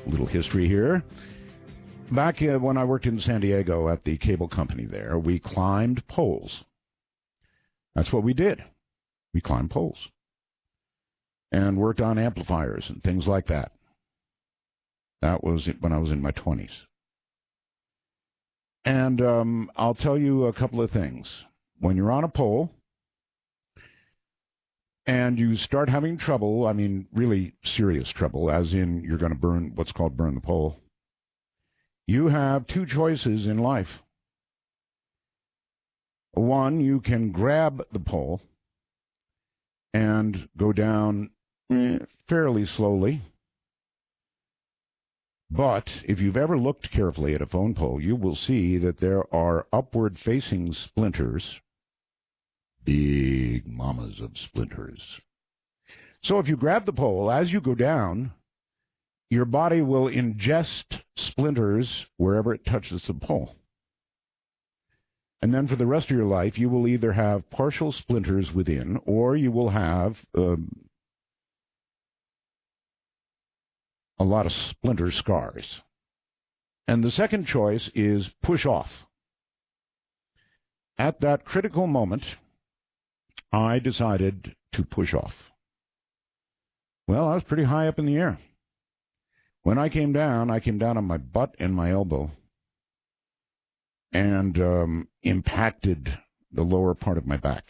little history here. Back when I worked in San Diego at the cable company there, we climbed poles. That's what we did. We climbed poles and worked on amplifiers and things like that. That was when I was in my 20s. And I'll tell you a couple of things. When you're on a pole and you start having trouble, I mean really serious trouble, as in you're going to burn what's called burn the pole, you have two choices in life. One, you can grab the pole and go down fairly slowly. But if you've ever looked carefully at a phone pole, you will see that there are upward-facing splinters, big mamas of splinters. So if you grab the pole, as you go down, your body will ingest splinters wherever it touches the pole. And then for the rest of your life, you will either have partial splinters within, or you will have a lot of splinter scars. And the second choice is push off. At that critical moment, I decided to push off. Well, I was pretty high up in the air. When I came down on my butt and my elbow and impacted the lower part of my back.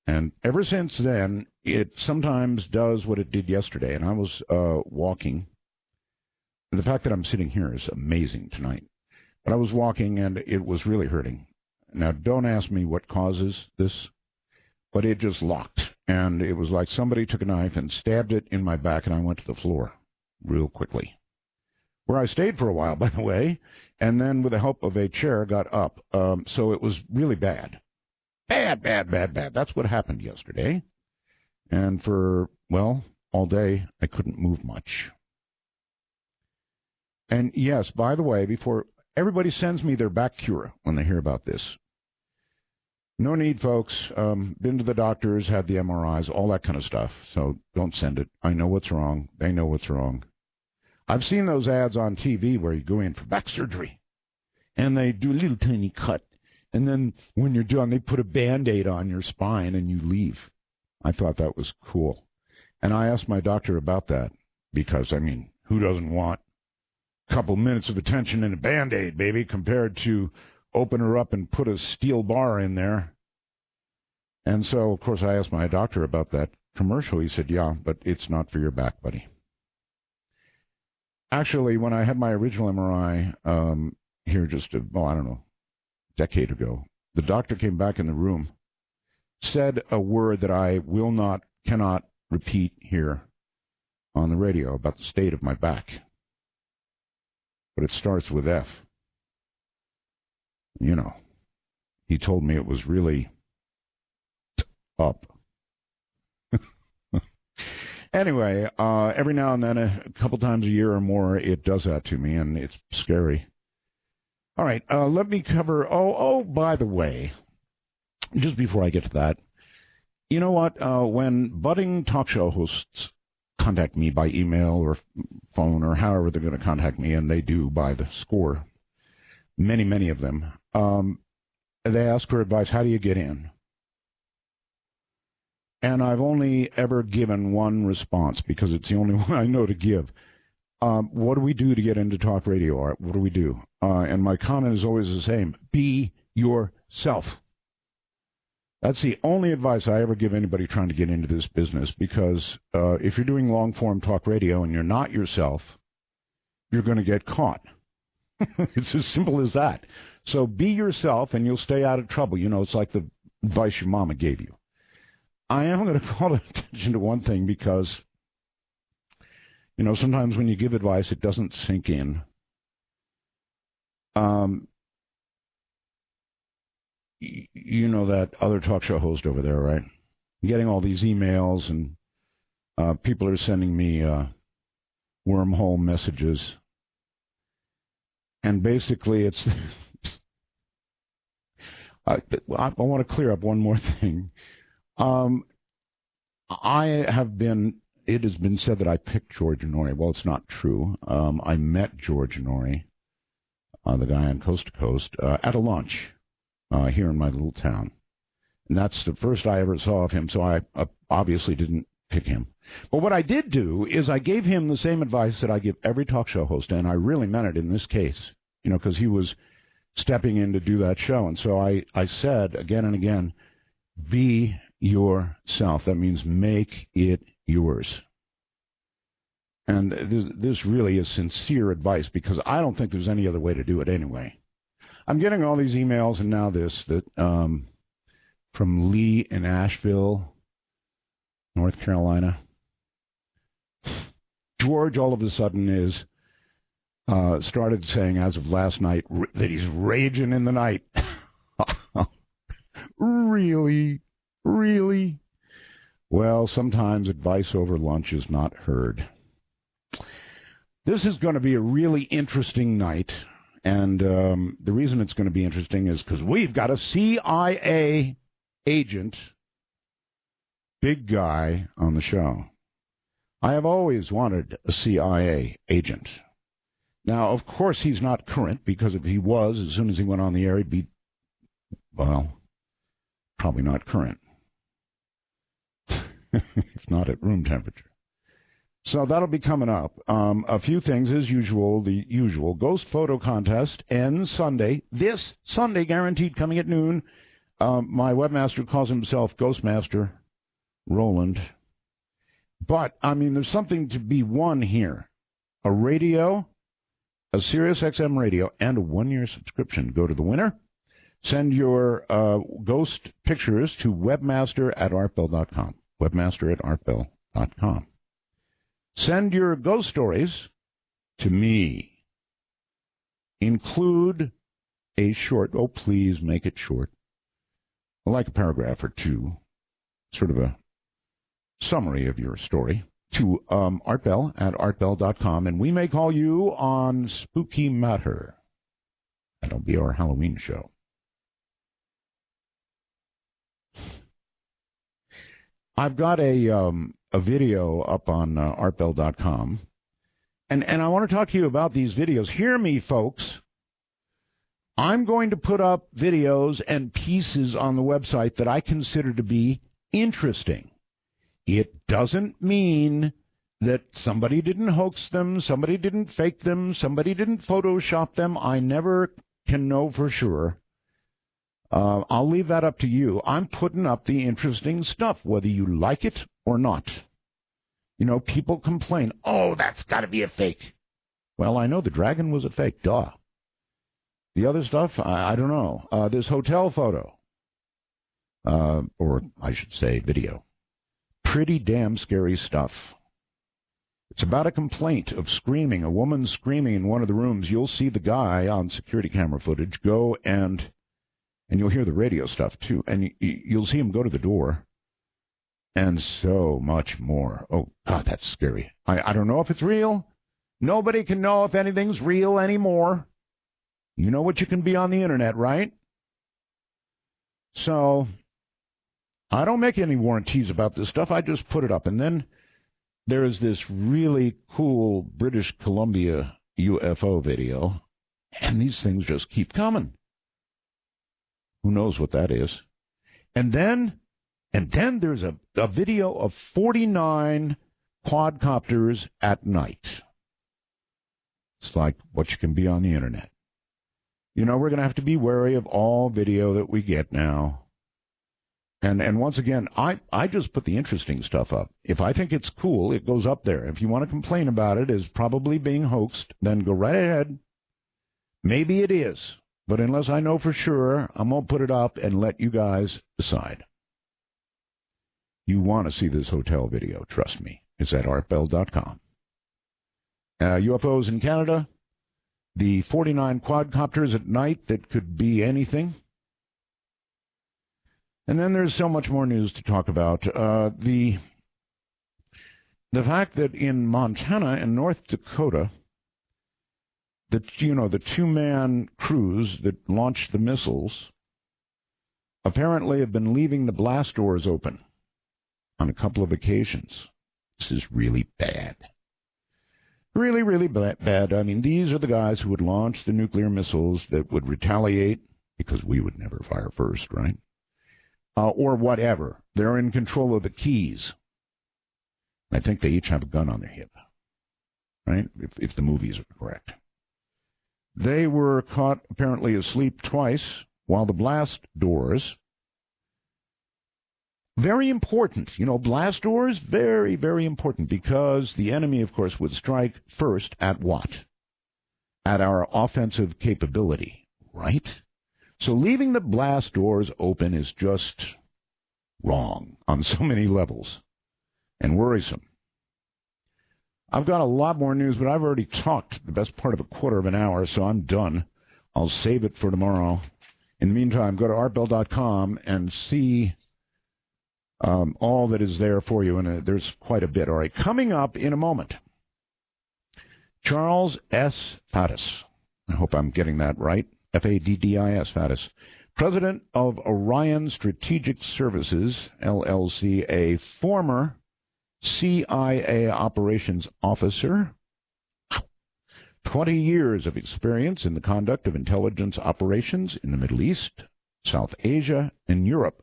And ever since then, it sometimes does what it did yesterday. And I was walking. The fact that I'm sitting here is amazing tonight. But I was walking, and it was really hurting. Now, don't ask me what causes this, but it just locked. And it was like somebody took a knife and stabbed it in my back, and I went to the floor real quickly. Where I stayed for a while, by the way, and then with the help of a chair got up. So it was really bad. Bad. That's what happened yesterday. And for, well, all day, I couldn't move much. And yes, by the way, before everybody sends me their back cure when they hear about this. No need, folks. Been to the doctors, had the MRIs, all that kind of stuff. So don't send it. I know what's wrong. They know what's wrong. I've seen those ads on TV where you go in for back surgery, and they do a little tiny cut. And then when you're done, they put a Band-Aid on your spine and you leave. I thought that was cool. And I asked my doctor about that because, I mean, who doesn't want a couple minutes of attention and a Band-Aid, baby, compared to open her up and put a steel bar in there? And so, of course, I asked my doctor about that commercial. He said, yeah, but it's not for your back, buddy. Actually, when I had my original MRI here just, I don't know, decade ago, the doctor came back in the room, said a word that I cannot repeat here on the radio about the state of my back. But it starts with F. You know, he told me it was really up. Anyway, every now and then, a couple times a year or more, it does that to me, and it's scary. All right, let me cover, by the way, just before I get to that, you know what? When budding talk show hosts contact me by email or phone or however they're going to contact me, and they do by the score, many of them, they ask for advice. How do you get in? And I've only ever given one response because it's the only one I know to give. What do we do to get into talk radio, Art? What do we do? And my comment is always the same. Be yourself. That's the only advice I ever give anybody trying to get into this business, because if you're doing long-form talk radio and you're not yourself, you're going to get caught. It's as simple as that. So be yourself and you'll stay out of trouble. You know, it's like the advice your mama gave you. I am going to call attention to one thing because, you know, sometimes when you give advice, it doesn't sink in. You know that other talk show host over there, right? I'm getting all these emails, and people are sending me wormhole messages. And basically, it's... I want to clear up one more thing. I have been it has been said that I picked George Norrie. Well, it's not true. I met George Norrie, the guy on Coast to Coast, at a lunch here in my little town. And that's the first I ever saw of him, so I obviously didn't pick him. But what I did do is I gave him the same advice that I give every talk show host, and I really meant it in this case, because he was stepping in to do that show. And so I said again and again, be yourself. That means make it yours. And this really is sincere advice, because I don't think there's any other way to do it anyway. I'm getting all these emails, and now this, that from Lee in Asheville, North Carolina. George all of a sudden is started saying, as of last night, that he's raging in the night. Really? Really? Well, sometimes advice over lunch is not heard. This is going to be a really interesting night, and the reason it's going to be interesting is because we've got a CIA agent, big guy, on the show. I have always wanted a CIA agent. Now, of course, he's not current, because if he was, as soon as he went on the air, he'd be, well, probably not current. If not at room temperature. So that'll be coming up. A few things, as usual. The usual ghost photo contest ends Sunday. This Sunday, guaranteed, coming at noon. My webmaster calls himself Ghostmaster Roland. But, I mean, there's something to be won here. A radio, a Sirius XM radio, and a one-year subscription. Go to the winner. Send your ghost pictures to webmaster@artbell.com. Webmaster@artbell.com. Send your ghost stories to me. Include a short, oh, please make it short, like a paragraph or two, sort of a summary of your story, to artbell@artbell.com, and we may call you on Spooky Matter. That'll be our Halloween show. I've got a video up on artbell.com, and I want to talk to you about these videos. Hear me, folks. I'm going to put up videos and pieces on the website that I consider to be interesting. It doesn't mean that somebody didn't hoax them, somebody didn't fake them, somebody didn't Photoshop them. I never can know for sure. I'll leave that up to you. I'm putting up the interesting stuff, whether you like it or not. People complain, oh, that's got to be a fake. Well, I know the dragon was a fake, duh. The other stuff, I don't know. This hotel photo, or I should say video. Pretty damn scary stuff. It's about a complaint of screaming, a woman screaming in one of the rooms. You'll see the guy on security camera footage go and you'll hear the radio stuff too, and you'll see him go to the door, and so much more. Oh, God, that's scary. I don't know if it's real. Nobody can know if anything's real anymore. You know what you can be on the internet, right? So I don't make any warranties about this stuff. I just put it up. And then there is this really cool British Columbia UFO video, and these things just keep coming. Who knows what that is? And then there's a video of 49 quadcopters at night. It's like what you can be on the internet. We're going to have to be wary of all video that we get now. And once again, I just put the interesting stuff up. If I think it's cool, it goes up there. If you want to complain about it as probably being hoaxed, then go right ahead. Maybe it is. But unless I know for sure, I'm going to put it up and let you guys decide. You want to see this hotel video, trust me. It's at artbell.com. UFOs in Canada, the 49 quadcopters at night that could be anything. And then there's so much more news to talk about. The fact that in Montana and North Dakota, the two-man crews that launched the missiles apparently have been leaving the blast doors open on a couple of occasions. This is really bad. Really, really bad. I mean, these are the guys who would launch the nuclear missiles that would retaliate, because we would never fire first, right? Or whatever. They're in control of the keys. I think they each have a gun on their hip, right? If the movies are correct. They were caught apparently asleep twice while the blast doors. Very important. You know, blast doors, very, very important, because the enemy, of course, would strike first at what? At our offensive capability, right? So leaving the blast doors open is just wrong on so many levels and worrisome. I've got a lot more news, but I've already talked the best part of a quarter of an hour, so I'm done. I'll save it for tomorrow. In the meantime, go to artbell.com and see all that is there for you, and there's quite a bit. All right, coming up in a moment, Charles S. Faddis. I hope I'm getting that right. Faddis, Faddis. President of Orion Strategic Services, LLC, a former CIA operations officer, 20 years of experience in the conduct of intelligence operations in the Middle East, South Asia, and Europe.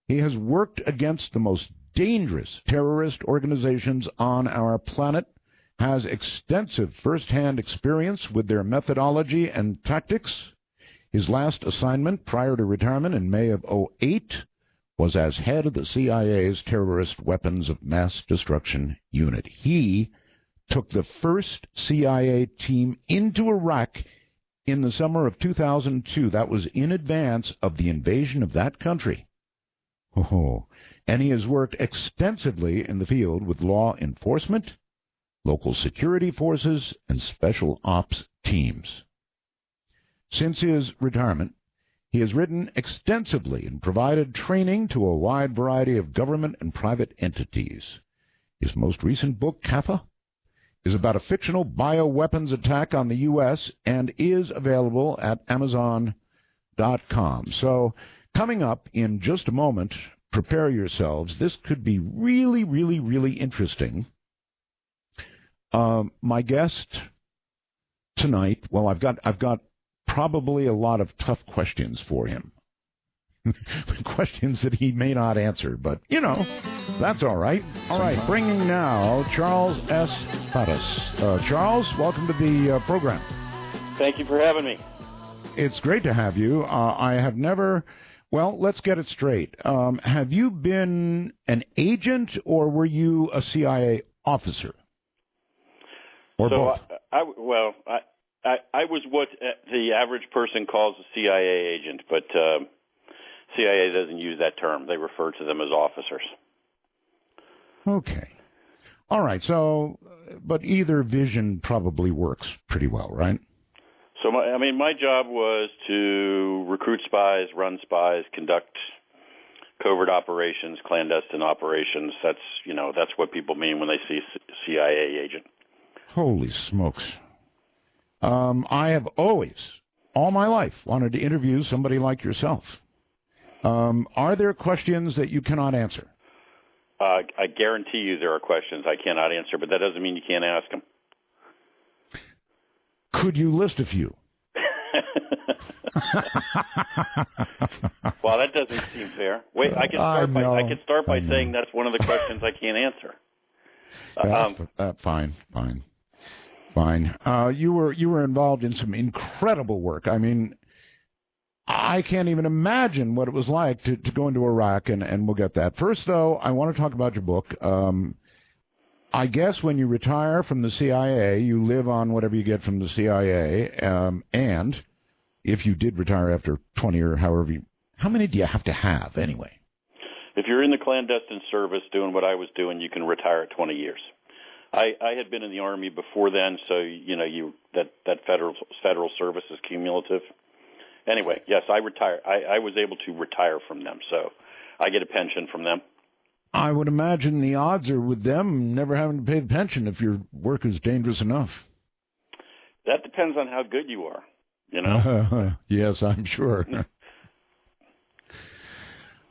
He has worked against the most dangerous terrorist organizations on our planet, has extensive first-hand experience with their methodology and tactics. His last assignment prior to retirement in May of 2008 was as head of the CIA's Terrorist Weapons of Mass Destruction Unit. He took the first CIA team into Iraq in the summer of 2002. That was in advance of the invasion of that country. Oh, and he has worked extensively in the field with law enforcement, local security forces, and special ops teams. Since his retirement, he has written extensively and provided training to a wide variety of government and private entities. His most recent book, CAFA, is about a fictional bioweapons attack on the U.S. and is available at Amazon.com. So, coming up in just a moment, prepare yourselves. This could be really, really, really interesting. My guest tonight, well, I've got probably a lot of tough questions for him. Questions that he may not answer, but, you know, that's all right. All right, bringing now Charles S. Faddis. Charles, welcome to the program. Thank you for having me. It's great to have you. I have never... Well, let's get it straight. Have you been an agent, or were you a CIA officer? Or both? I was what the average person calls a CIA agent, but CIA doesn't use that term. They refer to them as officers. Okay. All right. So, but either vision probably works pretty well, right? So, my job was to recruit spies, run spies, conduct covert operations, clandestine operations. That's what people mean when they see CIA agent. Holy smokes. I have always, all my life, wanted to interview somebody like yourself. Are there questions that you cannot answer? I guarantee you there are questions I cannot answer, but that doesn't mean you can't ask them. Could you list a few? Well, that doesn't seem fair. Wait, I can start by saying that's one of the questions I can't answer. Fine. You were involved in some incredible work. I mean, I can't even imagine what it was like to go into Iraq, and we'll get that. First, though, I want to talk about your book. I guess when you retire from the CIA, you live on whatever you get from the CIA, and if you did retire after 20 or however, how many do you have to have anyway? If you're in the clandestine service doing what I was doing, you can retire at 20 years. I had been in the Army before then, so that federal service is cumulative. Anyway, yes, I retired. I was able to retire from them, so I get a pension from them. I would imagine the odds are with them never having to pay the pension if your work is dangerous enough. That depends on how good you are, you know? Yes, I'm sure.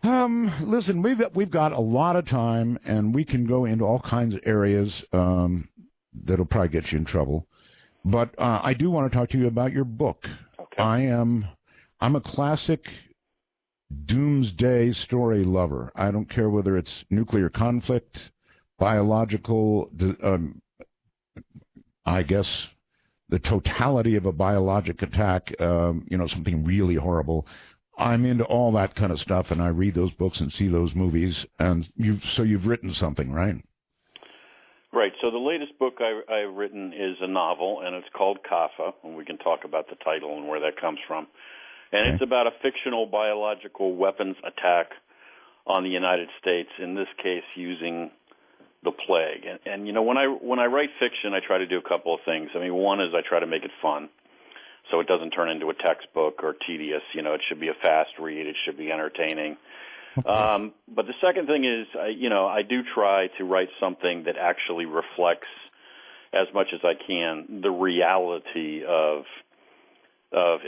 Listen, we've got a lot of time, and we can go into all kinds of areas that'll probably get you in trouble. But I do want to talk to you about your book. Okay. I'm a classic doomsday story lover. I don't care whether it's nuclear conflict, biological, I guess the totality of a biologic attack, something really horrible. I'm into all that kind of stuff, and I read those books and see those movies. And you've written something, right? Right. So the latest book I've written is a novel, and it's called CAFA, and we can talk about the title and where that comes from. And Okay. It's about a fictional biological weapons attack on the United States, in this case using the plague. And when I write fiction, I try to do a couple of things. I mean, one is I try to make it fun, so it doesn't turn into a textbook or tedious. It should be a fast read. It should be entertaining. But the second thing is, I do try to write something that actually reflects, as much as I can, the reality of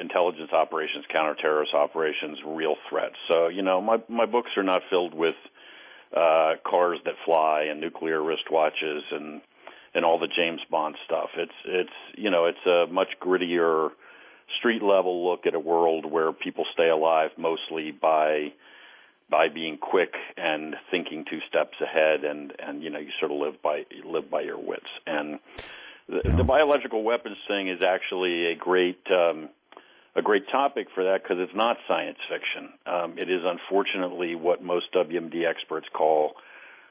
intelligence operations, counterterrorist operations, real threats. So, my books are not filled with cars that fly and nuclear wristwatches and all the James Bond stuff. It's a much grittier, street level look at a world where people stay alive mostly by being quick and thinking two steps ahead, and you sort of live by your wits. And the biological weapons thing is actually a great topic for that, because it's not science fiction. It is unfortunately what most WMD experts call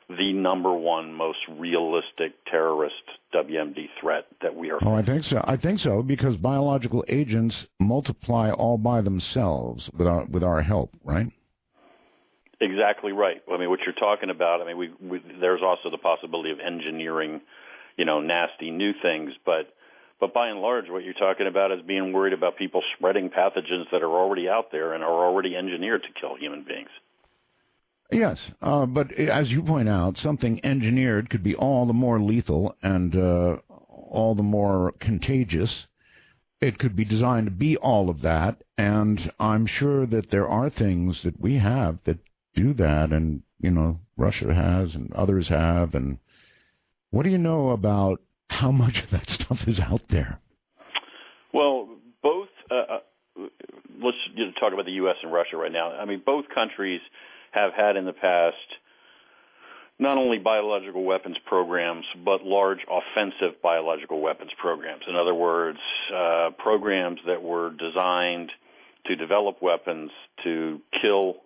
the number one most realistic terrorist WMD threat that we are facing. Oh, I think so, because biological agents multiply all by themselves with our help, right? Exactly right. I mean, what you're talking about, there's also the possibility of engineering, nasty new things, but by and large, what you're talking about is being worried about people spreading pathogens that are already out there and are already engineered to kill human beings. Yes, but as you point out, something engineered could be all the more lethal and all the more contagious. It could be designed to be all of that, and I'm sure that there are things that we have that do that, and, Russia has and others have. And what do you know about how much of that stuff is out there? Well, both, let's talk about the U.S. and Russia right now. I mean, both countries have had in the past not only biological weapons programs, but large offensive biological weapons programs. In other words, programs that were designed to develop weapons to kill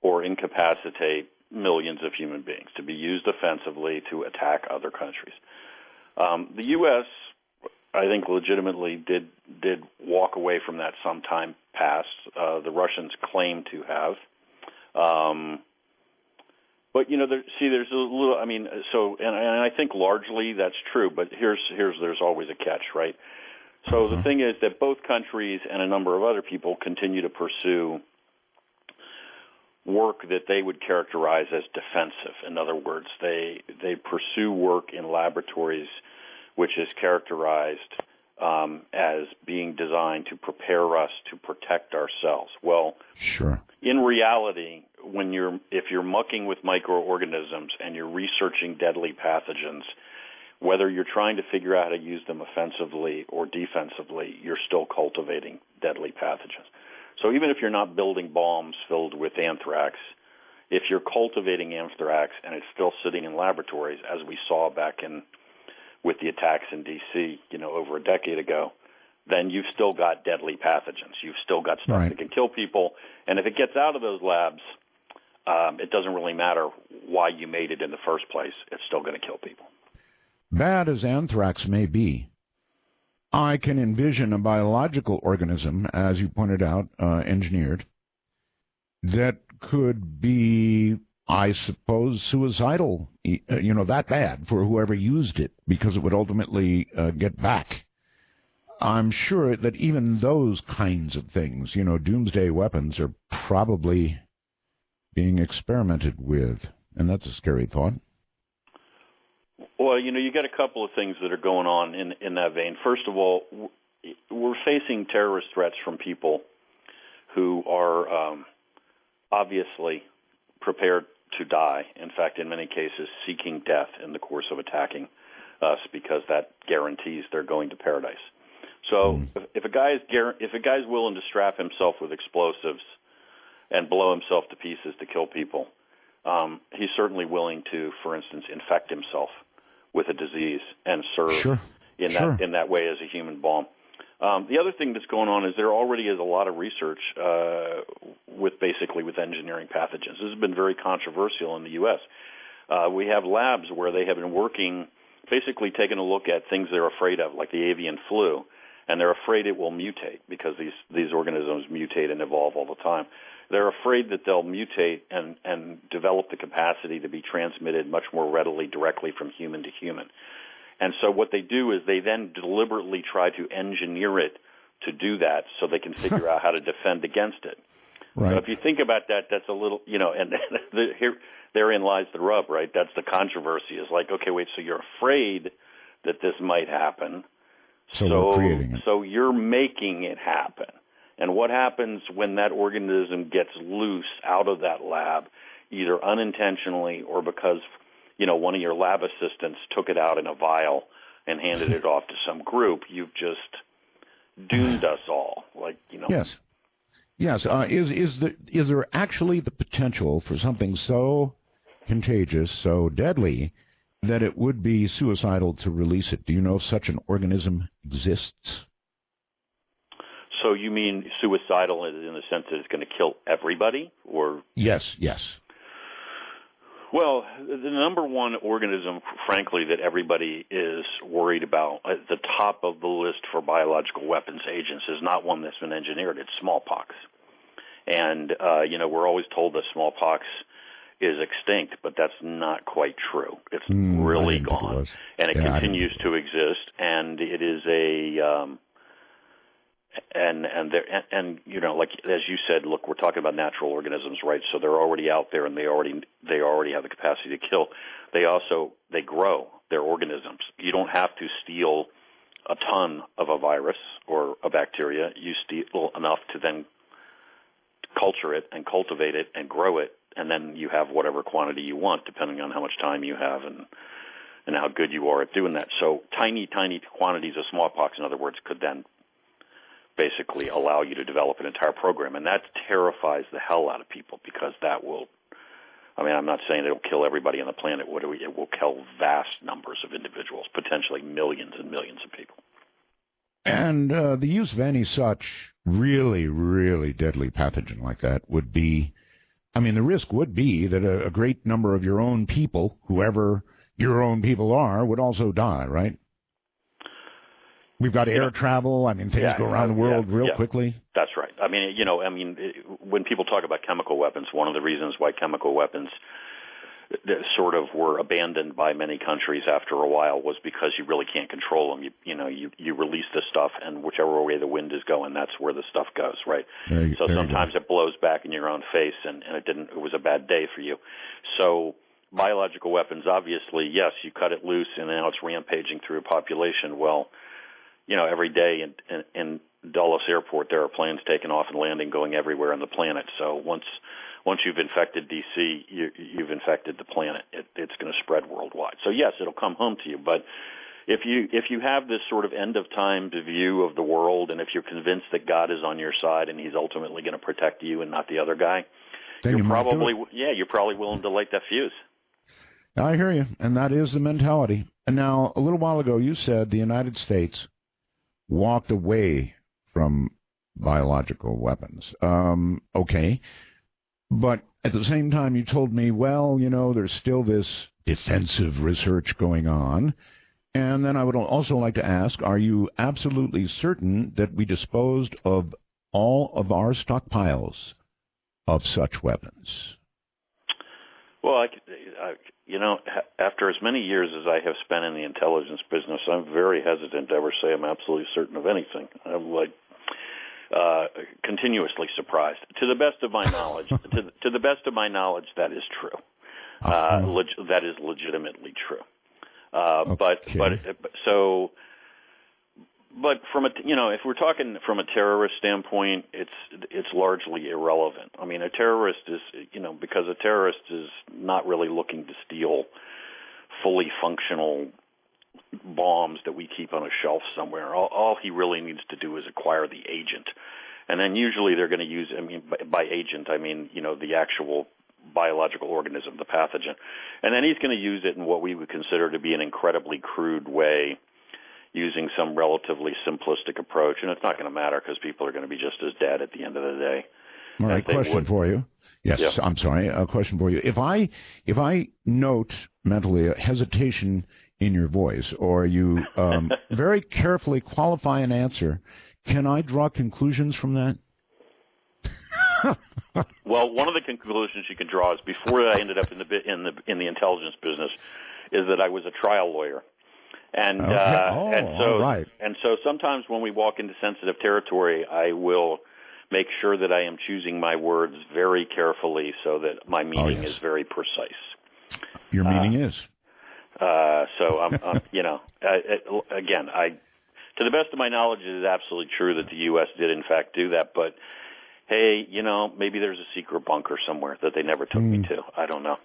or incapacitate millions of human beings, to be used offensively to attack other countries. The U.S., I think, legitimately did walk away from that some time past. The Russians claim to have. But, there's a little, and I think largely that's true, but there's always a catch, right? So the thing is that both countries and a number of other people continue to pursue work that they would characterize as defensive. In other words, they pursue work in laboratories which is characterized as being designed to prepare us to protect ourselves. Well, sure. In reality, if you're mucking with microorganisms and you're researching deadly pathogens, whether you're trying to figure out how to use them offensively or defensively, you're still cultivating deadly pathogens. So even if you're not building bombs filled with anthrax, if you're cultivating anthrax and it's still sitting in laboratories, as we saw back with the attacks in D.C., over a decade ago, then you've still got deadly pathogens. You've still got stuff that can kill people. And if it gets out of those labs, it doesn't really matter why you made it in the first place. It's still going to kill people. Bad as anthrax may be, I can envision a biological organism, as you pointed out, engineered, that could be, I suppose, suicidal, that bad for whoever used it, because it would ultimately get back. I'm sure that even those kinds of things, doomsday weapons, are probably being experimented with, and that's a scary thought. Well, you got a couple of things that are going on in that vein. First of all, we're facing terrorist threats from people who are obviously prepared to die. In fact, in many cases, seeking death in the course of attacking us, because that guarantees they're going to paradise. So if a guy's willing to strap himself with explosives and blow himself to pieces to kill people, he's certainly willing to, for instance, infect himself with a disease and serve in that way as a human bomb. The other thing that's going on is there already is a lot of research with engineering pathogens. This has been very controversial in the U.S. We have labs where they have been working, basically taking a look at things they're afraid of, like the avian flu, and they're afraid it will mutate because these organisms mutate and evolve all the time. They're afraid that they'll mutate and develop the capacity to be transmitted much more readily directly from human to human. And so what they do is they then deliberately try to engineer it to do that so they can figure out how to defend against it. Right. So if you think about that, that's a little, and therein lies the rub, right? That's the controversy. Is like, okay, wait, so you're afraid that this might happen. So we're creating it. So you're making it happen. And what happens when that organism gets loose out of that lab, either unintentionally or because, one of your lab assistants took it out in a vial and handed it off to some group, you've just doomed us all. Yes. Yes. Is there actually the potential for something so contagious, so deadly, that it would be suicidal to release it? Do you know if such an organism exists? So you mean suicidal in the sense that it's going to kill everybody, or? Yes. Well, the number one organism, frankly, that everybody is worried about at the top of the list for biological weapons agents is not one that's been engineered. It's smallpox. And, we're always told that smallpox is extinct, but that's not quite true. It's really gone. And it continues to exist, and it is like as you said, look, we're talking about natural organisms, right? So they're already out there, and they already have the capacity to kill. They grow. They're organisms. You don't have to steal a ton of a virus or a bacteria. You steal enough to then culture it and cultivate it and grow it, and then you have whatever quantity you want, depending on how much time you have and how good you are at doing that. So tiny quantities of smallpox, in other words, could then basically allow you to develop an entire program. And that terrifies the hell out of people, because that will, I'm not saying it'll kill everybody on the planet. It will kill vast numbers of individuals, potentially millions and millions of people. And the use of any such really, really deadly pathogen like that would be, the risk would be that a great number of your own people, whoever your own people are, would also die, right? We've got air travel. Things go around the world real quickly. That's right. When people talk about chemical weapons, one of the reasons why chemical weapons sort of were abandoned by many countries after a while was because you really can't control them. You release the stuff, and whichever way the wind is going, that's where the stuff goes, right? So sometimes it blows back in your own face, and it was a bad day for you. So biological weapons, obviously, yes, you cut it loose, and now it's rampaging through a population. Well, every day in Dulles Airport, there are planes taking off and landing, going everywhere on the planet. So once you've infected D.C., you've infected the planet. It's going to spread worldwide. So yes, it'll come home to you. But if you have this sort of end of time view of the world, and if you're convinced that God is on your side and He's ultimately going to protect you and not the other guy, you're probably willing to light that fuse. I hear you, and that is the mentality. And now, a little while ago, you said the United States walked away from biological weapons. Okay. But at the same time, you told me, there's still this defensive research going on. And then I would also like to ask, are you absolutely certain that we disposed of all of our stockpiles of such weapons? Well, after as many years as I have spent in the intelligence business, I'm very hesitant to ever say I'm absolutely certain of anything. I'm continuously surprised. To the best of my knowledge, to the best of my knowledge, that is true. That is legitimately true. Okay. but from if we're talking from a terrorist standpoint, it's largely irrelevant. I mean, a terrorist is, because a terrorist is not really looking to steal fully functional bombs that we keep on a shelf somewhere. All he really needs to do is acquire the agent. And then usually they're going to use, by agent, I mean, the actual biological organism, the pathogen. And then he's going to use it in what we would consider to be an incredibly crude way, using some relatively simplistic approach. And it's not going to matter because people are going to be just as dead at the end of the day. All right, question for you. Yes, yeah. I'm sorry, a question for you. If I note mentally a hesitation in your voice, or you very carefully qualify an answer, can I draw conclusions from that? Well, one of the conclusions you can draw is before I ended up in the intelligence business, is that I was a trial lawyer, and right. And so sometimes when we walk into sensitive territory, I will make sure that I am choosing my words very carefully so that my meaning is very precise. Your meaning is. So I'm again, to the best of my knowledge, it is absolutely true that the U.S. did in fact do that, but hey, maybe there's a secret bunker somewhere that they never took me to. I don't know.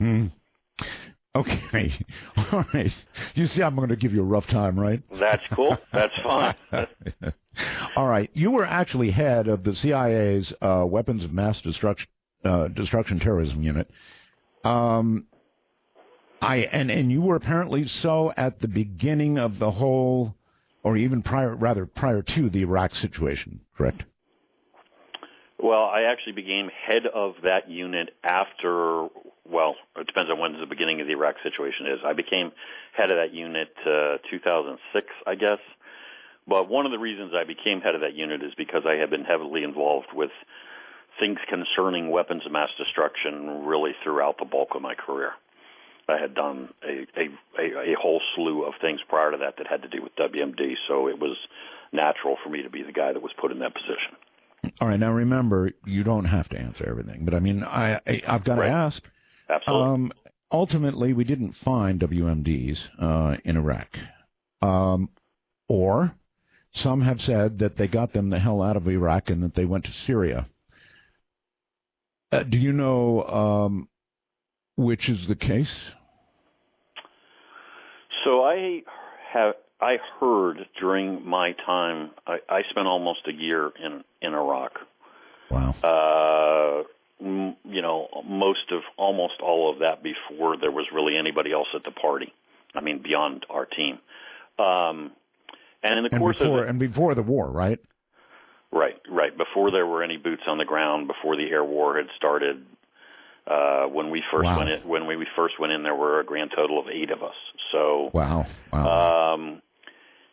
Okay. All right. You see, I'm going to give you a rough time, right? That's cool. That's fine. All right. You were actually head of the CIA's Weapons of Mass Destruction Terrorism Unit. And you were apparently so at the beginning of the whole, or even prior to the Iraq situation, correct? Well, I actually became head of that unit after, well, it depends on when the beginning of the Iraq situation is. I became head of that unit 2006, I guess. But one of the reasons I became head of that unit is because I had been heavily involved with things concerning weapons of mass destruction really throughout the bulk of my career. I had done a whole slew of things prior to that had to do with WMD, so it was natural for me to be the guy that was put in that position. All right. Now, remember, you don't have to answer everything, but I mean, I've got to ask. Absolutely. Ultimately, we didn't find WMDs in Iraq, or some have said that they got them the hell out of Iraq and that they went to Syria. Do you know which is the case? So I heard during my time, I spent almost a year in Iraq. Wow. Almost all of that before there was really anybody else at the party. I mean, beyond our team. And in the course of it, and before the war, right? Right. Before there were any boots on the ground, before the air war had started. When we first went in, there were a grand total of 8 of us. So wow.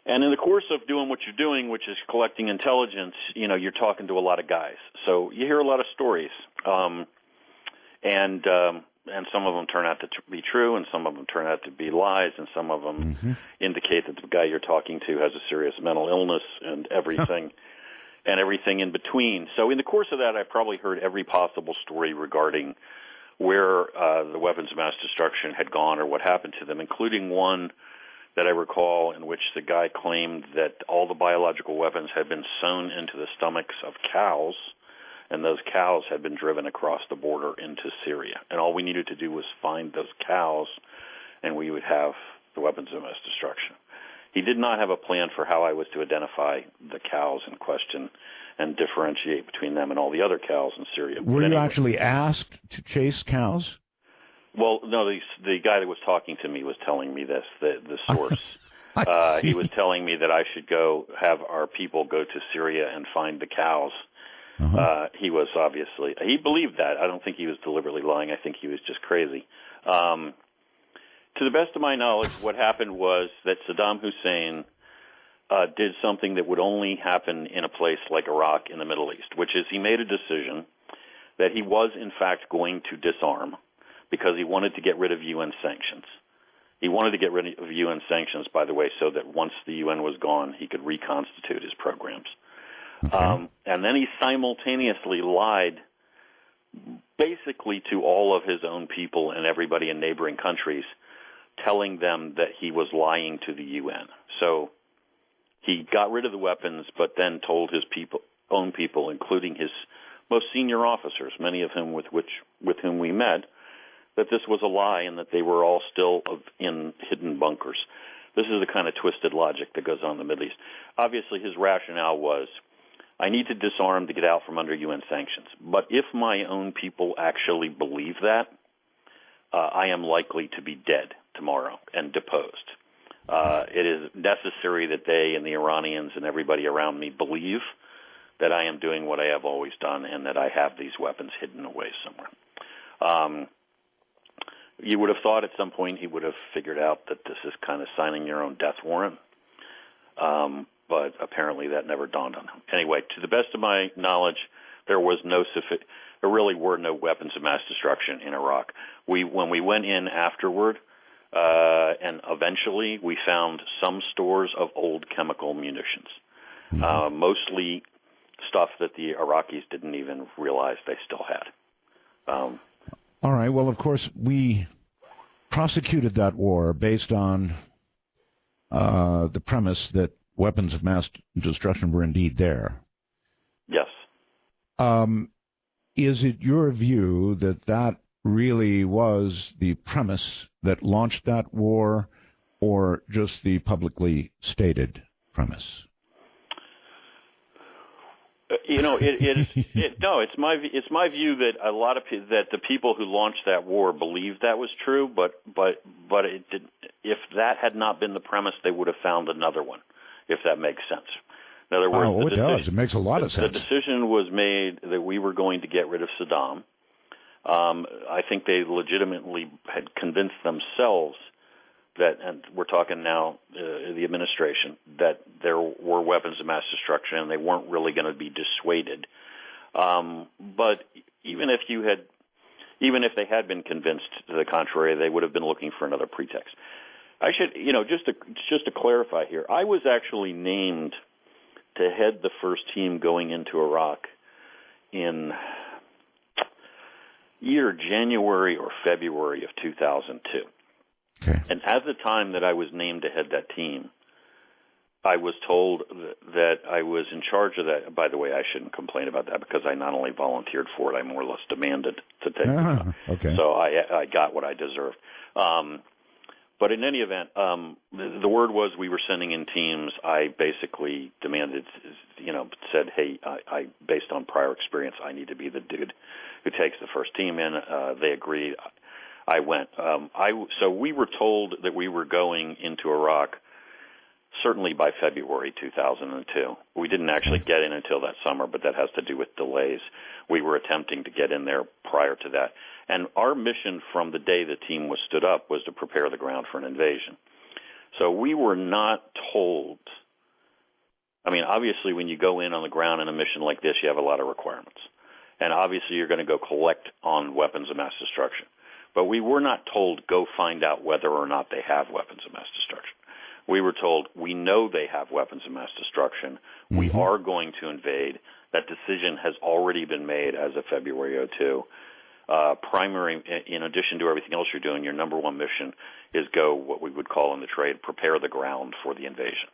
And in the course of doing what you're doing, which is collecting intelligence, you're talking to a lot of guys. So you hear a lot of stories, and some of them turn out to be true, and some of them turn out to be lies, and some of them indicate that the guy you're talking to has a serious mental illness and everything. And everything in between. So in the course of that, I probably heard every possible story regarding where the weapons of mass destruction had gone or what happened to them, including one that I recall in which the guy claimed that all the biological weapons had been sewn into the stomachs of cows, and those cows had been driven across the border into Syria. And all we needed to do was find those cows, and we would have the weapons of mass destruction. He did not have a plan for how I was to identify the cows in question and differentiate between them and all the other cows in Syria. Were you actually asked to chase cows? Well, no, the guy that was talking to me was telling me this, the source. He was telling me that I should go have our people go to Syria and find the cows. He was he believed that. I don't think he was deliberately lying. I think he was just crazy. To the best of my knowledge, what happened was that Saddam Hussein did something that would only happen in a place like Iraq in the Middle East, which is he made a decision that he was, in fact, going to disarm because he wanted to get rid of UN sanctions. He wanted to get rid of UN sanctions, by the way, so that once the UN was gone, he could reconstitute his programs. Okay. And then he simultaneously lied basically to all of his own people and everybody in neighboring countries, telling them that he was lying to the UN. So He got rid of the weapons, but then told his own people, including his most senior officers, many of whom with whom we met, that this was a lie and that they were all still in hidden bunkers. This is the kind of twisted logic that goes on in the Middle East. Obviously, his rationale was, I need to disarm to get out from under UN sanctions. But if my own people actually believe that, I am likely to be dead tomorrow and deposed. It is necessary that they and the Iranians and everybody around me believe that I am doing what I have always done and that I have these weapons hidden away somewhere. You would have thought at some point he would have figured out that this is kind of signing your own death warrant, but apparently that never dawned on him. Anyway, to the best of my knowledge, there really were no weapons of mass destruction in Iraq. When we went in afterward, and eventually we found some stores of old chemical munitions, mostly stuff that the Iraqis didn't even realize they still had. All right. Well, of course, we prosecuted that war based on the premise that weapons of mass destruction were indeed there. Yes. Is it your view that that really was the premise that launched that war, or just the publicly stated premise? No, it's my view that a lot of that the people who launched that war believed that was true, but it did, if that had not been the premise, they would have found another one, if that makes sense. In other words, it does. It makes a lot of sense. The decision was made that we were going to get rid of Saddam. I think they legitimately had convinced themselves that, and we're talking now, the administration, that there were weapons of mass destruction and they weren't really going to be dissuaded. But even if they had been convinced to the contrary, they would have been looking for another pretext. I should, just to clarify here, I was actually named to head the first team going into Iraq in either January or February of 2002. Okay. And at the time that I was named to head that team, I was told that I was in charge of that. By the way, I shouldn't complain about that because I not only volunteered for it, I more or less demanded to take it. Okay. So I got what I deserved. But in any event, the word was we were sending in teams. I basically demanded, said, hey, I based on prior experience, I need to be the dude who takes the first team in. They agreed. I went. So we were told that we were going into Iraq certainly by February 2002. We didn't actually get in until that summer, but that has to do with delays. We were attempting to get in there prior to that. And our mission from the day the team was stood up was to prepare the ground for an invasion. So we were not told. I mean, obviously, when you go in on the ground in a mission like this, you have a lot of requirements. And obviously, you're going to go collect on weapons of mass destruction. But we were not told, go find out whether or not they have weapons of mass destruction. We were told, we know they have weapons of mass destruction. Mm-hmm. We are going to invade. That decision has already been made as of February 2002. Primary, in addition to everything else you're doing, your number one mission is go, what we would call in the trade, prepare the ground for the invasion.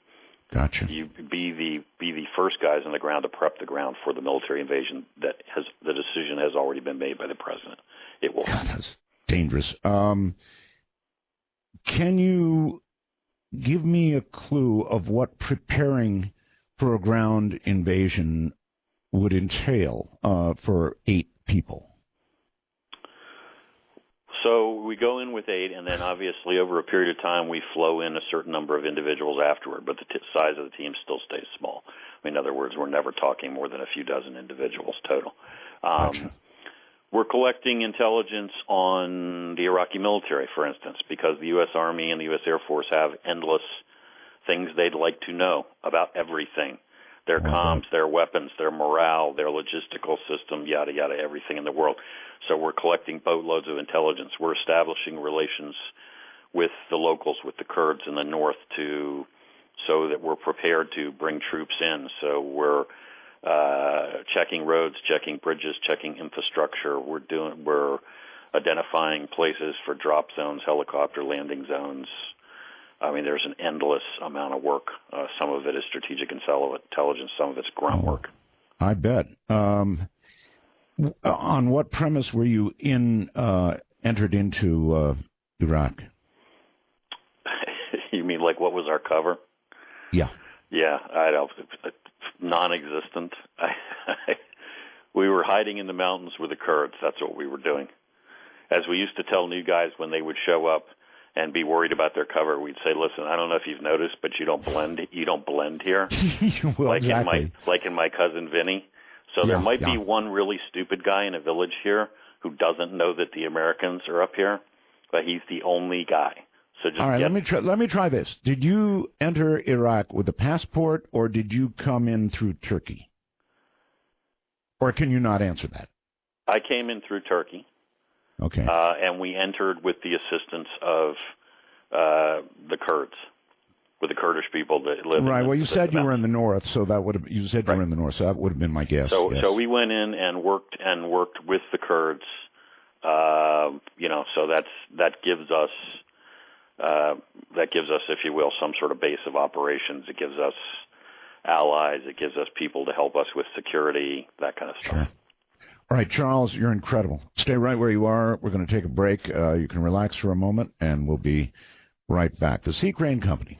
Gotcha. You be the first guys on the ground to prep the ground for the military invasion. The decision has already been made by the president. It will happen. That's dangerous. Can you give me a clue of what preparing for a ground invasion would entail for 8 people? So we go in with 8, and then obviously over a period of time we flow in a certain number of individuals afterward, but the size of the team still stays small. In other words, we're never talking more than a few dozen individuals total. Gotcha. We're collecting intelligence on the Iraqi military, for instance, because the U.S. Army and the U.S. Air Force have endless things they'd like to know about everything. Their comms, their weapons, their morale, their logistical system, yada, yada, everything in the world. So we're collecting boatloads of intelligence. We're establishing relations with the locals, with the Kurds in the north, so that we're prepared to bring troops in. So we're checking roads, checking bridges, checking infrastructure. We're identifying places for drop zones, helicopter landing zones, I mean, there's an endless amount of work. Some of it is strategic intelligence. Some of it's grunt work. I bet. On what premise were you entered into Iraq? You mean like what was our cover? Yeah. Yeah, I don't. Non-existent. We were hiding in the mountains with the Kurds. That's what we were doing. As we used to tell new guys when they would show up and be worried about their cover, we'd say, "Listen, I don't know if you've noticed, but you don't blend. You don't blend here, well, like exactly. in my cousin Vinny. So there might be one really stupid guy in a village here who doesn't know that the Americans are up here, but he's the only guy. So just all right. Let me try this. Did you enter Iraq with a passport, or did you come in through Turkey? Or can you not answer that? I came in through Turkey. Okay. And we entered with the assistance of the Kurds, with the Kurdish people that live. Right. Well, you said you were in the north, so that would have. You said you were in the north, so that would have been my guess. So, yes. So we went in and worked with the Kurds. So that gives us, if you will, some sort of base of operations. It gives us allies. It gives us people to help us with security, that kind of stuff. Sure. All right, Charles, you're incredible. Stay right where you are. We're going to take a break. You can relax for a moment, and we'll be right back. The C. Crane Company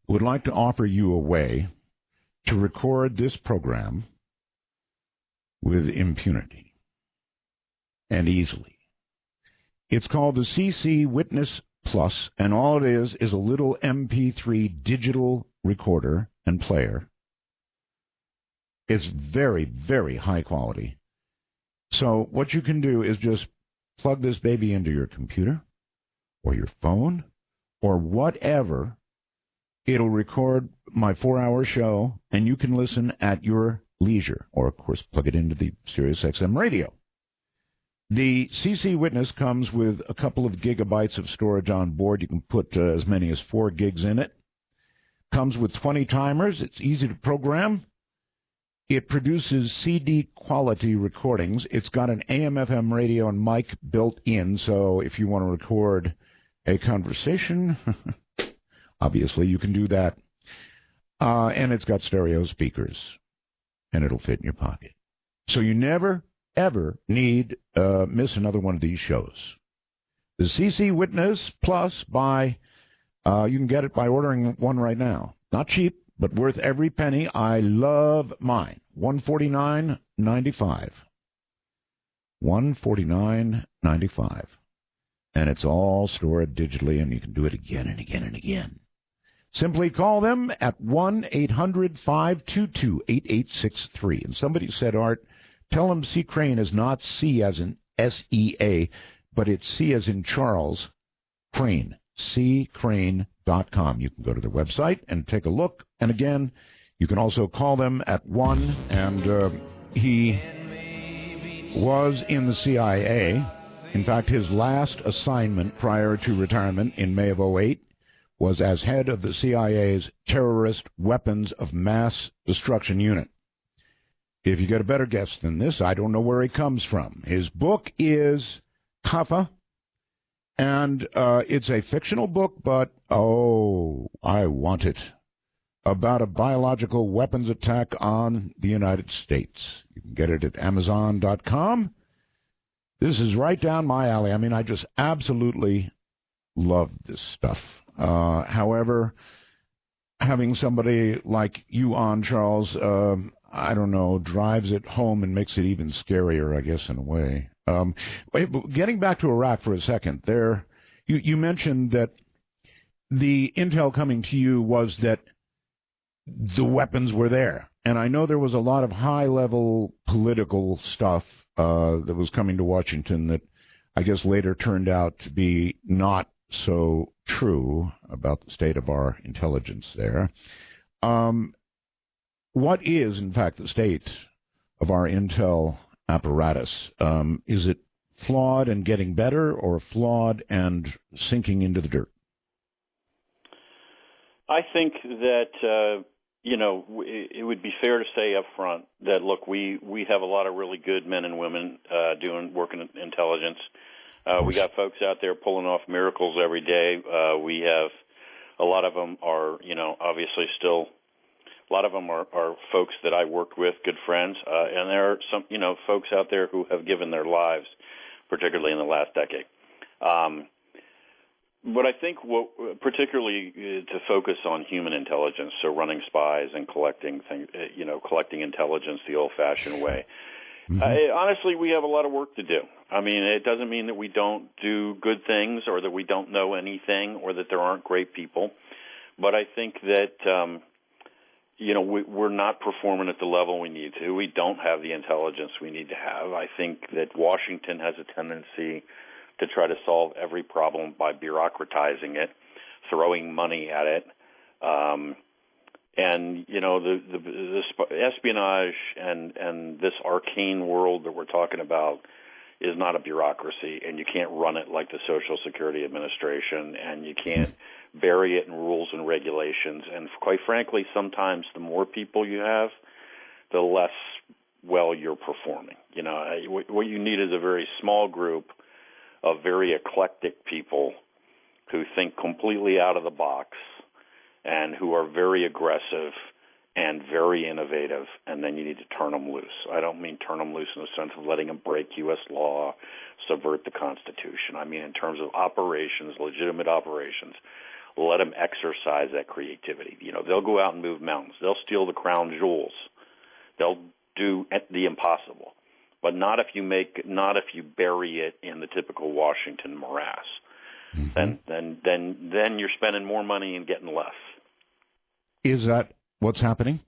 would like to offer you a way to record this program with impunity and easily. It's called the CC Witness Plus, and all it is a little MP3 digital recorder and player. It's very, very high quality. So what you can do is just plug this baby into your computer or your phone or whatever. It'll record my 4-hour show, and you can listen at your leisure, or, of course, plug it into the SiriusXM radio. The CC Witness comes with a couple of gigabytes of storage on board. You can put as many as 4 gigs in it. Comes with 20 timers. It's easy to program. It produces CD-quality recordings. It's got an AM/FM radio and mic built in, so if you want to record a conversation, obviously you can do that. And it's got stereo speakers, and it'll fit in your pocket. So you never, ever need miss another one of these shows. The CC Witness Plus you can get it by ordering one right now. Not cheap, but worth every penny. I love mine. $149.95. $149.95. And it's all stored digitally, and you can do it again and again and again. Simply call them at 1-800-522-8863. And somebody said, Art, tell them C. Crane is not C as in S-E-A, but it's C as in Charles, Crane, ccrane.com. You can go to their website and take a look. And again, you can also call them at 1, and he was in the CIA. In fact, his last assignment prior to retirement in May of 2008 was as head of the CIA's Terrorist Weapons of Mass Destruction Unit. If you get a better guess than this, I don't know where he comes from. His book is Kaffa, and it's a fictional book, but, I want it, about a biological weapons attack on the United States. You can get it at Amazon.com. This is right down my alley. I mean, I just absolutely love this stuff. However, having somebody like you on, Charles, I don't know, drives it home and makes it even scarier, I guess, in a way. Getting back to Iraq for a second, you mentioned that the intel coming to you was that the weapons were there. And I know there was a lot of high-level political stuff that was coming to Washington that I guess later turned out to be not so true about the state of our intelligence there. What is, in fact, the state of our intel apparatus? Is it flawed and getting better, or flawed and sinking into the dirt? I think that, it would be fair to say up front that, look, we have a lot of really good men and women working in intelligence. We got folks out there pulling off miracles every day. We have a lot of them are, obviously still. A lot of them are folks that I worked with, good friends, and there are some, folks out there who have given their lives, particularly in the last decade. But I think particularly to focus on human intelligence, so running spies and collecting things, collecting intelligence the old-fashioned way. Mm-hmm. Honestly, we have a lot of work to do. I mean, it doesn't mean that we don't do good things or that we don't know anything or that there aren't great people. But I think that, we're not performing at the level we need to. We don't have the intelligence we need to have. I think that Washington has a tendency to try to solve every problem by bureaucratizing it, throwing money at it. And, the espionage and this arcane world that we're talking about is not a bureaucracy, and you can't run it like the Social Security Administration, and you can't bury it in rules and regulations. And quite frankly, sometimes the more people you have, the less well you're performing. What you need is a very small group of very eclectic people who think completely out of the box and who are very aggressive and very innovative, and then you need to turn them loose. I don't mean turn them loose in the sense of letting them break U.S. law, subvert the Constitution. I mean in terms of operations, legitimate operations. Let them exercise that creativity. They'll go out and move mountains. They'll steal the crown jewels. They'll do the impossible, but not if you bury it in the typical Washington morass. Mm-hmm. Then you're spending more money and getting less. Is that what's happening?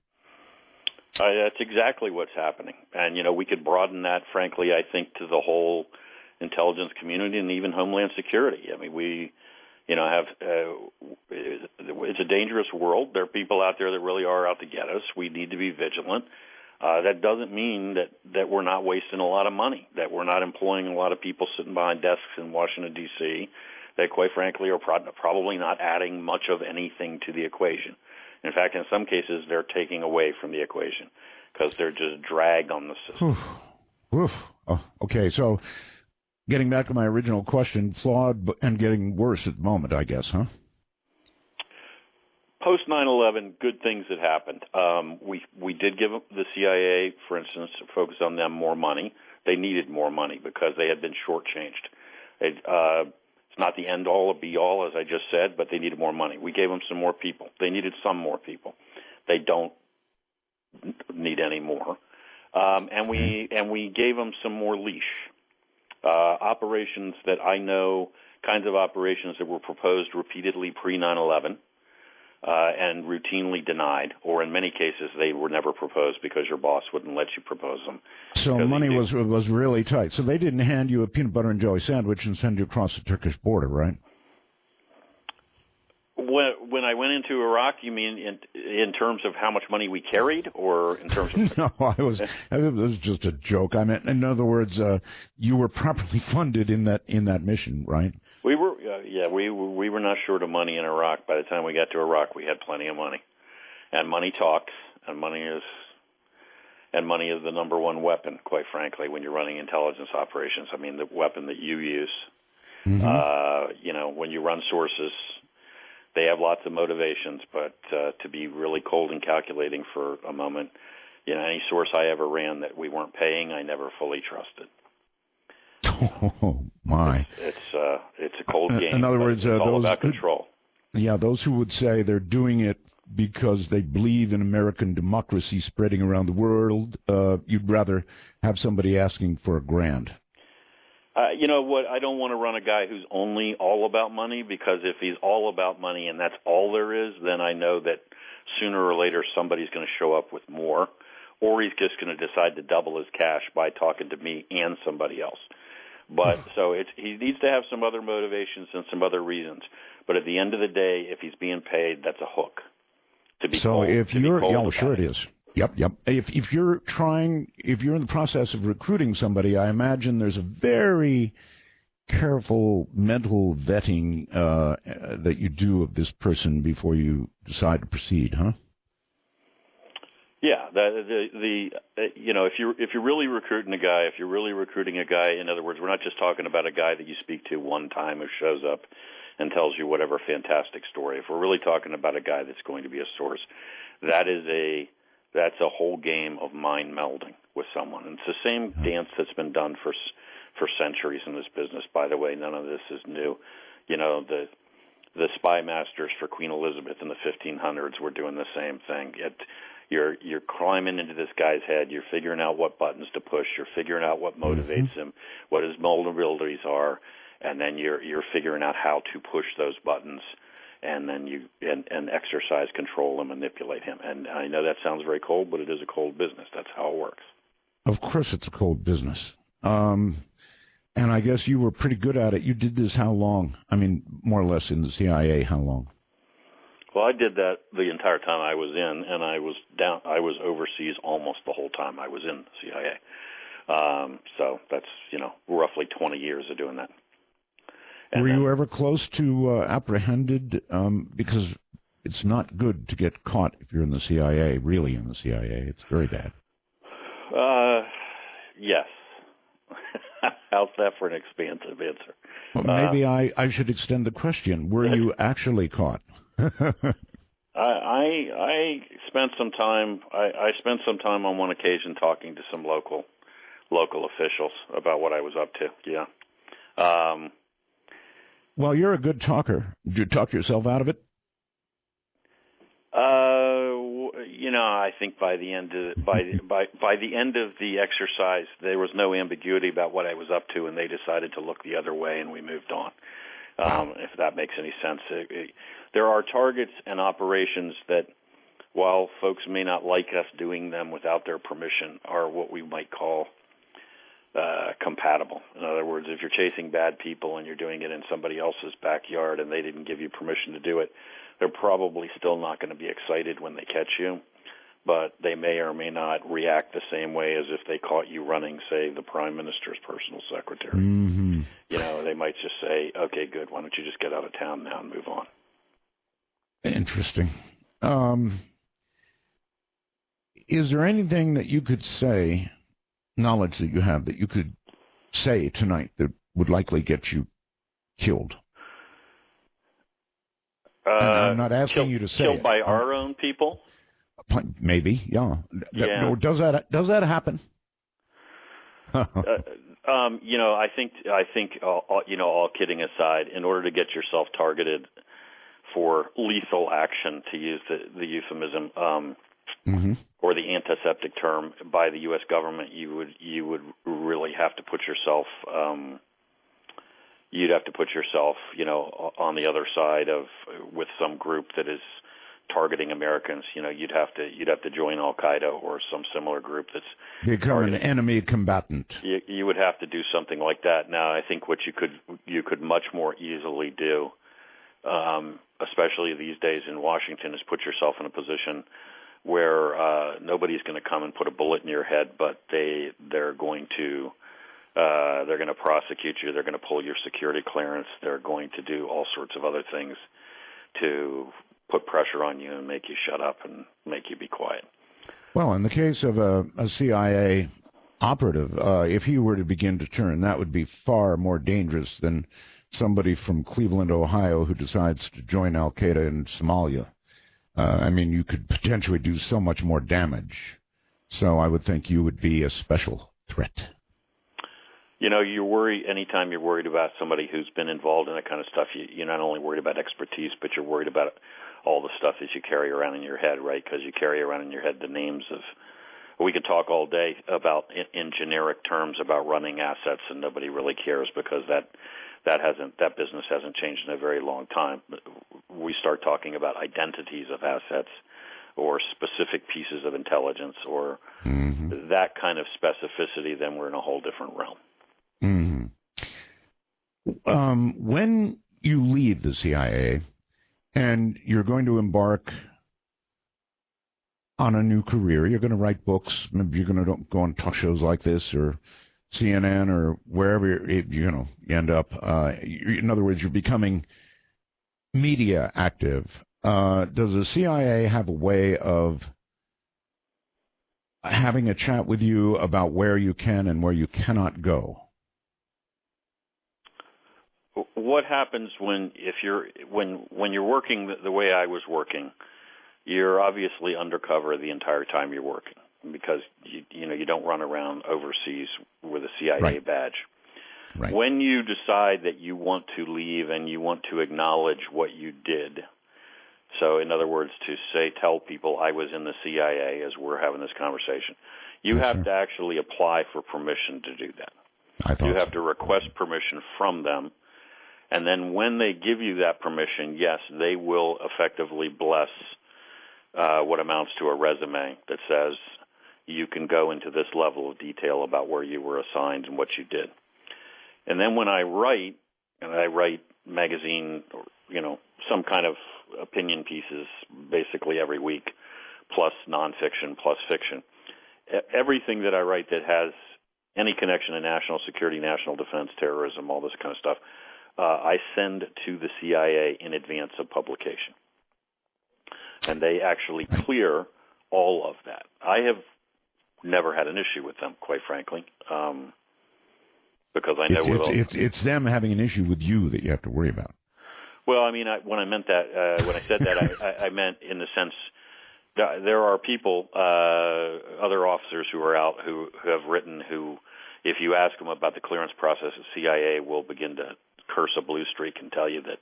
That's exactly what's happening. And, we could broaden that, frankly, I think, to the whole intelligence community and even Homeland Security. I mean, we, it's a dangerous world. There are people out there that really are out to get us. We need to be vigilant. That doesn't mean that we're not wasting a lot of money, that we're not employing a lot of people sitting behind desks in Washington, D.C., that, quite frankly, are probably not adding much of anything to the equation. In fact, in some cases, they're taking away from the equation because they're just dragged on the system. Oof. Oh, okay, so getting back to my original question, flawed and getting worse at the moment, I guess, huh? Post 9/11, good things had happened. We did give the CIA, for instance, focus on them more money. They needed more money because they had been shortchanged. It's not the end-all or be-all, as I just said, but they needed more money. We gave them some more people. They needed some more people. They don't need any more. And we gave them some more leash. Operations that I know, kinds of operations that were proposed repeatedly pre-9/11 and routinely denied, or in many cases they were never proposed because your boss wouldn't let you propose them. So money was really tight. So they didn't hand you a peanut butter and jelly sandwich and send you across the Turkish border, right? When I went into Iraq, you mean in terms of how much money we carried, or in terms of? No, it was just a joke. I meant, in other words, you were properly funded in that mission, right? We were, we were not short of money in Iraq. By the time we got to Iraq, we had plenty of money, and money talks, and money is the number one weapon, quite frankly, when you're running intelligence operations. I mean, the weapon that you use. Mm-hmm. When you run sources, they have lots of motivations, but to be really cold and calculating for a moment, any source I ever ran that we weren't paying, I never fully trusted. Oh my! It's a cold game. In other words, it's all about control. Yeah, those who would say they're doing it because they believe in American democracy spreading around the world, you'd rather have somebody asking for a grand. You know what? I don't want to run a guy who's only all about money, because if he's all about money and that's all there is, then I know that sooner or later somebody's going to show up with more, or he's just going to decide to double his cash by talking to me and somebody else. But so he needs to have some other motivations and some other reasons. But at the end of the day, if he's being paid, that's a hook. To be so cold, if you're, sure it is. Yep. If you're in the process of recruiting somebody, I imagine there's a very careful mental vetting that you do of this person before you decide to proceed, huh? Yeah, if you're really recruiting a guy, if you're really recruiting a guy, in other words, we're not just talking about a guy that you speak to one time who shows up and tells you whatever fantastic story. If we're really talking about a guy that's going to be a source, that's a whole game of mind melding with someone. And it's the same dance that's been done for centuries in this business. By the way, none of this is new. The spy masters for Queen Elizabeth in the 1500s were doing the same thing. You're climbing into this guy's head. You're figuring out what buttons to push. You're figuring out what motivates him, what his vulnerabilities are, and then you're figuring out how to push those buttons, and then you exercise control and manipulate him. And I know that sounds very cold, but it is a cold business. That's how it works. Of course, it's a cold business. And I guess you were pretty good at it. You did this how long? I mean, more or less in the CIA, how long? Well, I did that the entire time I was in, and I was overseas almost the whole time I was in the CIA. So that's, roughly 20 years of doing that. And were you ever close to apprehended? Because it's not good to get caught if you're in the CIA, really in the CIA. It's very bad. Yes. How's that for an expansive answer? Well, maybe I should extend the question. Were you actually caught? I spent some time. I spent some time on one occasion talking to some local officials about what I was up to. Yeah. Well, you're a good talker. Did you talk yourself out of it? I think by the end of the exercise, there was no ambiguity about what I was up to, and they decided to look the other way, and we moved on. If that makes any sense. There are targets and operations that, while folks may not like us doing them without their permission, are what we might call compatible. In other words, if you're chasing bad people and you're doing it in somebody else's backyard and they didn't give you permission to do it, they're probably still not going to be excited when they catch you, but they may or may not react the same way as if they caught you running, say, the Prime Minister's personal secretary. Mm-hmm. They might just say, okay, good, why don't you just get out of town now and move on. Interesting. Is there anything that you could say, knowledge that you have, that you could say tonight that would likely get you killed? I'm not asking you to say killed it. by our own people? Maybe, yeah. Yeah. Does that happen? I think all kidding aside, in order to get yourself targeted for lethal action, to use the euphemism or the antiseptic term by the U.S. government, you would really have to put yourself. You'd have to put yourself, on the other side with some group that is targeting Americans. You'd have to join Al Qaeda or some similar group that's become an enemy combatant. You would have to do something like that. Now, I think what you could much more easily do, especially these days in Washington, is put yourself in a position where nobody's going to come and put a bullet in your head, but they're going to prosecute you. They're going to pull your security clearance. They're going to do all sorts of other things to put pressure on you and make you shut up and make you be quiet. Well, in the case of a CIA operative, if he were to begin to turn, that would be far more dangerous than somebody from Cleveland, Ohio, who decides to join Al Qaeda in Somalia. You could potentially do so much more damage. So I would think you would be a special threat. You worry anytime you're worried about somebody who's been involved in that kind of stuff. You're not only worried about expertise, but you're worried about all the stuff that you carry around in your head, right? Because you carry around in your head the names of. We could talk all day about, in generic terms, about running assets, and nobody really cares because that business hasn't changed in a very long time. We start talking about identities of assets or specific pieces of intelligence or that kind of specificity, then we're in a whole different realm. Mm-hmm. When you leave the CIA and you're going to embark on a new career, you're going to write books, maybe you're going to go on talk shows like this or CNN or wherever you end up. In other words, you're becoming media active. Does the CIA have a way of having a chat with you about where you can and where you cannot go. What happens when you're working the way I was working? You're obviously undercover the entire time you're working because you don't run around overseas with a CIA badge. Right. When you decide that you want to leave and you want to acknowledge what you did, so in other words, to tell people I was in the CIA as we're having this conversation, you have to actually apply for permission to do that. You have to request permission from them. And then when they give you that permission, yes, they will effectively bless what amounts to a resume that says you can go into this level of detail about where you were assigned and what you did. And then when I write, magazine or, some kind of opinion pieces basically every week, plus nonfiction, plus fiction, everything that I write that has any connection to national security, national defense, terrorism, all this kind of stuff, I send to the CIA in advance of publication. And they actually clear all of that. I have never had an issue with them, quite frankly, because I know it's them having an issue with you that you have to worry about. Well, I mean, when I said that, I meant in the sense that there are people, other officers who are out who have written who, if you ask them about the clearance process at CIA, will begin to curse a blue streak and tell you that,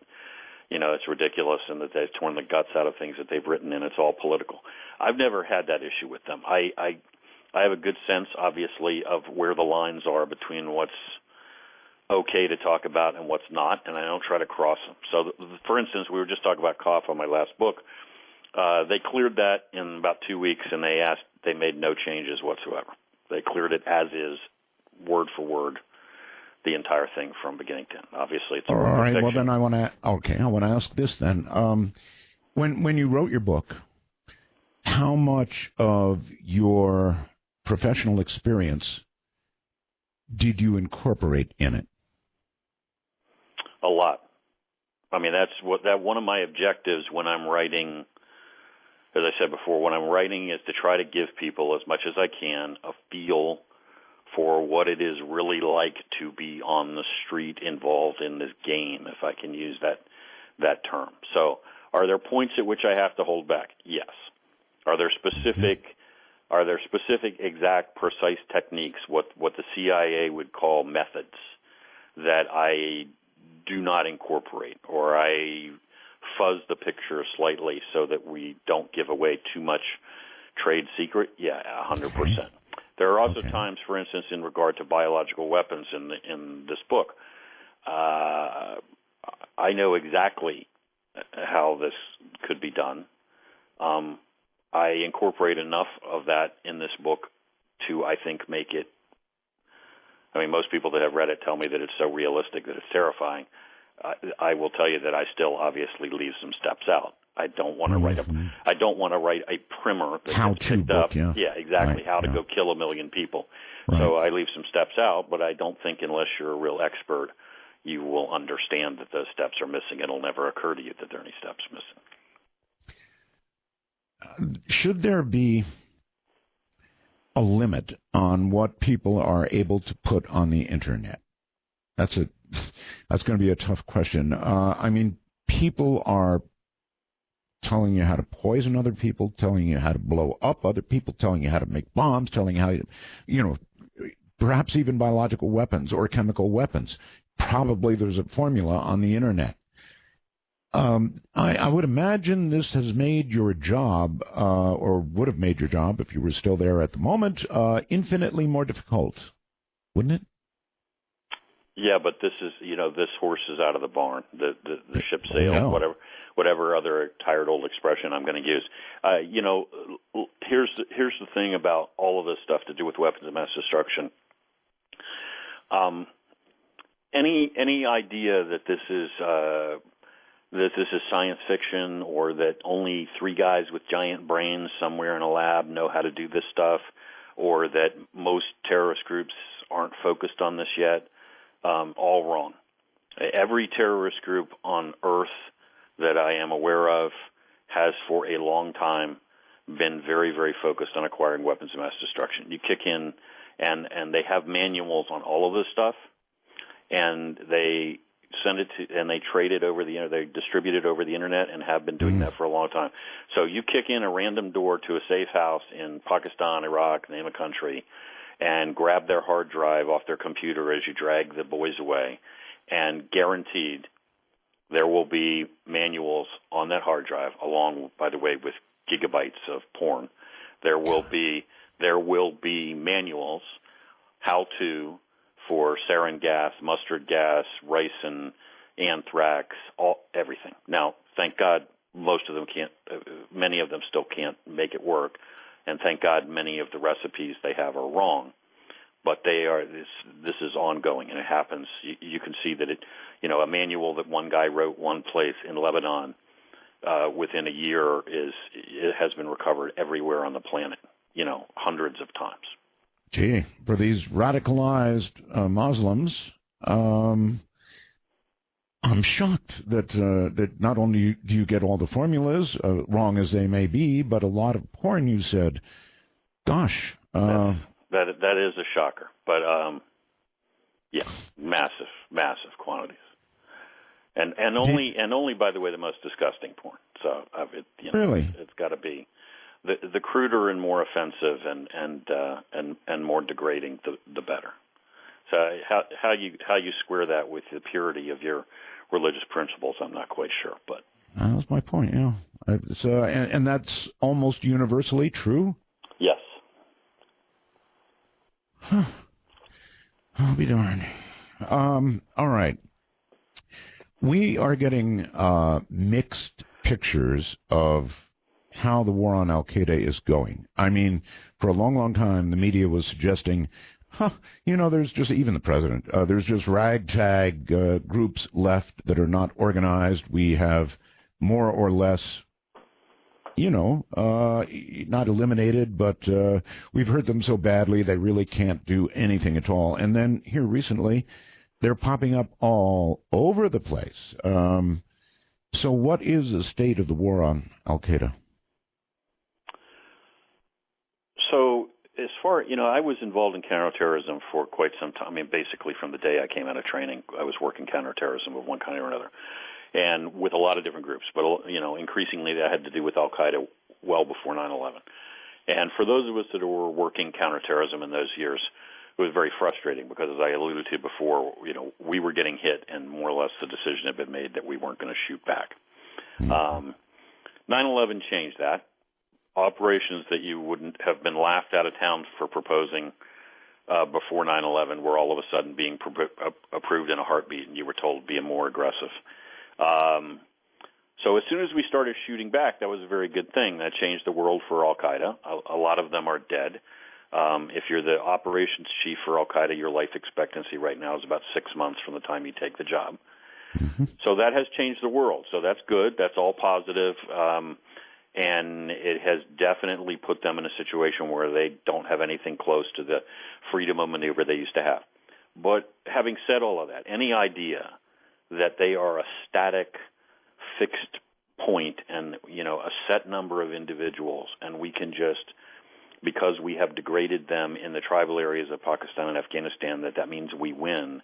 it's ridiculous and that they've torn the guts out of things that they've written and it's all political. I've never had that issue with them. I have a good sense, obviously, of where the lines are between what's okay to talk about and what's not, and I don't try to cross them. So, for instance, we were just talking about cough on my last book. They cleared that in about 2 weeks, and they made no changes whatsoever. They cleared it as is, word for word, the entire thing from beginning to end. Obviously, it's a work of fiction. Well, then I want to ask this then. When you wrote your book, how much of your professional experience did you incorporate in it? A lot. I mean, that's one of my objectives when I'm writing. As I said before, when I'm writing is to try to give people, as much as I can, a feel for what it is really like to be on the street involved in this game, if I can use that term. So, are there points at which I have to hold back? Yes. Are there specific, exact, precise techniques, what the CIA would call methods, that I do not incorporate, or I fuzz the picture slightly so that we don't give away too much trade secret? Yeah, 100%. There are also times, for instance, in regard to biological weapons in this book, I know exactly how this could be done. I incorporate enough of that in this book to, I think, make it. I mean, most people that have read it tell me that it's so realistic that it's terrifying. I will tell you that I still obviously leave some steps out. I don't want to write a primer that gets picked up. Yeah, exactly. How to go kill 1 million people. Right. So I leave some steps out, but I don't think unless you're a real expert, you will understand that those steps are missing. It'll never occur to you that there are any steps missing. Should there be a limit on what people are able to put on the Internet? That's going to be a tough question. I mean, people are telling you how to poison other people, telling you how to blow up other people, telling you how to make bombs, telling you how to, perhaps even biological weapons or chemical weapons. Probably there's a formula on the Internet. I would imagine this has made your job, or would have made your job if you were still there at the moment, infinitely more difficult, wouldn't it? Yeah, but this is, this horse is out of the barn. The ship sailed, whatever other tired old expression I'm going to use. Here's the thing about all of this stuff to do with weapons of mass destruction. Any idea that this is science fiction, or that only 3 guys with giant brains somewhere in a lab know how to do this stuff, or that most terrorist groups aren't focused on this yet, all wrong. Every terrorist group on Earth that I am aware of has for a long time been very, very focused on acquiring weapons of mass destruction. You kick in, and they have manuals on all of this stuff, and they send it to, and they trade it over the, they distribute it over the internet, and have been doing that for a long time. So you kick in a random door to a safe house in Pakistan, Iraq, name a country, and grab their hard drive off their computer as you drag the boys away, and guaranteed there will be manuals on that hard drive, along, by the way, with gigabytes of porn. There will be manuals how to for sarin gas, mustard gas, ricin, anthrax, everything. Now, thank God, most of them can't. Many of them still can't make it work, and thank God, many of the recipes they have are wrong. But they are. This is ongoing, and it happens. You can see that a manual that one guy wrote one place in Lebanon, within a year it has been recovered everywhere on the planet. Hundreds of times. Gee, for these radicalized Muslims, I'm shocked that not only do you get all the formulas, wrong as they may be, but a lot of porn. You said, "Gosh." That is a shocker, but yeah, massive quantities, and only by the way the most disgusting porn. So really, it's got to be the cruder and more offensive and more degrading, the better. So how you square that with the purity of your religious principles, I'm not quite sure, but that was my point. Yeah, and that's almost universally true. Yes. Huh. I'll be darned. All right. We are getting mixed pictures of how the war on Al-Qaeda is going. I mean, for a long, long time, the media was suggesting, there's just, even the president, there's just ragtag groups left that are not organized. We have more or less, not eliminated, but we've hurt them so badly they really can't do anything at all. And then here recently, they're popping up all over the place. So what is the state of the war on Al-Qaeda? So as far, I was involved in counterterrorism for quite some time. I mean, basically from the day I came out of training, I was working counterterrorism of one kind or another, and with a lot of different groups. But, increasingly that had to do with Al-Qaeda well before 9/11. And for those of us that were working counterterrorism in those years, it was very frustrating because, as I alluded to before, we were getting hit, and more or less the decision had been made that we weren't going to shoot back. 9/11 changed that. Operations that you wouldn't have been laughed out of town for proposing before 9/11 were all of a sudden being approved in a heartbeat, and you were told be more aggressive. So as soon as we started shooting back, that was a very good thing. That changed the world for Al-Qaeda. A lot of them are dead. If you're the operations chief for Al-Qaeda, your life expectancy right now is about 6 months from the time you take the job. So that has changed the world. So that's good. That's all positive. And it has definitely put them in a situation where they don't have anything close to the freedom of maneuver they used to have. But having said all of that, any idea that they are a static, fixed point and, a set number of individuals, and we can just, because we have degraded them in the tribal areas of Pakistan and Afghanistan, that means we win,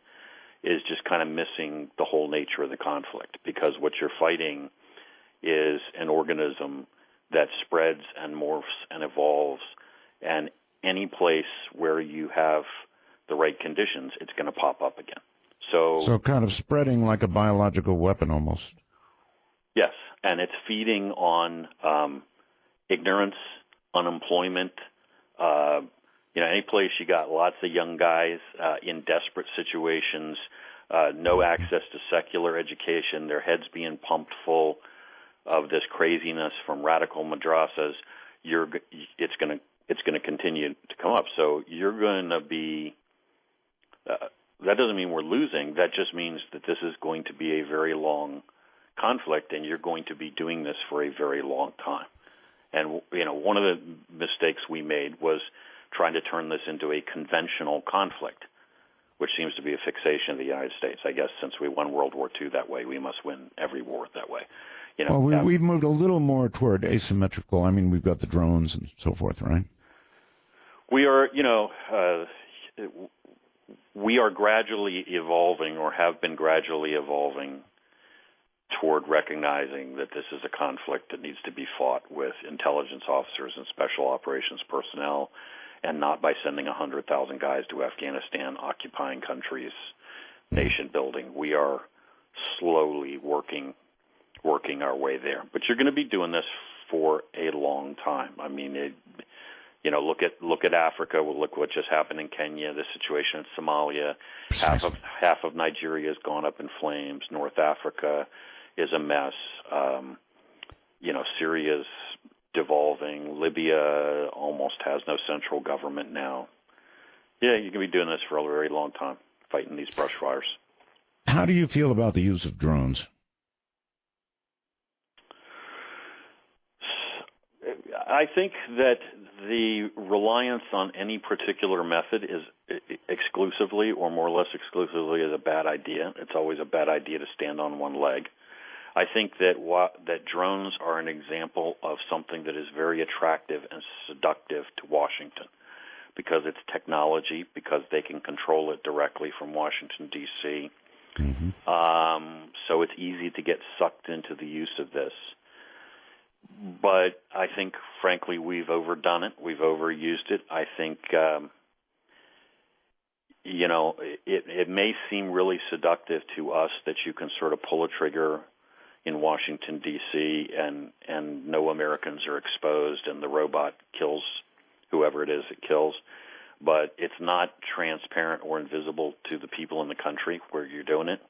is just kind of missing the whole nature of the conflict. Because what you're fighting is an organism that spreads and morphs and evolves, and any place where you have the right conditions, it's going to pop up again. So kind of spreading like a biological weapon almost. Yes, and it's feeding on ignorance, unemployment. Any place you got lots of young guys in desperate situations, no access to secular education, their heads being pumped full of this craziness from radical madrasas, it's going to continue to come up. So you're going to be. That doesn't mean we're losing. That just means that this is going to be a very long conflict, and you're going to be doing this for a very long time. And one of the mistakes we made was trying to turn this into a conventional conflict, which seems to be a fixation of the United States. I guess since we won World War II that way, we must win every war that way. Well, we've moved a little more toward asymmetrical. I mean, we've got the drones and so forth, right? We are, we are gradually evolving, or have been gradually evolving, toward recognizing that this is a conflict that needs to be fought with intelligence officers and special operations personnel, and not by sending 100,000 guys to Afghanistan, occupying countries, nation building. We are slowly working our way there. But you're going to be doing this for a long time. I mean, look at Africa. Well, look what just happened in Kenya. The situation in Somalia. Half of Nigeria has gone up in flames. North Africa is a mess. Syria's devolving. Libya almost has no central government now. Yeah, you can be doing this for a very long time, fighting these brush fires. How do you feel about the use of drones? I think that the reliance on any particular method is exclusively, or more or less exclusively, is a bad idea. It's always a bad idea to stand on one leg. I think that drones are an example of something that is very attractive and seductive to Washington, because it's technology, because they can control it directly from Washington, D.C. Mm-hmm. So it's easy to get sucked into the use of this. But I think, frankly, we've overdone it. We've overused it. I think, it may seem really seductive to us that you can sort of pull a trigger in Washington, D.C., and no Americans are exposed, and the robot kills whoever it is it kills. But it's not transparent or invisible to the people in the country where you're doing it.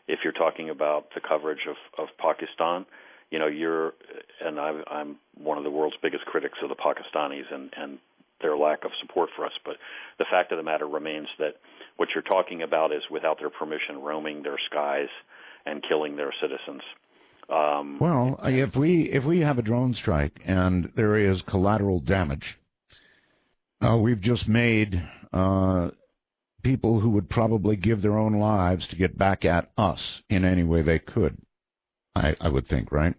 If you're talking about the coverage of Pakistan, I'm one of the world's biggest critics of the Pakistanis and their lack of support for us. But the fact of the matter remains that what you're talking about is, without their permission, roaming their skies and killing their citizens. If we have a drone strike and there is collateral damage, we've just made people who would probably give their own lives to get back at us in any way they could. I would think, right?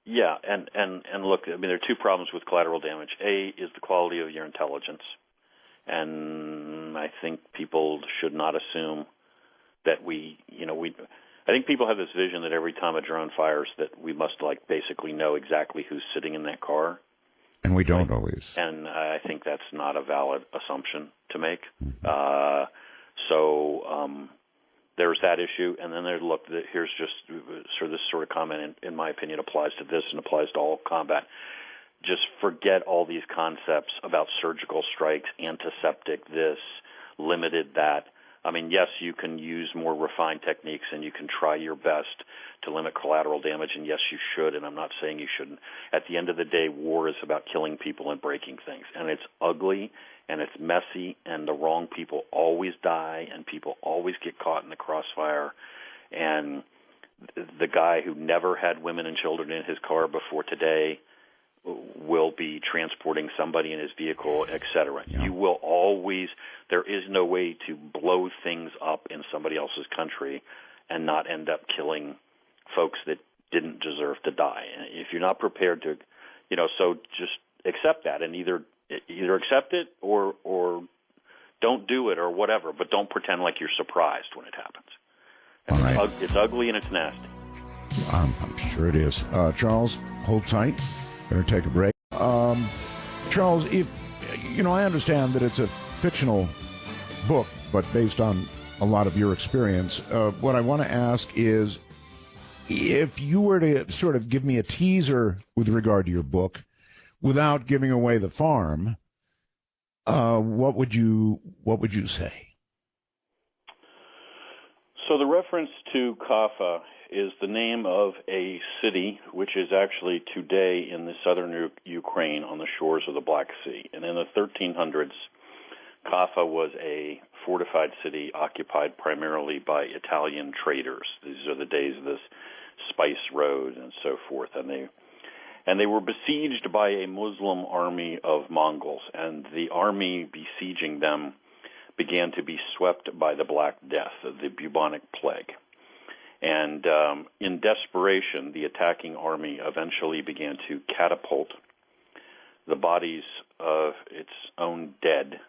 Yeah, and look, I mean, there are two problems with collateral damage. A is the quality of your intelligence, and I think people should not assume that I think people have this vision that every time a drone fires that we must basically know exactly who's sitting in that car. And we don't always. And I think that's not a valid assumption to make. Mm-hmm. There's that issue, and then here's just this sort of comment, in my opinion, applies to this and applies to all combat. Just forget all these concepts about surgical strikes, antiseptic this, limited that. I mean, yes, you can use more refined techniques, and you can try your best to limit collateral damage, and yes, you should, and I'm not saying you shouldn't. At the end of the day, war is about killing people and breaking things, and it's ugly, and it's messy, and the wrong people always die, and people always get caught in the crossfire, and the guy who never had women and children in his car before today will be transporting somebody in his vehicle, etc. Yeah. You will always, there is no way to blow things up in somebody else's country and not end up killing folks that didn't deserve to die. And if you're not prepared to, so just accept that, and either accept it or don't do it or whatever, but don't pretend like you're surprised when it happens. And right. It's ugly and it's nasty. I'm sure it is. Charles, hold tight. Better take a break. Charles, if I understand that it's a fictional book, but based on a lot of your experience, what I want to ask is, if you were to sort of give me a teaser with regard to your book, without giving away the farm, what would you say? So the reference to Kaffa is the name of a city which is actually today in the southern Ukraine on the shores of the Black Sea. And in the 1300s, Kaffa was a fortified city occupied primarily by Italian traders. These are the days of this spice road and so forth. And they were besieged by a Muslim army of Mongols, and the army besieging them began to be swept by the Black Death, the bubonic plague. And in desperation, the attacking army eventually began to catapult the bodies of its own dead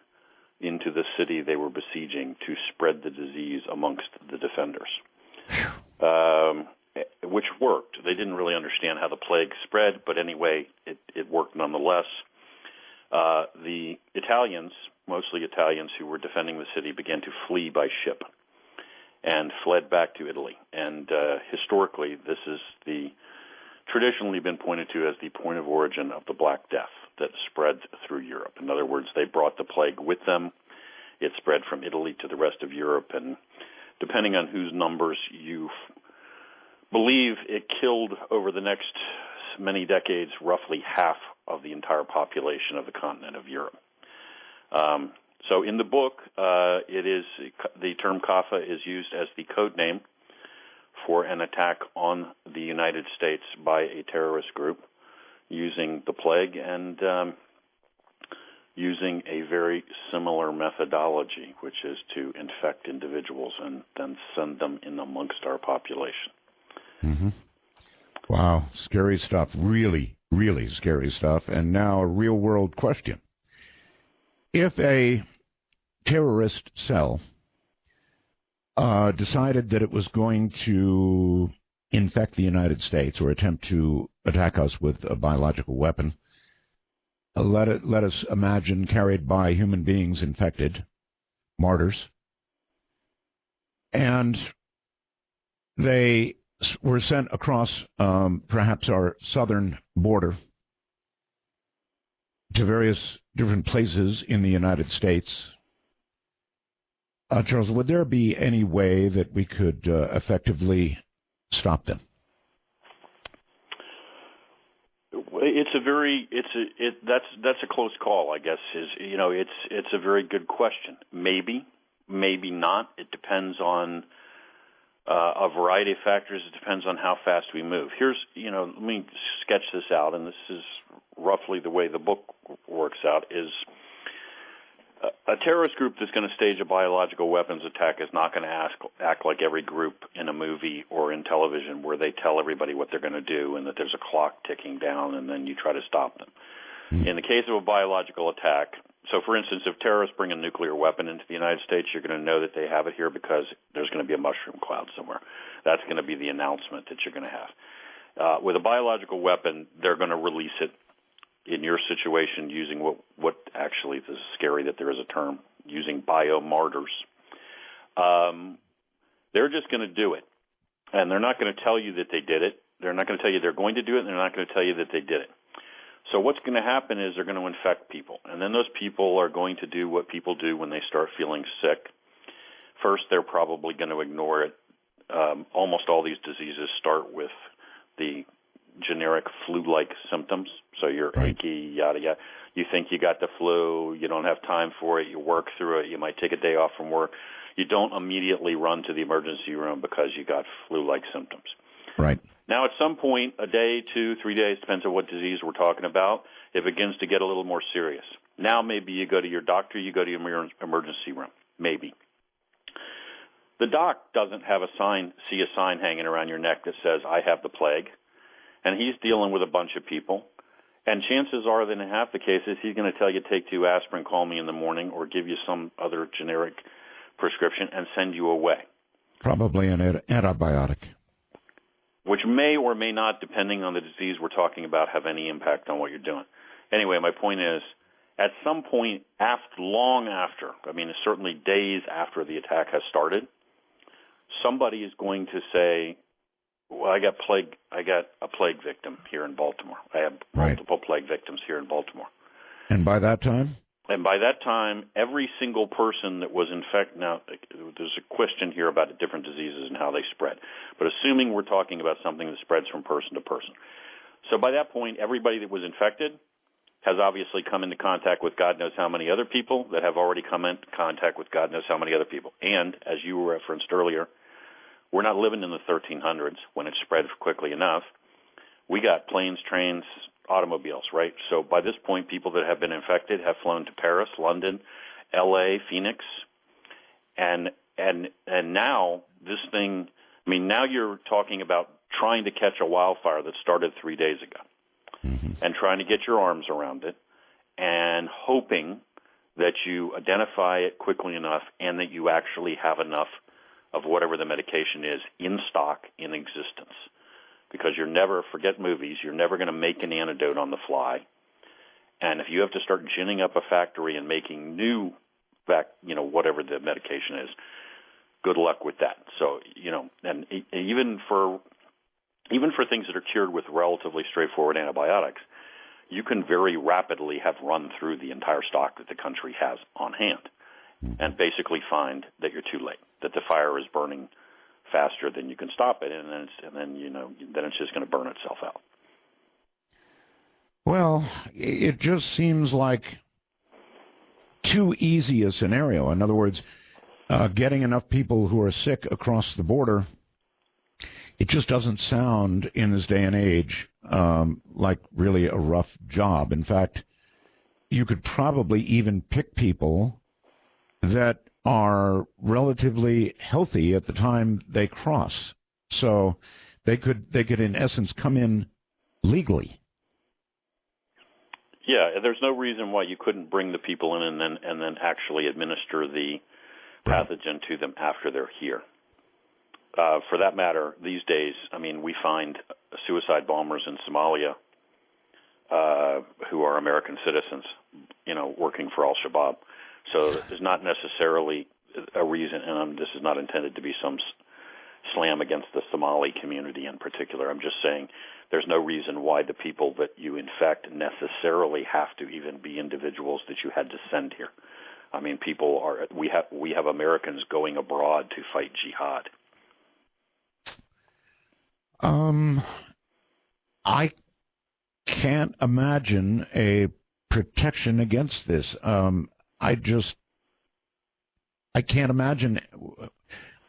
into the city they were besieging to spread the disease amongst the defenders, which worked. They didn't really understand how the plague spread, but anyway, it worked nonetheless. The Italians, mostly Italians who were defending the city, began to flee by ship and fled back to Italy. And historically, this is traditionally been pointed to as the point of origin of the Black Death that spread through Europe. In other words, they brought the plague with them. It spread from Italy to the rest of Europe, and depending on whose numbers you believe, it killed over the next many decades roughly half of the entire population of the continent of Europe. So in the book, the term Kaffa is used as the code name for an attack on the United States by a terrorist group using the plague and using a very similar methodology, which is to infect individuals and then send them in amongst our population. Mm-hmm. Wow, scary stuff. Really, really scary stuff. And now a real-world question. If a terrorist cell decided that it was going to infect the United States or attempt to attack us with a biological weapon, let us imagine carried by human beings infected, martyrs, and they were sent across perhaps our southern border to various different places in the United States. Charles, would there be any way that we could effectively stop them? That's a close call, I guess. It's a very good question. Maybe not. It depends on a variety of factors. It depends on how fast we move. Let me sketch this out, and this is roughly the way the book works out, is a terrorist group that's going to stage a biological weapons attack is not going to act like every group in a movie or in television where they tell everybody what they're going to do and that there's a clock ticking down and then you try to stop them. In the case of a biological attack, so for instance, if terrorists bring a nuclear weapon into the United States, you're going to know that they have it here because there's going to be a mushroom cloud somewhere. That's going to be the announcement that you're going to have. With a biological weapon, they're going to release it in your situation using what actually, this is scary that there is a term, using biomartyrs. They're just going to do it. And they're not going to tell you that they did it. They're not going to tell you they're going to do it, and they're not going to tell you that they did it. So what's going to happen is they're going to infect people. And then those people are going to do what people do when they start feeling sick. First, they're probably going to ignore it. Almost all these diseases start with the generic flu-like symptoms. So you're achy, yada, yada. You think you got the flu. You don't have time for it. You work through it. You might take a day off from work. You don't immediately run to the emergency room because you got flu-like symptoms. Right. Now, at some point, a day, 2, 3 days, depends on what disease we're talking about, it begins to get a little more serious. Now maybe you go to your doctor, you go to your emergency room, maybe. The doc doesn't have see a sign hanging around your neck that says, I have the plague, and he's dealing with a bunch of people. And chances are that in half the cases, he's going to tell you, take 2 aspirin, call me in the morning, or give you some other generic prescription and send you away. Probably an antibiotic. Which may or may not, depending on the disease we're talking about, have any impact on what you're doing. Anyway, my point is, at some point, long after, certainly days after the attack has started, somebody is going to say, well, I got a plague victim here in Baltimore. I have multiple plague victims here in Baltimore. And by that time? And by that time, every single person that was infected, now there's a question here about different diseases and how they spread, but assuming we're talking about something that spreads from person to person. So by that point, everybody that was infected has obviously come into contact with God knows how many other people that have already come into contact with God knows how many other people. And, as you referenced earlier, we're not living in the 1300s when it spread quickly enough. We got planes, trains, automobiles, right? So by this point, people that have been infected have flown to Paris, London, L.A., Phoenix, and now this thing I mean, now you're talking about trying to catch a wildfire that started 3 days ago and trying to get your arms around it and hoping that you identify it quickly enough and that you actually have enough of whatever the medication is in stock, in existence. Because forget movies, you're never going to make an antidote on the fly. And if you have to start ginning up a factory and making new, whatever the medication is, good luck with that. So, and even for things that are cured with relatively straightforward antibiotics, you can very rapidly have run through the entire stock that the country has on hand and basically find that you're too late, that the fire is burning faster than you can stop it, and then it's just going to burn itself out. Well, it just seems like too easy a scenario. In other words, getting enough people who are sick across the border, it just doesn't sound in this day and age like really a rough job. In fact, you could probably even pick people that are relatively healthy at the time they cross. So they could in essence come in legally. Yeah, there's no reason why you couldn't bring the people in and then actually administer the pathogen to them after they're here. For that matter, these days, I mean, we find suicide bombers in Somalia who are American citizens, working for Al-Shabaab. So there's not necessarily a reason, and this is not intended to be some slam against the Somali community in particular. I'm just saying there's no reason why the people that you infect necessarily have to even be individuals that you had to send here. I mean, we have Americans going abroad to fight jihad. I can't imagine a protection against this. I can't imagine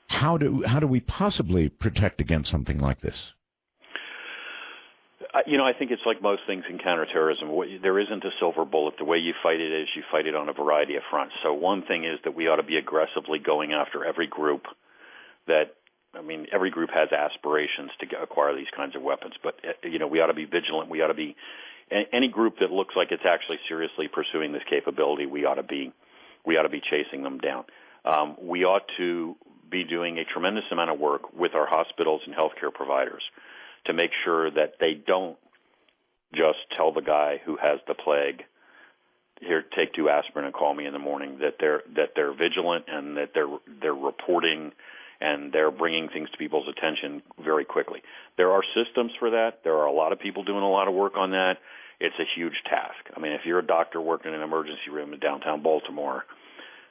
how do we possibly protect against something like this? I think it's like most things in counterterrorism. There isn't a silver bullet. The way you fight it is you fight it on a variety of fronts. So one thing is that we ought to be aggressively going after every group every group has aspirations to acquire these kinds of weapons. But, we ought to be vigilant. We ought to be any group that looks like it's actually seriously pursuing this capability. We ought to be chasing them down. We ought to be doing a tremendous amount of work with our hospitals and healthcare providers to make sure that they don't just tell the guy who has the plague, here, take 2 aspirin and call me in the morning, that they're vigilant and that they're reporting and they're bringing things to people's attention very quickly. There are systems for that. There are a lot of people doing a lot of work on that. It's a huge task. I mean, if you're a doctor working in an emergency room in downtown Baltimore,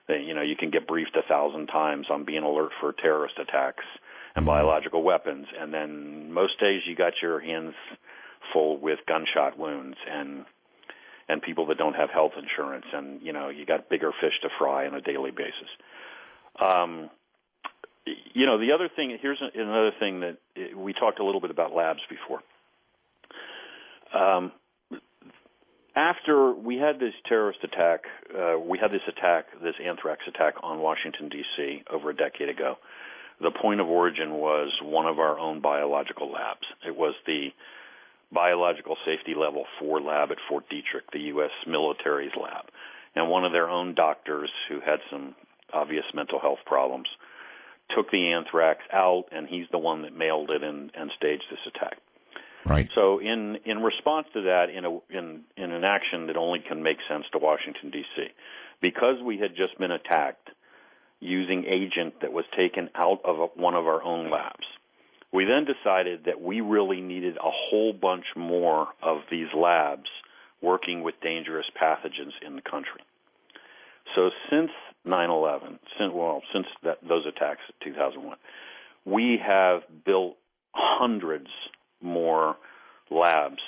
then, you can get briefed 1,000 times on being alert for terrorist attacks and biological weapons, and then most days you got your hands full with gunshot wounds and people that don't have health insurance, and you got bigger fish to fry on a daily basis. The other thing, here's another thing that we talked a little bit about labs before. After we had this terrorist attack, this anthrax attack on Washington, D.C. over a decade ago. The point of origin was one of our own biological labs. It was the Biological Safety Level 4 lab at Fort Detrick, the U.S. military's lab. And one of their own doctors who had some obvious mental health problems took the anthrax out, and he's the one that mailed it and staged this attack. Right. So in response to that, in an action that only can make sense to Washington, D.C., because we had just been attacked using agent that was taken out of one of our own labs, we then decided that we really needed a whole bunch more of these labs working with dangerous pathogens in the country. So since 9/11, since those attacks in 2001, we have built hundreds more labs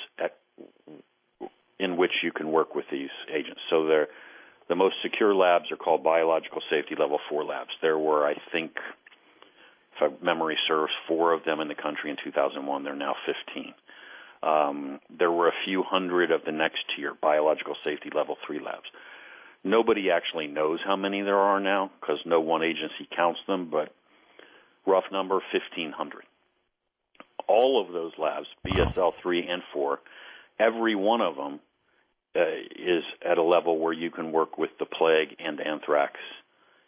in which you can work with these agents. So the most secure labs are called Biological Safety Level 4 labs. There were, I think, if memory serves, 4 of them in the country in 2001. There are now 15. There were a few hundred of the next tier, Biological Safety Level 3 labs. Nobody actually knows how many there are now because no one agency counts them, but rough number, 1,500. All of those labs, BSL 3 and 4, every one of them is at a level where you can work with the plague and anthrax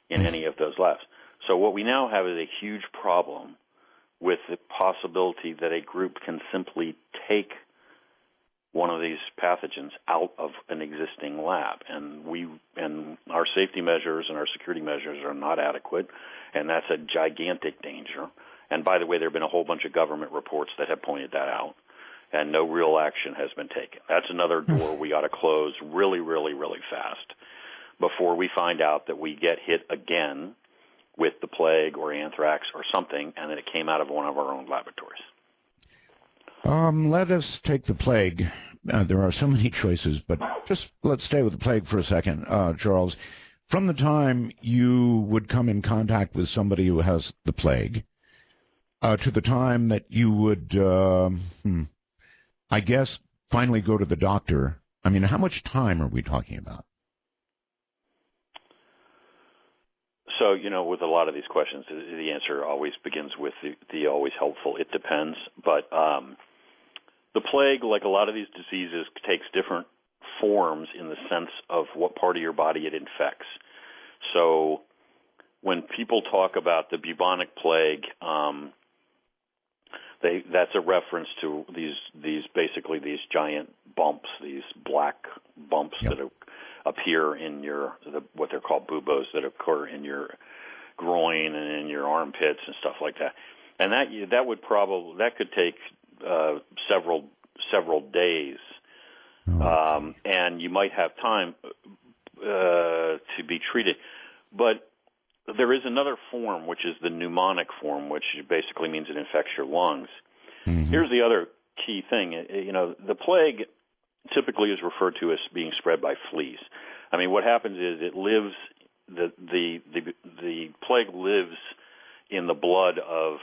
in any of those labs. So what we now have is a huge problem with the possibility that a group can simply take one of these pathogens out of an existing lab, and our safety measures and our security measures are not adequate, and that's a gigantic danger. And by the way, there have been a whole bunch of government reports that have pointed that out, and no real action has been taken. That's another door we ought to close really, really, really fast before we find out that we get hit again with the plague or anthrax or something, and that it came out of one of our own laboratories. Let us take the plague. There are so many choices, but just let's stay with the plague for a second, Charles. From the time you would come in contact with somebody who has the plague to the time that you would, I guess, finally go to the doctor, I mean, how much time are we talking about? So, with a lot of these questions, the answer always begins with the always helpful, it depends. But the plague, like a lot of these diseases, takes different forms in the sense of what part of your body it infects. So when people talk about the bubonic plague, that's a reference to these giant bumps, these black bumps that appear in what they're called buboes that occur in your groin and in your armpits and stuff like that. And that could take several days, and you might have time to be treated. But there is another form, which is the pneumonic form, which basically means it infects your lungs. Mm-hmm. Here's the other key thing. The plague typically is referred to as being spread by fleas. I mean, what happens is it lives. The plague lives in the blood of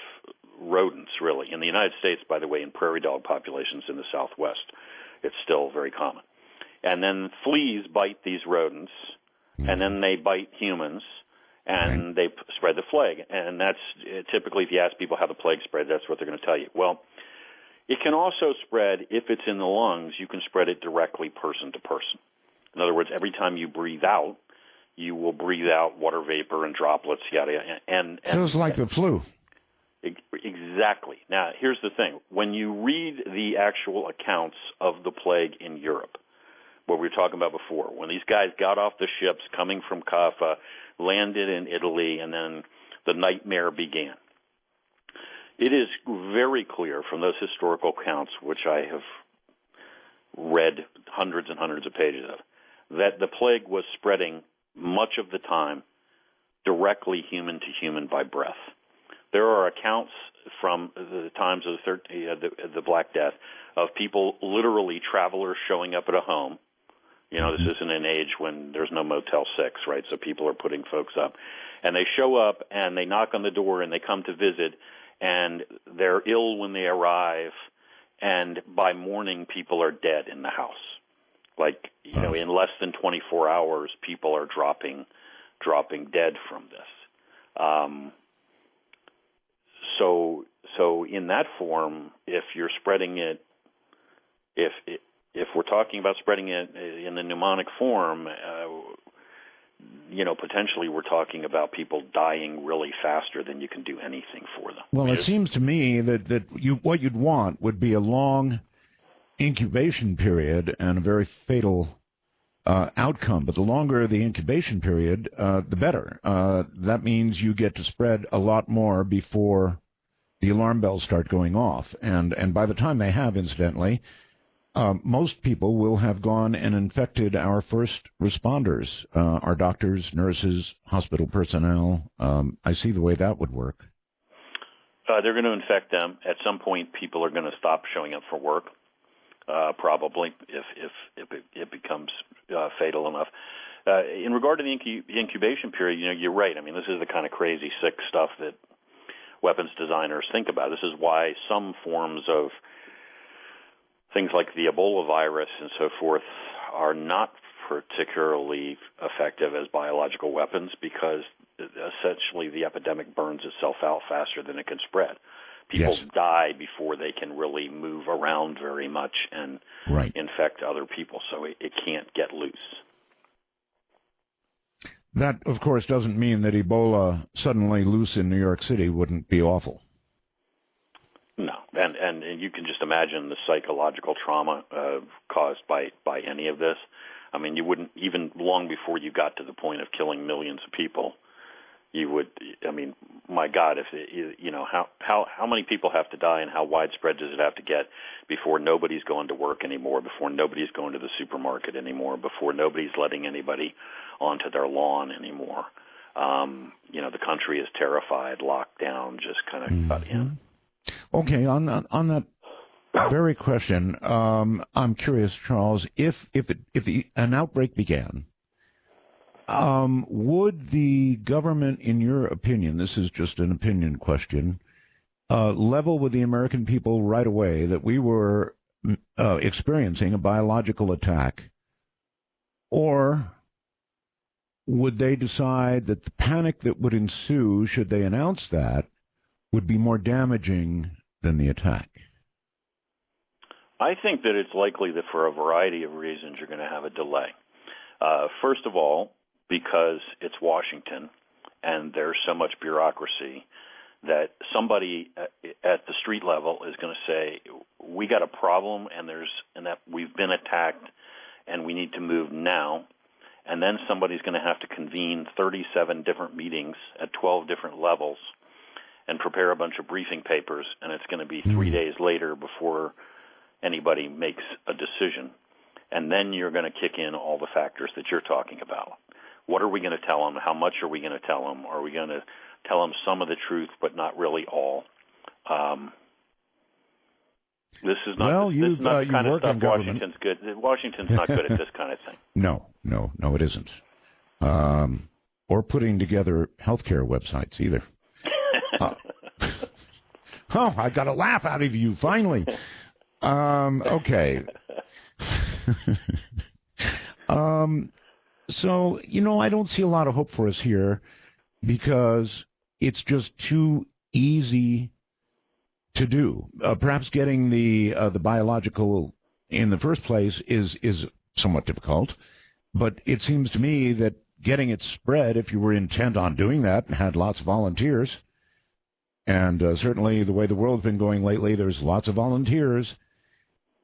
rodents, really. In the United States, by the way, in prairie dog populations in the Southwest, it's still very common. And then fleas bite these rodents, and then they bite humans, and they spread the plague. And that's typically, if you ask people how the plague spread, that's what they're going to tell you. Well, it can also spread, if it's in the lungs, you can spread it directly person to person. In other words, every time you breathe out, you will breathe out water vapor and droplets, yada, yada. And feels like the flu. Exactly. Now, here's the thing. When you read the actual accounts of the plague in Europe, what we were talking about before, when these guys got off the ships coming from Kaffa, landed in Italy, and then the nightmare began. It is very clear from those historical accounts, which I have read hundreds and hundreds of pages of, that the plague was spreading much of the time directly human to human by breath. There are accounts from the times of the Black Death of people, literally travelers, showing up at a home. This isn't an age when there's no Motel 6, right? So people are putting folks up. And they show up and they knock on the door and they come to visit, and they're ill when they arrive, and by morning people are dead in the house. Like, in less than 24 hours, people are dropping dead from this. So in that form, if you're spreading it, if we're talking about spreading it in the pneumonic form, potentially we're talking about people dying really faster than you can do anything for them. Well, it seems to me that what you'd want would be a long incubation period and a very fatal outcome. But the longer the incubation period, the better. That means you get to spread a lot more before the alarm bells start going off. And by the time they have, incidentally, most people will have gone and infected our first responders, our doctors, nurses, hospital personnel. I see the way that would work. They're going to infect them. At some point, people are going to stop showing up for work, probably, if it becomes fatal enough. In regard to the incubation period, you're right. I mean, this is the kind of crazy, sick stuff that weapons designers think about. This is why some forms of things like the Ebola virus and so forth are not particularly effective as biological weapons, because essentially the epidemic burns itself out faster than it can spread. People die before they can really move around very much and infect other people, so it can't get loose. That, of course, doesn't mean that Ebola suddenly loose in New York City wouldn't be awful. No, and you can just imagine the psychological trauma caused by any of this. I mean, you wouldn't, even long before you got to the point of killing millions of people, you would, I mean, my God, if you know, how many people have to die and how widespread does it have to get before nobody's going to work anymore, before nobody's going to the supermarket anymore, before nobody's letting anybody onto their lawn anymore? You know, the country is terrified, locked down, just kind of cut in. Okay, on that very question, I'm curious, Charles, if an outbreak began, would the government, in your opinion, this is just an opinion question, level with the American people right away that we were experiencing a biological attack, or would they decide that the panic that would ensue, should they announce that, would be more damaging than the attack? I think that it's likely that for a variety of reasons you're going to have a delay. First of all, because it's Washington and there's so much bureaucracy that somebody at the street level is going to say, we got a problem and that we've been attacked and we need to move now. And then somebody's going to have to convene 37 different meetings at 12 different levels and prepare a bunch of briefing papers, and it's going to be 3 days later before anybody makes a decision. And then you're going to kick in all the factors that you're talking about. What are we going to tell them? How much are we going to tell them? Are we going to tell them some of the truth, but not really all? This is not, this is not the kind of stuff Washington's good. Washington's not good at this kind of thing. No, it isn't. Or putting together healthcare websites either. Oh, I got a laugh out of you, finally. Okay. So, you know, I don't see a lot of hope for us here because it's just too easy to do. Perhaps getting the biological in the first place is somewhat difficult, but it seems to me that getting it spread, if you were intent on doing that and had lots of volunteers, and certainly the way the world's been going lately, there's lots of volunteers,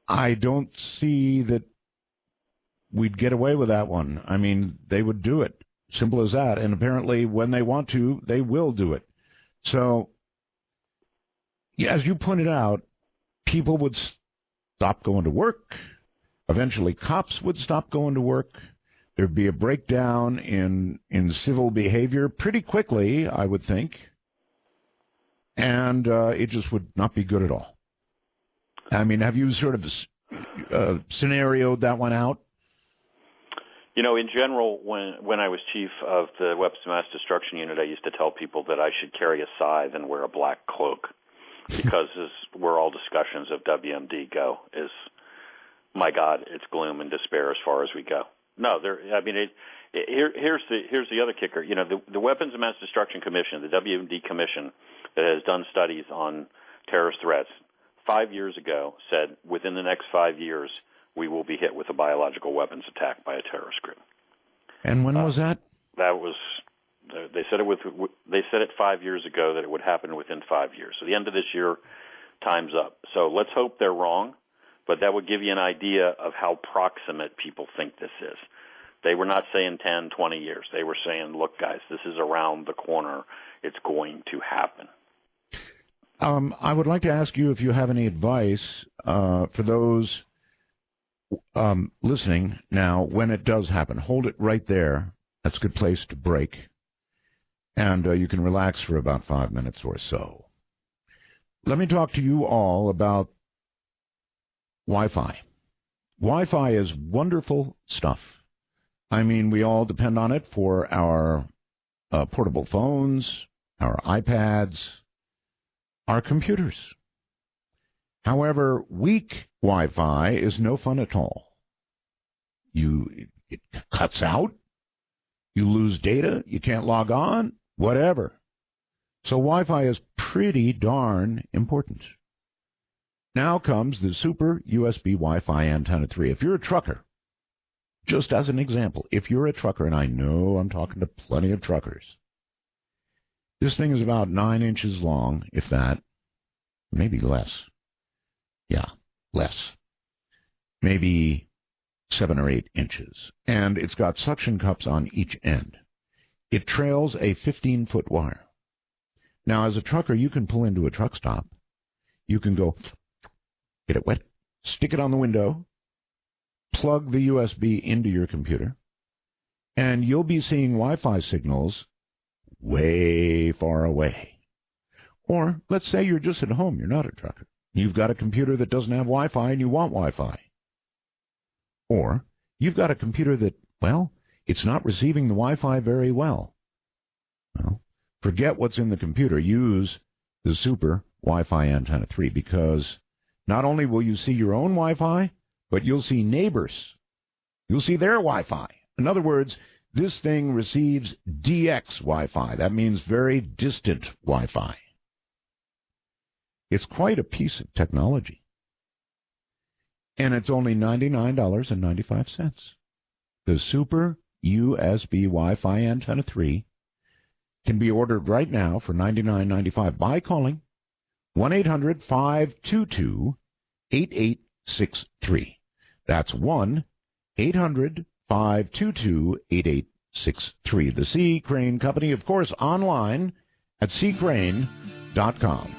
I don't see that we'd get away with that one. I mean, they would do it. Simple as that. And apparently when they want to, they will do it. So, as you pointed out, people would stop going to work. Eventually cops would stop going to work. There'd be a breakdown in civil behavior pretty quickly, I would think. And it just would not be good at all. I mean, have you sort of scenarioed that one out? You know, in general, when I was chief of the Weapons of Mass Destruction Unit, I used to tell people that I should carry a scythe and wear a black cloak, because where all discussions of WMD go is, my God, it's gloom and despair as far as we go. No, here's the other kicker. You know, the Weapons of Mass Destruction Commission, the WMD Commission, that has done studies on terrorist threats, 5 years ago said within the next 5 years we will be hit with a biological weapons attack by a terrorist group. And when was that? That was they said it 5 years ago that it would happen within 5 years. So the end of this year, time's up. So let's hope they're wrong, but that would give you an idea of how proximate people think this is. They were not saying 10, 20 years. They were saying, look, guys, this is around the corner. It's going to happen. I would like to ask you if you have any advice for those listening now when it does happen. Hold it right there. That's a good place to break. And you can relax for about 5 minutes or so. Let me talk to you all about Wi-Fi. Wi-Fi is wonderful stuff. I mean, we all depend on it for our portable phones, our iPads, our computers. However, weak Wi-Fi is no fun at all. It cuts out, you lose data, you can't log on, whatever. So Wi-Fi is pretty darn important. Now comes the Super USB Wi-Fi Antenna 3. If you're a trucker, just as an example, if you're a trucker, and I know I'm talking to plenty of truckers, this thing is about 9 inches long, if that, maybe less. Yeah, less. Maybe 7 or 8 inches. And it's got suction cups on each end. It trails a 15-foot wire. Now, as a trucker, you can pull into a truck stop. You can go, get it wet, stick it on the window, plug the USB into your computer, and you'll be seeing Wi-Fi signals way far away. Or let's say you're just at home, you're not a trucker. You've got a computer that doesn't have Wi-Fi and you want Wi-Fi. Or you've got a computer that, well, it's not receiving the Wi-Fi very well. Well, forget what's in the computer. Use the Super Wi-Fi Antenna 3 because not only will you see your own Wi-Fi, but you'll see neighbors. You'll see their Wi-Fi. In other words, this thing receives DX Wi-Fi. That means very distant Wi-Fi. It's quite a piece of technology. And it's only $99.95. The Super USB Wi-Fi Antenna 3 can be ordered right now for $99.95 by calling 1-800-522-8863. That's 1-800-522-8863. The C. Crane Company, of course, online at ccrane.com.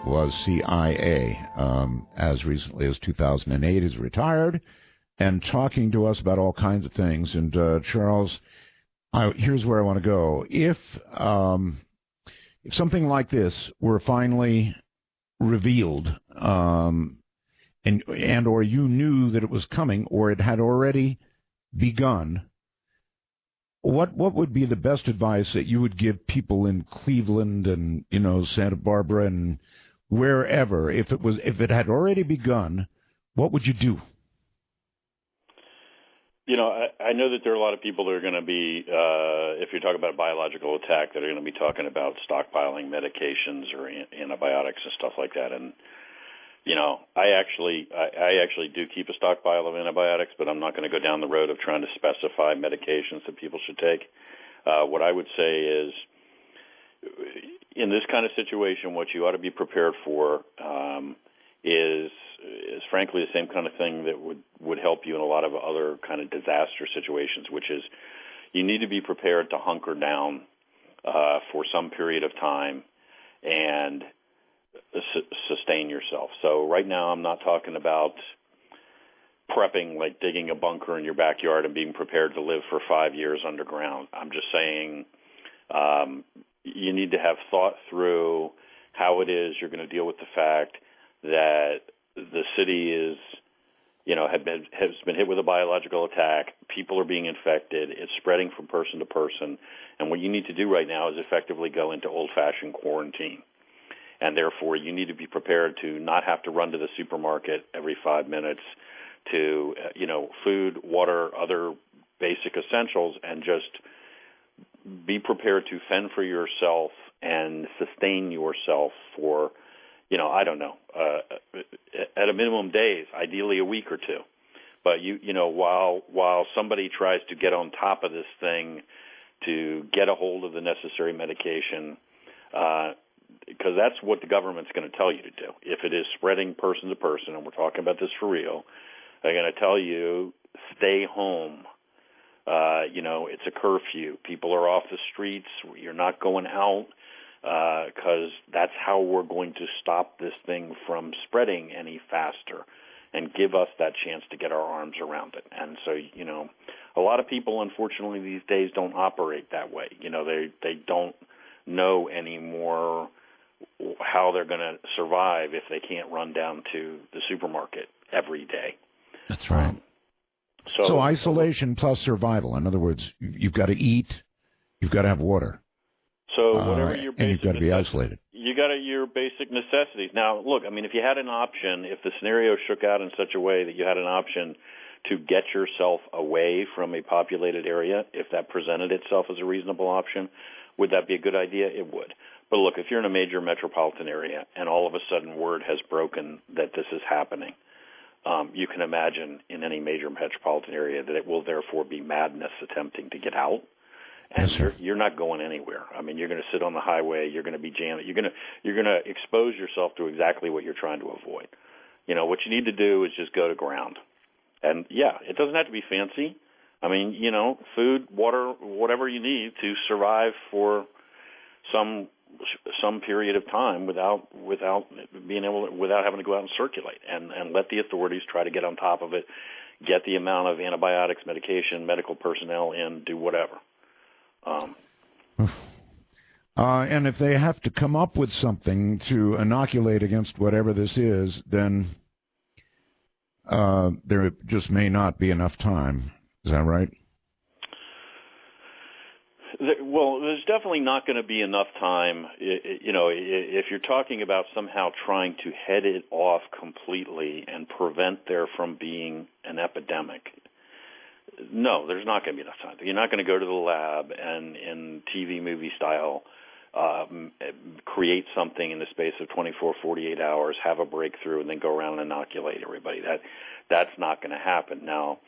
Was CIA as recently as 2008, is retired, and talking to us about all kinds of things. And Charles, here's where I want to go. If something like this were finally revealed, and or you knew that it was coming, or it had already begun, what would be the best advice that you would give people in Cleveland and Santa Barbara and wherever, if it had already begun, what would you do? I know that there are a lot of people that are going to be, if you're talking about a biological attack, that are going to be talking about stockpiling medications or antibiotics and stuff like that. And I actually do keep a stockpile of antibiotics, but I'm not going to go down the road of trying to specify medications that people should take. What I would say is, in this kind of situation, what you ought to be prepared for is frankly the same kind of thing that would help you in a lot of other kind of disaster situations, which is you need to be prepared to hunker down for some period of time and sustain yourself. So right now I'm not talking about prepping, like digging a bunker in your backyard and being prepared to live for 5 years underground. I'm just saying you need to have thought through how it is you're going to deal with the fact that the city is, has been hit with a biological attack. People are being infected. It's spreading from person to person. And what you need to do right now is effectively go into old-fashioned quarantine. And therefore, you need to be prepared to not have to run to the supermarket every 5 minutes to, food, water, other basic essentials, and just be prepared to fend for yourself and sustain yourself for, I don't know, at a minimum days, ideally a week or two. But while somebody tries to get on top of this thing to get a hold of the necessary medication, because that's what the government's going to tell you to do. If it is spreading person to person, and we're talking about this for real, they're going to tell you stay home. It's a curfew. People are off the streets. You're not going out because that's how we're going to stop this thing from spreading any faster and give us that chance to get our arms around it. And so, a lot of people, unfortunately, these days don't operate that way. They don't know anymore how they're going to survive if they can't run down to the supermarket every day. That's right. So isolation plus survival. In other words, you've got to eat, you've got to have water. So whatever your basic and you've got to be isolated. You got your basic necessities. Now, look, if you had an option, if the scenario shook out in such a way that you had an option to get yourself away from a populated area, if that presented itself as a reasonable option, Would that be a good idea? It would. But look, if you're in a major metropolitan area and all of a sudden word has broken that this is happening, you can imagine in any major metropolitan area that it will therefore be madness attempting to get out. And Yes, you're not going anywhere. I mean, you're going to sit on the highway. You're going to be jammed. You're going to expose yourself to exactly what you're trying to avoid. What you need to do is just go to ground. And yeah, it doesn't have to be fancy. I mean, food, water, whatever you need to survive for some period of time without having to go out and circulate, and let the authorities try to get on top of it, get the amount of antibiotics, medication, medical personnel in, do whatever. And if they have to come up with something to inoculate against whatever this is, then there just may not be enough time. Is that right? Well, there's definitely not going to be enough time. If you're talking about somehow trying to head it off completely and prevent there from being an epidemic, no, there's not going to be enough time. You're not going to go to the lab and, in TV movie style, create something in the space of 24, 48 hours, have a breakthrough, and then go around and inoculate everybody. That's not going to happen. Now,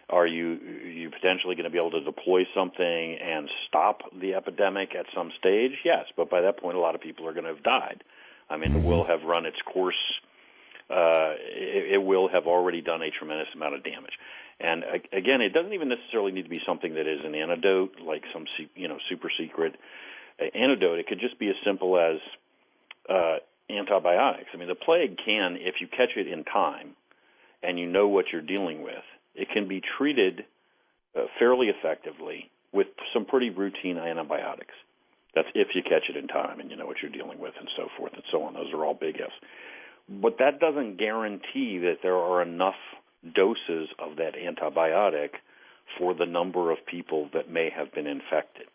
are you potentially going to be able to deploy something and stop the epidemic at some stage? Yes, but by that point, a lot of people are going to have died. I mean, it will have run its course. It will have already done a tremendous amount of damage. And again, it doesn't even necessarily need to be something that is an antidote, like some super secret antidote. It could just be as simple as antibiotics. I mean, the plague can, if you catch it in time and you know what you're dealing with, it can be treated fairly effectively with some pretty routine antibiotics. That's if you catch it in time and you know what you're dealing with, and so forth and so on. Those are all big ifs. But that doesn't guarantee that there are enough doses of that antibiotic for the number of people that may have been infected.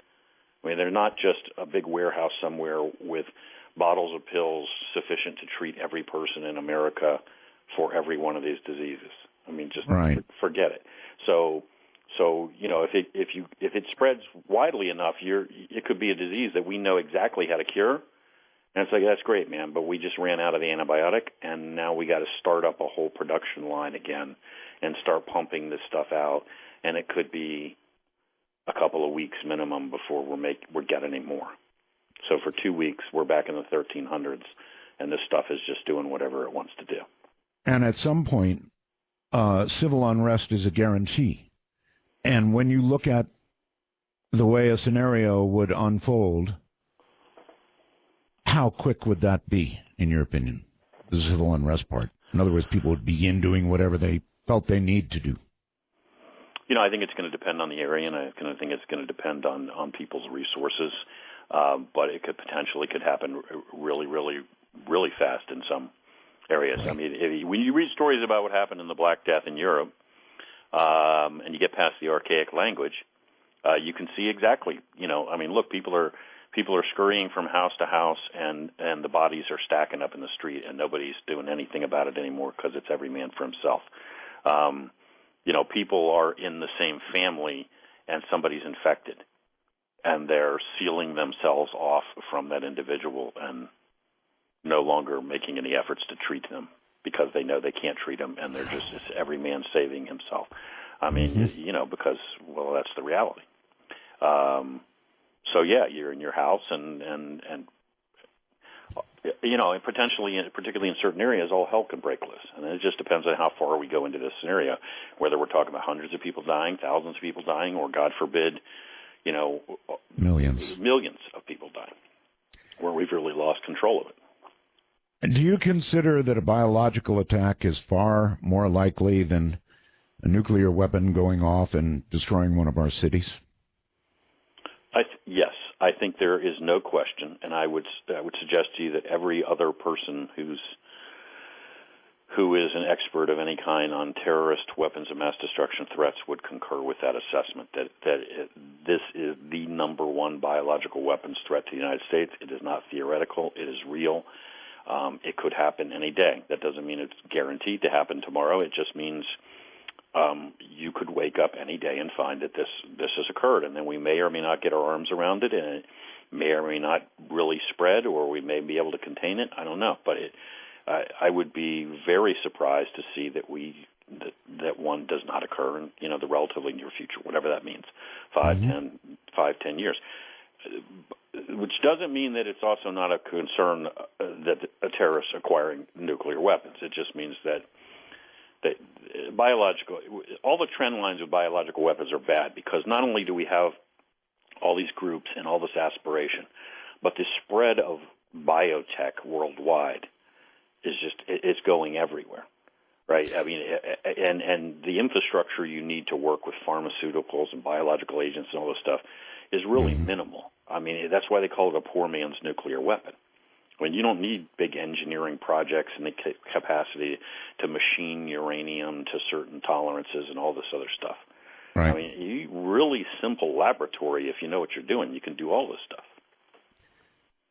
I mean, they're not just a big warehouse somewhere with bottles of pills sufficient to treat every person in America for every one of these diseases. I mean, just forget it. So if it spreads widely enough, it could be a disease that we know exactly how to cure. And it's like, that's great, man, but we just ran out of the antibiotic, and now we got to start up a whole production line again and start pumping this stuff out. And it could be a couple of weeks minimum before we're getting any more. So for 2 weeks, we're back in the 1300s, and this stuff is just doing whatever it wants to do. And at some point, civil unrest is a guarantee. And when you look at the way a scenario would unfold, how quick would that be, in your opinion, the civil unrest part? In other words, people would begin doing whatever they felt they need to do. I think it's going to depend on the area, and I think it's going to depend on people's resources. But it could happen really, really, really fast in some areas. Right. I mean, when you read stories about what happened in the Black Death in Europe, and you get past the archaic language, you can see exactly. I mean, look, people are scurrying from house to house, and the bodies are stacking up in the street, and nobody's doing anything about it anymore because it's every man for himself. People are in the same family, and somebody's infected, and they're sealing themselves off from that individual and no longer making any efforts to treat them because they know they can't treat them, and it's every man saving himself. I mean, because, well, that's the reality. So yeah, you're in your house, and potentially, particularly in certain areas, all hell can break loose, and it just depends on how far we go into this scenario, whether we're talking about hundreds of people dying, thousands of people dying, or God forbid, millions of people dying, where we've really lost control of it. Do you consider that a biological attack is far more likely than a nuclear weapon going off and destroying one of our cities? Yes, I think there is no question, and I would suggest to you that every other person who is an expert of any kind on terrorist weapons of mass destruction threats would concur with that assessment, that this is the number one biological weapons threat to the United States. It is not theoretical. It is real. It could happen any day. That doesn't mean it's guaranteed to happen tomorrow. It just means you could wake up any day and find that this has occurred, and then we may or may not get our arms around it, and may or may not really spread, or we may be able to contain it. I don't know, but I would be very surprised to see that one does not occur in the relatively near future, whatever that means, 5-10 years. Which doesn't mean that it's also not a concern that a terrorist acquiring nuclear weapons. It just means that all the trend lines of biological weapons are bad, because not only do we have all these groups and all this aspiration, but the spread of biotech worldwide is it's going everywhere, right? I mean, and the infrastructure you need to work with pharmaceuticals and biological agents and all this stuff is really minimal. I mean, that's why they call it a poor man's nuclear weapon. When you don't need big engineering projects and the capacity to machine uranium to certain tolerances and all this other stuff. Right. I mean, you really simple laboratory, if you know what you're doing, you can do all this stuff.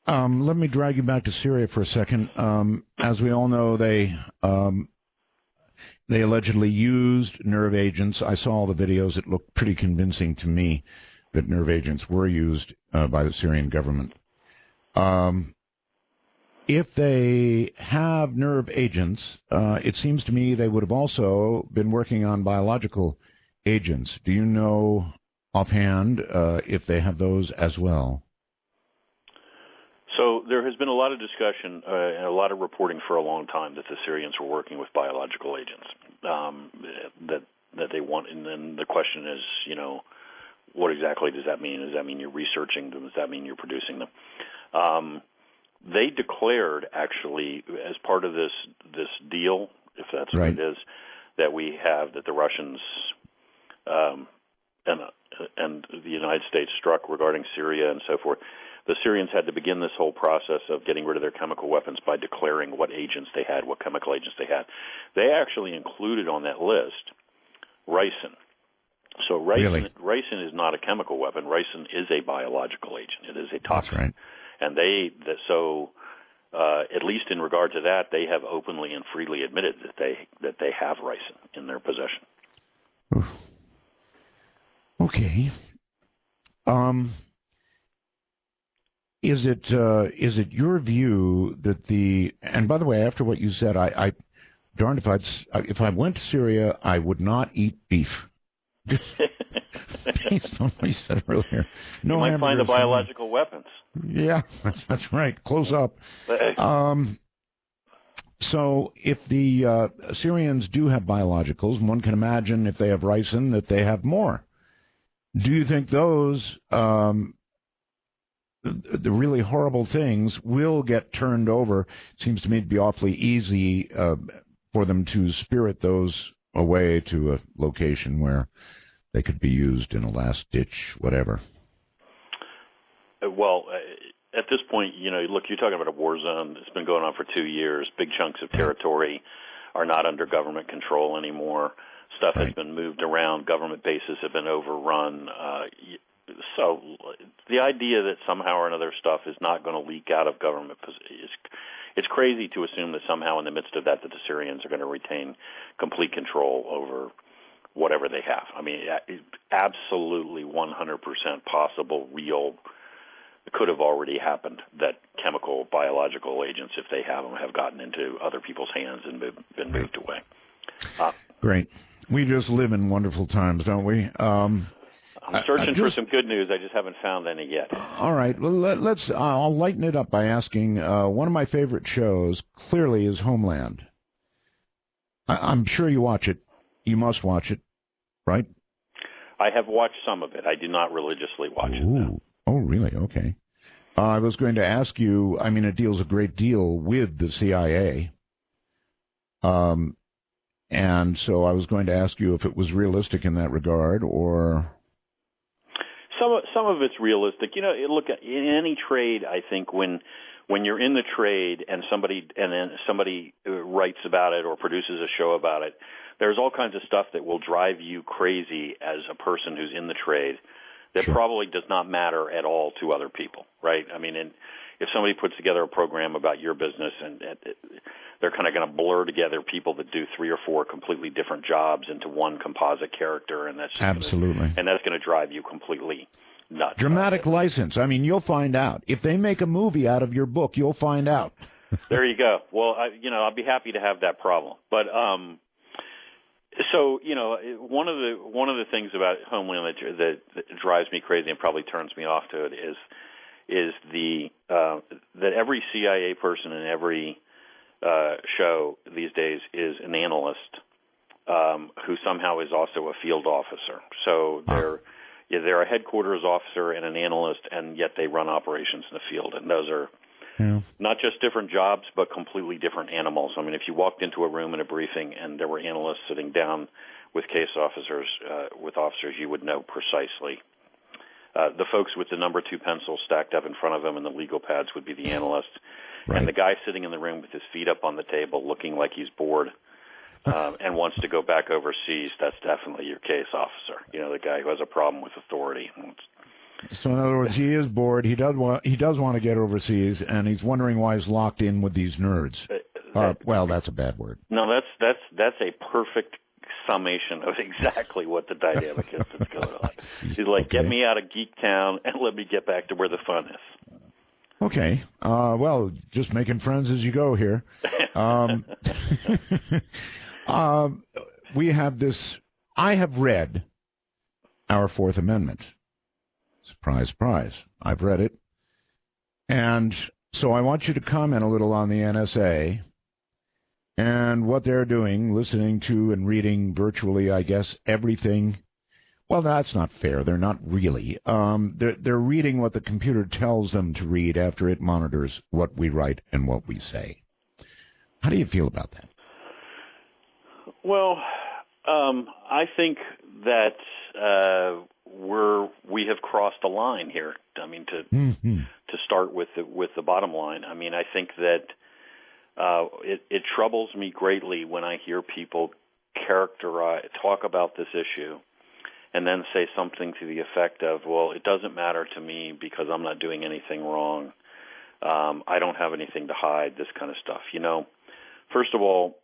Let me drag you back to Syria for a second. As we all know, they allegedly used nerve agents. I saw all the videos. It looked pretty convincing to me that nerve agents were used by the Syrian government. If they have nerve agents, it seems to me they would have also been working on biological agents. Do you know offhand if they have those as well? So there has been a lot of discussion and a lot of reporting for a long time that the Syrians were working with biological agents that they want. And then the question is, what exactly does that mean? Does that mean you're researching them? Does that mean you're producing them? They declared, actually, as part of this deal, if that's what it is, that we have, that the Russians and the United States struck regarding Syria and so forth. The Syrians had to begin this whole process of getting rid of their chemical weapons by declaring what agents they had, what chemical agents they had. They actually included on that list ricin. So ricin is not a chemical weapon. Ricin is a biological agent. It is a toxin. That's right. And at least in regard to that, they have openly and freely admitted that they have ricin in their possession. Oof. Okay. Is it your view that and by the way, after what you said, I darned if I went to Syria, I would not eat beef. Based on what you said earlier. No, you might find the biological weapons. Yeah, that's right. Close up. So if the Syrians do have biologicals, one can imagine if they have ricin that they have more. Do you think those, the really horrible things, will get turned over? It seems to me to be awfully easy for them to spirit those away to a location where they could be used in a last-ditch whatever. Well, at this point, look, you're talking about a war zone that's been going on for 2 years. Big chunks of territory are not under government control anymore. Stuff has been moved around. Government bases have been overrun. So the idea that somehow or another stuff is not going to leak out of government it's crazy to assume that somehow in the midst of that the Syrians are going to retain complete control over whatever they have. I mean, absolutely 100% possible, real. It could have already happened that chemical, biological agents, if they have them, have gotten into other people's hands and been moved away. Great. We just live in wonderful times, don't we? I'm searching for some good news. I just haven't found any yet. All right. Well, I'll lighten it up by asking, one of my favorite shows, clearly, is Homeland. I'm sure you watch it. You must watch it, right? I have watched some of it. I do not religiously watch it, no. Oh, really? Okay. I was going to ask you, I mean, it deals a great deal with the CIA. And so I was going to ask you if it was realistic in that regard, or... Some of it's realistic. Look, in any trade, I think when you're in the trade and then somebody writes about it or produces a show about it, there's all kinds of stuff that will drive you crazy as a person who's in the trade that probably does not matter at all to other people, right? I mean, if somebody puts together a program about your business and they're kind of going to blur together people that do 3 or 4 completely different jobs into one composite character, and that's absolutely, and that's going to drive you completely nuts. Dramatic license. I mean, you'll find out. If they make a movie out of your book, you'll find out. There you go. Well, I'll be happy to have that problem. But so one of the things about Homeland that drives me crazy and probably turns me off to it is that every CIA person in every show these days is an analyst who somehow is also a field officer. So they're a headquarters officer and an analyst, and yet they run operations in the field. And those are not just different jobs, but completely different animals. I mean, if you walked into a room in a briefing and there were analysts sitting down with case officers, you would know precisely. The folks with the number 2 pencil stacked up in front of them and the legal pads would be the analysts. Right. And the guy sitting in the room with his feet up on the table looking like he's bored and wants to go back overseas, that's definitely your case officer. The guy who has a problem with authority. So in other words, he is bored. He does want to get overseas, and he's wondering why he's locked in with these nerds. Well, that's a bad word. No, that's a perfect summation of exactly what the dynamic is that's going on. He's like, Get me out of Geek Town and let me get back to where the fun is. Okay. Well, just making friends as you go here. We have this. I have read our Fourth Amendment. Surprise, surprise. I've read it. And so I want you to comment a little on the NSA and what they're doing, listening to and reading virtually, I guess, everything. Well, that's not fair. They're not really. They're reading what the computer tells them to read after it monitors what we write and what we say. How do you feel about that? Well, I think that we have crossed a line here. I mean, to start with the bottom line. I mean, I think that it troubles me greatly when I hear people talk about this issue and then say something to the effect of, well, it doesn't matter to me because I'm not doing anything wrong. I don't have anything to hide, this kind of stuff. First of all,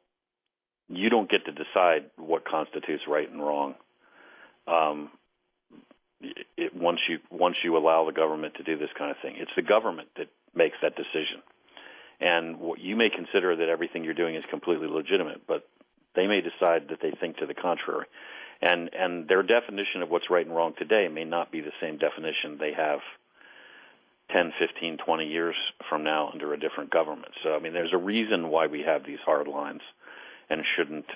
you don't get to decide what constitutes right and wrong. Once you allow the government to do this kind of thing, it's the government that makes that decision. And you may consider that everything you're doing is completely legitimate, but they may decide that they think to the contrary. And their definition of what's right and wrong today may not be the same definition they have 10, 15, 20 years from now under a different government. So, I mean, there's a reason why we have these hard lines and shouldn't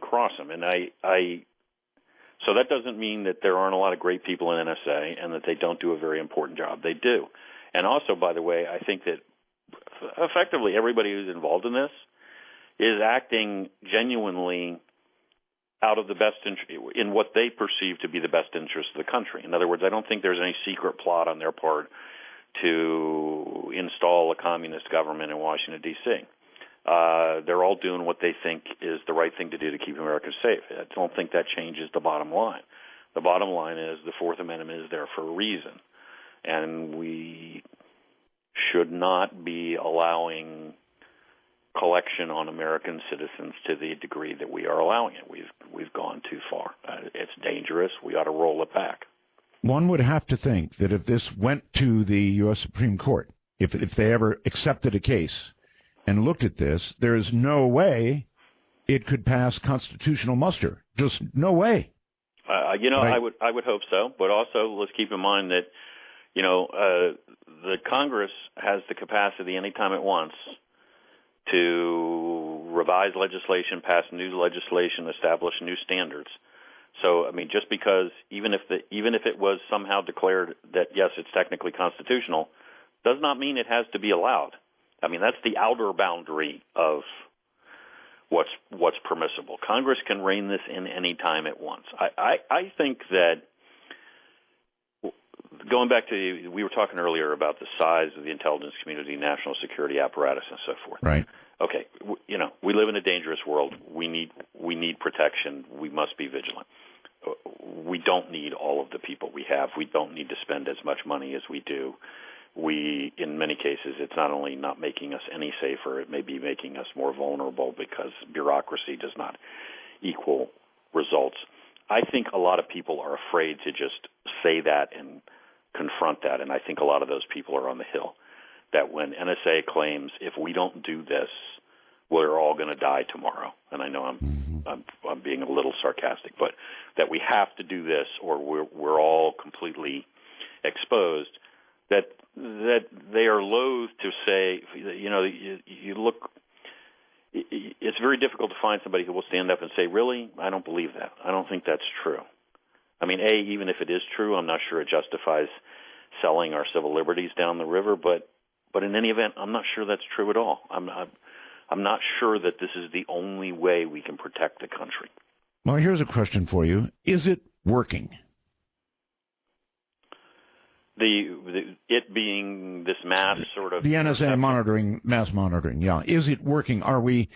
cross them. And so that doesn't mean that there aren't a lot of great people in NSA and that they don't do a very important job. They do. And also, by the way, I think that effectively everybody who's involved in this is acting genuinely out of the best interest in what they perceive to be the best interest of the country. In other words, I don't think there's any secret plot on their part to install a communist government in Washington, D.C. They're all doing what they think is the right thing to do to keep America safe. I don't think that changes the bottom line. The bottom line is the Fourth Amendment is there for a reason, and we should not be allowing collection on American citizens to the degree that we are allowing it. We've gone too far. It's dangerous. We ought to roll it back. One would have to think that if this went to the U.S. Supreme Court, if they ever accepted a case and looked at this, there is no way it could pass constitutional muster. Just no way. I would hope so. But also, let's keep in mind that, the Congress has the capacity anytime it wants to revise legislation, pass new legislation, establish new standards. So, I mean, just because even if it was somehow declared that yes, it's technically constitutional, does not mean it has to be allowed. I mean, that's the outer boundary of what's permissible. Congress can rein this in any time it wants. I think that going back to, we were talking earlier about the size of the intelligence community, national security apparatus, and so forth. Right. Okay, we live in a dangerous world. We need protection. We must be vigilant. We don't need all of the people we have. We don't need to spend as much money as we do. In many cases, it's not only not making us any safer, it may be making us more vulnerable because bureaucracy does not equal results. I think a lot of people are afraid to just say that and confront that, and I think a lot of those people are on the Hill. That when NSA claims, if we don't do this, we're all going to die tomorrow. And I know I'm being a little sarcastic, but that we have to do this or we're all completely exposed. That they are loath to say, you look. It's very difficult to find somebody who will stand up and say, really, I don't believe that. I don't think that's true. I mean, even if it is true, I'm not sure it justifies selling our civil liberties down the river, but in any event, I'm not sure that's true at all. I'm not sure that this is the only way we can protect the country. Well, here's a question for you. Is it working? It being this mass sort of... The NSA mass monitoring, yeah. Is it working? Are we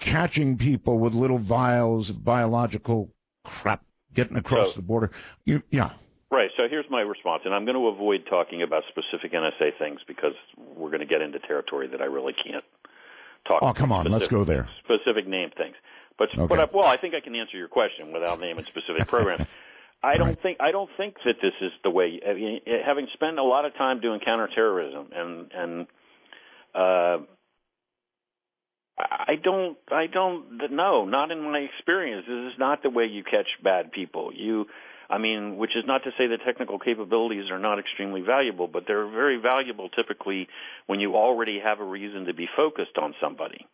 catching people with little vials of biological crap getting across the border? Yeah. Right. So here's my response, and I'm going to avoid talking about specific NSA things because we're going to get into territory that I really can't talk about. Oh, come on. Let's go there. Specific name things. But I think I can answer your question without naming specific programs. I don't think that this is the way. I mean, having spent a lot of time doing counterterrorism, and I don't know. Not in my experience. This is not the way you catch bad people. Which is not to say that technical capabilities are not extremely valuable, but they're very valuable typically when you already have a reason to be focused on somebody,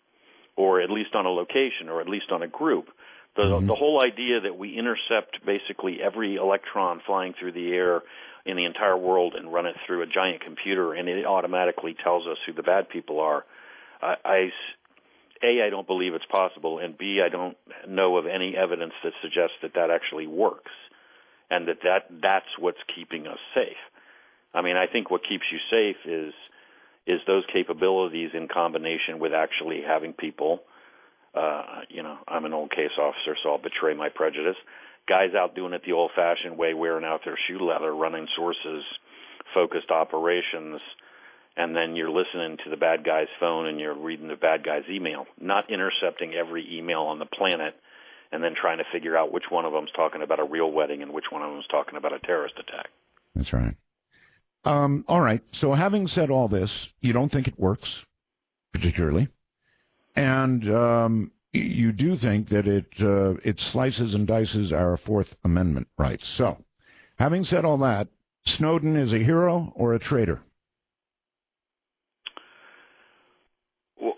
or at least on a location, or at least on a group. The whole idea that we intercept basically every electron flying through the air in the entire world and run it through a giant computer and it automatically tells us who the bad people are, I don't believe it's possible, and B, I don't know of any evidence that suggests that actually works, and that's what's keeping us safe. I mean, I think what keeps you safe is those capabilities in combination with actually having people. I'm an old case officer, so I'll betray my prejudice. Guys out doing it the old-fashioned way, wearing out their shoe leather, running sources, focused operations, and then you're listening to the bad guy's phone and you're reading the bad guy's email, not intercepting every email on the planet and then trying to figure out which one of them's talking about a real wedding and which one of them's talking about a terrorist attack. That's right. All right. So having said all this, you don't think it works, particularly, and you do think that it slices and dices our Fourth Amendment rights. So, having said all that, Snowden is a hero or a traitor?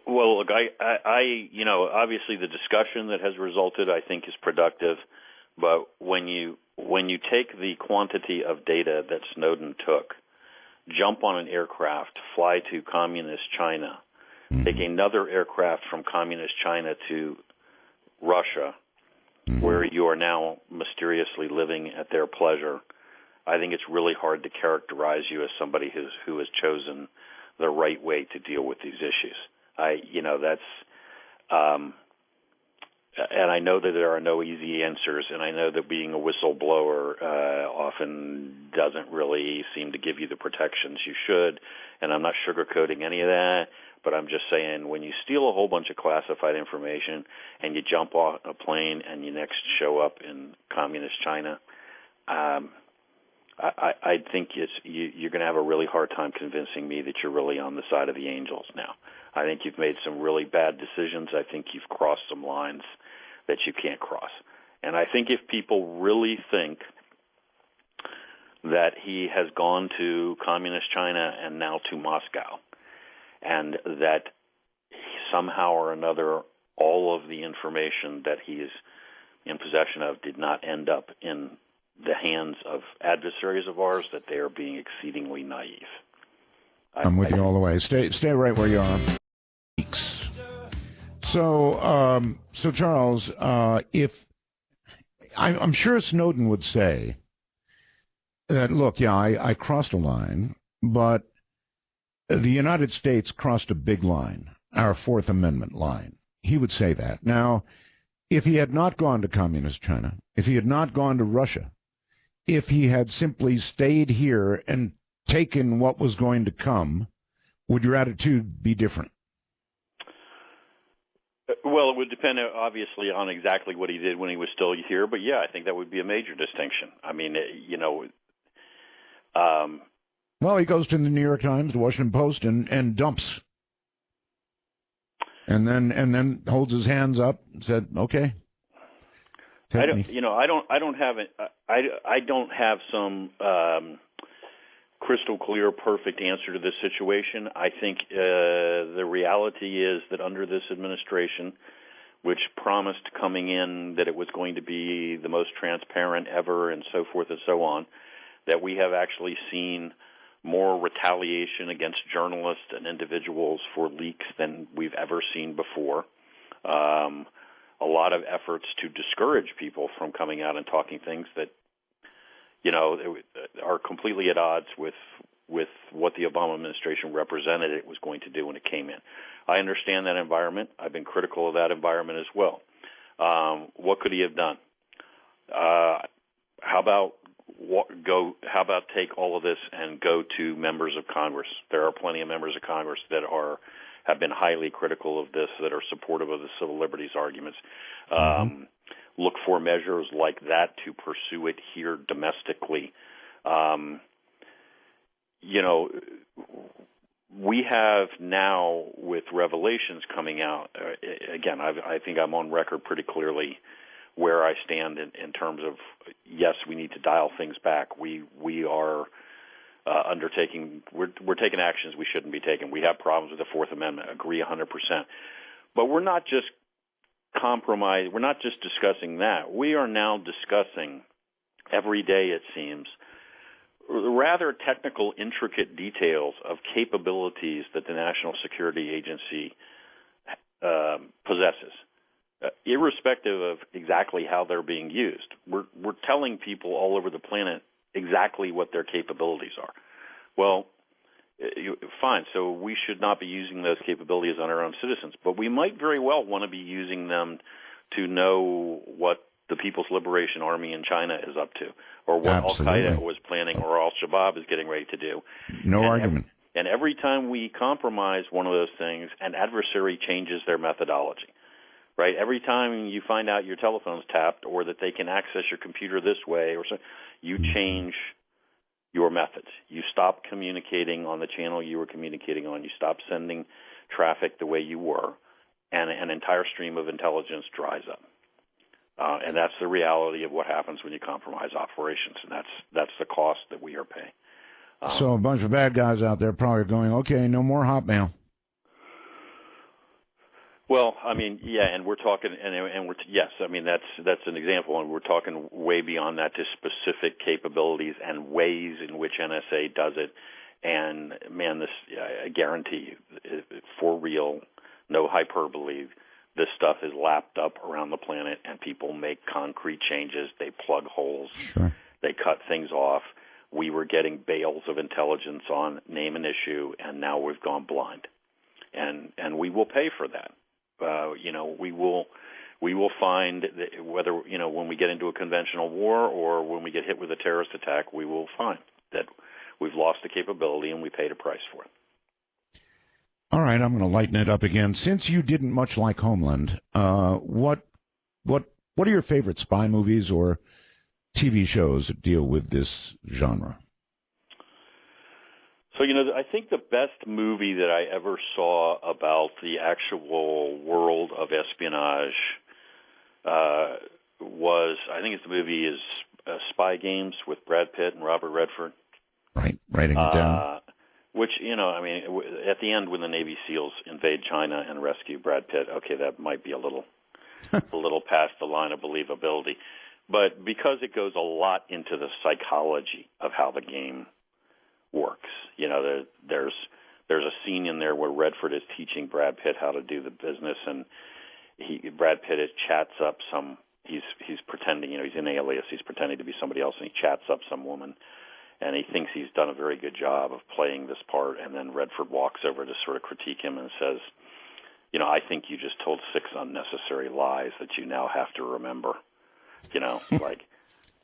Well, look, obviously the discussion that has resulted, I think, is productive. But when you take the quantity of data that Snowden took, jump on an aircraft, fly to communist China, take another aircraft from communist China to Russia, where you are now mysteriously living at their pleasure, I think it's really hard to characterize you as somebody who has chosen the right way to deal with these issues. And I know that there are no easy answers, and I know that being a whistleblower often doesn't really seem to give you the protections you should, and I'm not sugarcoating any of that, but I'm just saying when you steal a whole bunch of classified information and you jump off a plane and you next show up in communist China, I think you're going to have a really hard time convincing me that you're really on the side of the angels now. I think you've made some really bad decisions. I think you've crossed some lines that you can't cross. And I think if people really think that he has gone to communist China and now to Moscow, and that somehow or another all of the information that he is in possession of did not end up in the hands of adversaries of ours, that they are being exceedingly naive. I'm with you all the way. Stay right where you are. So Charles, if I'm sure Snowden would say that, look, yeah, I crossed a line, but the United States crossed a big line, our Fourth Amendment line. He would say that. Now, if he had not gone to communist China, if he had not gone to Russia, if he had simply stayed here and taken what was going to come, would your attitude be different? Well, it would depend, obviously, on exactly what he did when he was still here. But, yeah, I think that would be a major distinction. I mean, well, he goes to the New York Times, the Washington Post, and dumps. And then holds his hands up and said, "Okay." I don't have some crystal clear, perfect answer to this situation. I think the reality is that under this administration, which promised coming in that it was going to be the most transparent ever and so forth and so on, that we have actually seen more retaliation against journalists and individuals for leaks than we've ever seen before. A lot of efforts to discourage people from coming out and talking things that, are completely at odds with what the Obama administration represented it was going to do when it came in. I understand that environment. I've been critical of that environment as well. What could he have done? How about take all of this and go to members of Congress? There are plenty of members of Congress that have been highly critical of this, that are supportive of the civil liberties arguments. Look for measures like that to pursue it here domestically. We have now, with revelations coming out, again, I think I'm on record pretty clearly where I stand in terms of, yes, we need to dial things back. We are we're taking actions we shouldn't be taking. We have problems with the Fourth Amendment, agree 100%. But we're not just we're not just discussing that. We are now discussing, every day it seems, rather technical, intricate details of capabilities that the National Security Agency possesses, irrespective of exactly how they're being used. We're telling people all over the planet exactly what their capabilities are. Well, fine, so we should not be using those capabilities on our own citizens, but we might very well want to be using them to know what the People's Liberation Army in China is up to, or what Al-Qaeda was planning, or Al-Shabaab is getting ready to do. No argument. And every time we compromise one of those things, an adversary changes their methodology, right? Every time you find out your telephone's tapped or that they can access your computer this way, or so, you change your methods. You stop communicating on the channel you were communicating on. You stop sending traffic the way you were, and an entire stream of intelligence dries up. And that's the reality of what happens when you compromise operations, and that's the cost that we are paying. So a bunch of bad guys out there probably going, okay, no more Hotmail. Well, I mean, yeah, and we're talking, and we're yes, I mean that's an example, and we're talking way beyond that to specific capabilities and ways in which NSA does it. And man, this I guarantee you, for real, no hyperbole, this stuff is lapped up around the planet, and people make concrete changes. They plug holes, sure. They cut things off. We were getting bales of intelligence on name an issue, and now we've gone blind, and we will pay for that. We will find that whether, when we get into a conventional war or when we get hit with a terrorist attack, we will find that we've lost the capability and we paid a price for it. All right, I'm going to lighten it up again. Since you didn't much like Homeland, what are your favorite spy movies or TV shows that deal with this genre? So, I think the best movie that I ever saw about the actual world of espionage was, I think the movie is Spy Games with Brad Pitt and Robert Redford. Right, writing it down. Which, at the end when the Navy SEALs invade China and rescue Brad Pitt, okay, that might be a little past the line of believability. But because it goes a lot into the psychology of how the game works. There's a scene in there where Redford is teaching Brad Pitt how to do the business, and Brad Pitt chats up he's pretending, he's in alias, he's pretending to be somebody else, and he chats up some woman, and he thinks he's done a very good job of playing this part, and then Redford walks over to sort of critique him and says, I think you just told 6 unnecessary lies that you now have to remember,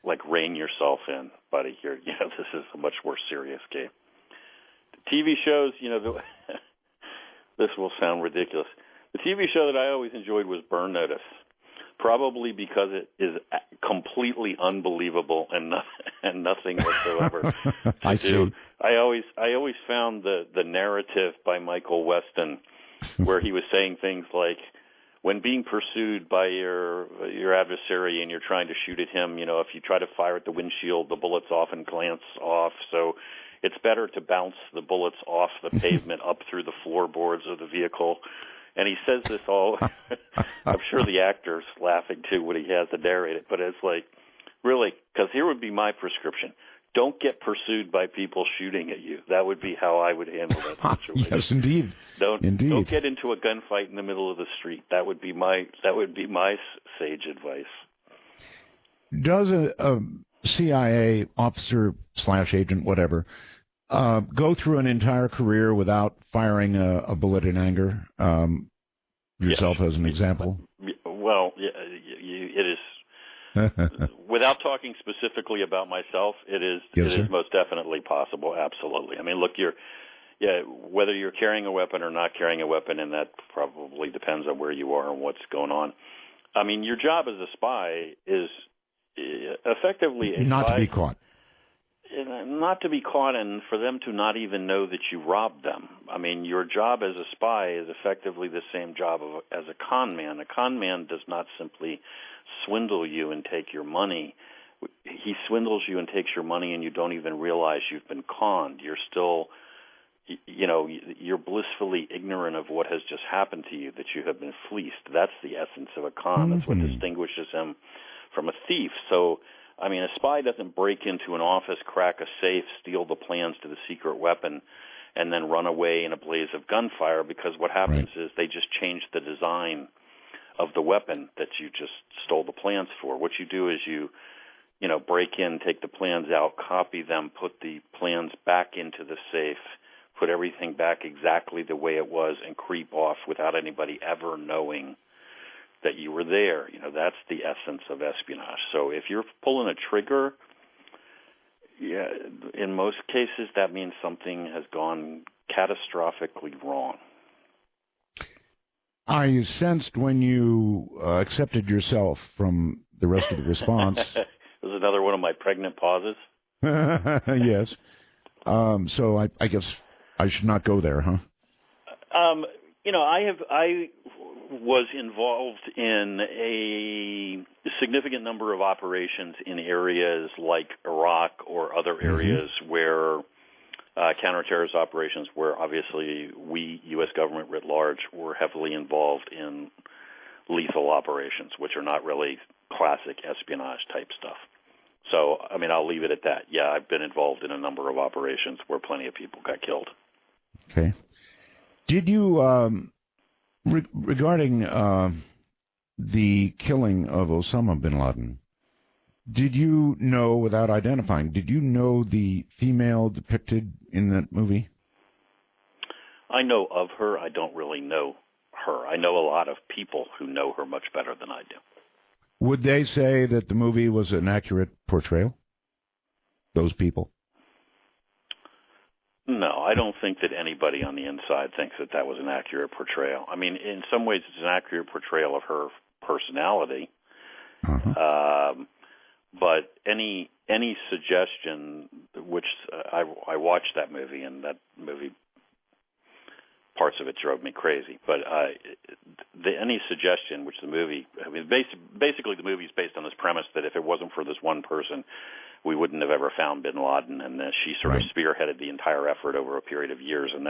like rein yourself in, buddy. This is a much more serious game. TV shows, this will sound ridiculous. The TV show that I always enjoyed was Burn Notice, probably because it is completely unbelievable and nothing whatsoever I to do. see. I always found the narrative by Michael Weston, where he was saying things like, when being pursued by your adversary and you're trying to shoot at him, if you try to fire at the windshield, the bullets often glance off. So it's better to bounce the bullets off the pavement up through the floorboards of the vehicle. And he says this all. I'm sure the actor's laughing too when he has to narrate it. But it's like, really, because here would be my prescription. Don't get pursued by people shooting at you. That would be how I would handle that situation. Yes, indeed. Don't get into a gunfight in the middle of the street. That would be my sage advice. Does a CIA officer / agent, whatever, go through an entire career without firing a bullet in anger? Yourself as an example. Well, it is. Without talking specifically about myself, it is most definitely possible. Absolutely. I mean, look, whether you're carrying a weapon or not carrying a weapon, and that probably depends on where you are and what's going on. I mean, your job as a spy is effectively not to be caught. Not to be caught, and for them to not even know that you robbed them. I mean, your job as a spy is effectively the same job as a con man. A con man does not simply swindle you and take your money. He swindles you and takes your money, and you don't even realize you've been conned. You're still, you're blissfully ignorant of what has just happened to you, that you have been fleeced. That's the essence of a con. That's what distinguishes him from a thief. So, I mean, a spy doesn't break into an office, crack a safe, steal the plans to the secret weapon, and then run away in a blaze of gunfire, because what happens is they just change the design of the weapon that you just stole the plans for. What you do is you break in, take the plans out, copy them, put the plans back into the safe, put everything back exactly the way it was, and creep off without anybody ever knowing that you were there. That's the essence of espionage. So if you're pulling a trigger, in most cases that means something has gone catastrophically wrong. I sensed when you accepted yourself from the rest of the response. This is another one of my pregnant pauses. Yes. So I guess I should not go there, huh? I was involved in a significant number of operations in areas like Iraq or other areas where counterterrorist operations, where obviously we, U.S. government writ large, were heavily involved in lethal operations, which are not really classic espionage type stuff. So, I mean, I'll leave it at that. Yeah, I've been involved in a number of operations where plenty of people got killed. Okay. Did you, regarding the killing of Osama bin Laden, did you know, without identifying, did you know the female depicted in that movie? I know of her. I don't really know her. I know a lot of people who know her much better than I do. Would they say that the movie was an accurate portrayal? Those people? No, I don't think that anybody on the inside thinks that was an accurate portrayal. I mean, in some ways, it's an accurate portrayal of her personality. But any suggestion, which I watched that movie, and that movie, parts of it drove me crazy. But any suggestion, which the movie, I mean, basically the movie is based on this premise that if it wasn't for this one person, we wouldn't have ever found bin Laden, and she sort of spearheaded the entire effort over a period of years. And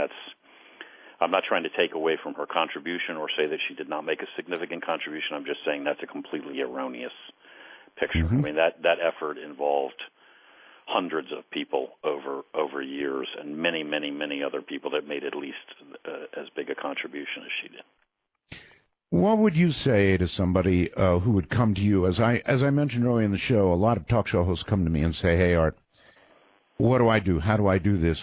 I'm not trying to take away from her contribution or say that she did not make a significant contribution. I'm just saying that's a completely erroneous picture. I mean, that effort involved hundreds of people over years, and many, many, many other people that made at least as big a contribution as she did. What would you say to somebody who would come to you? As I mentioned earlier in the show, a lot of talk show hosts come to me and say, "Hey, Art, what do I do? How do I do this?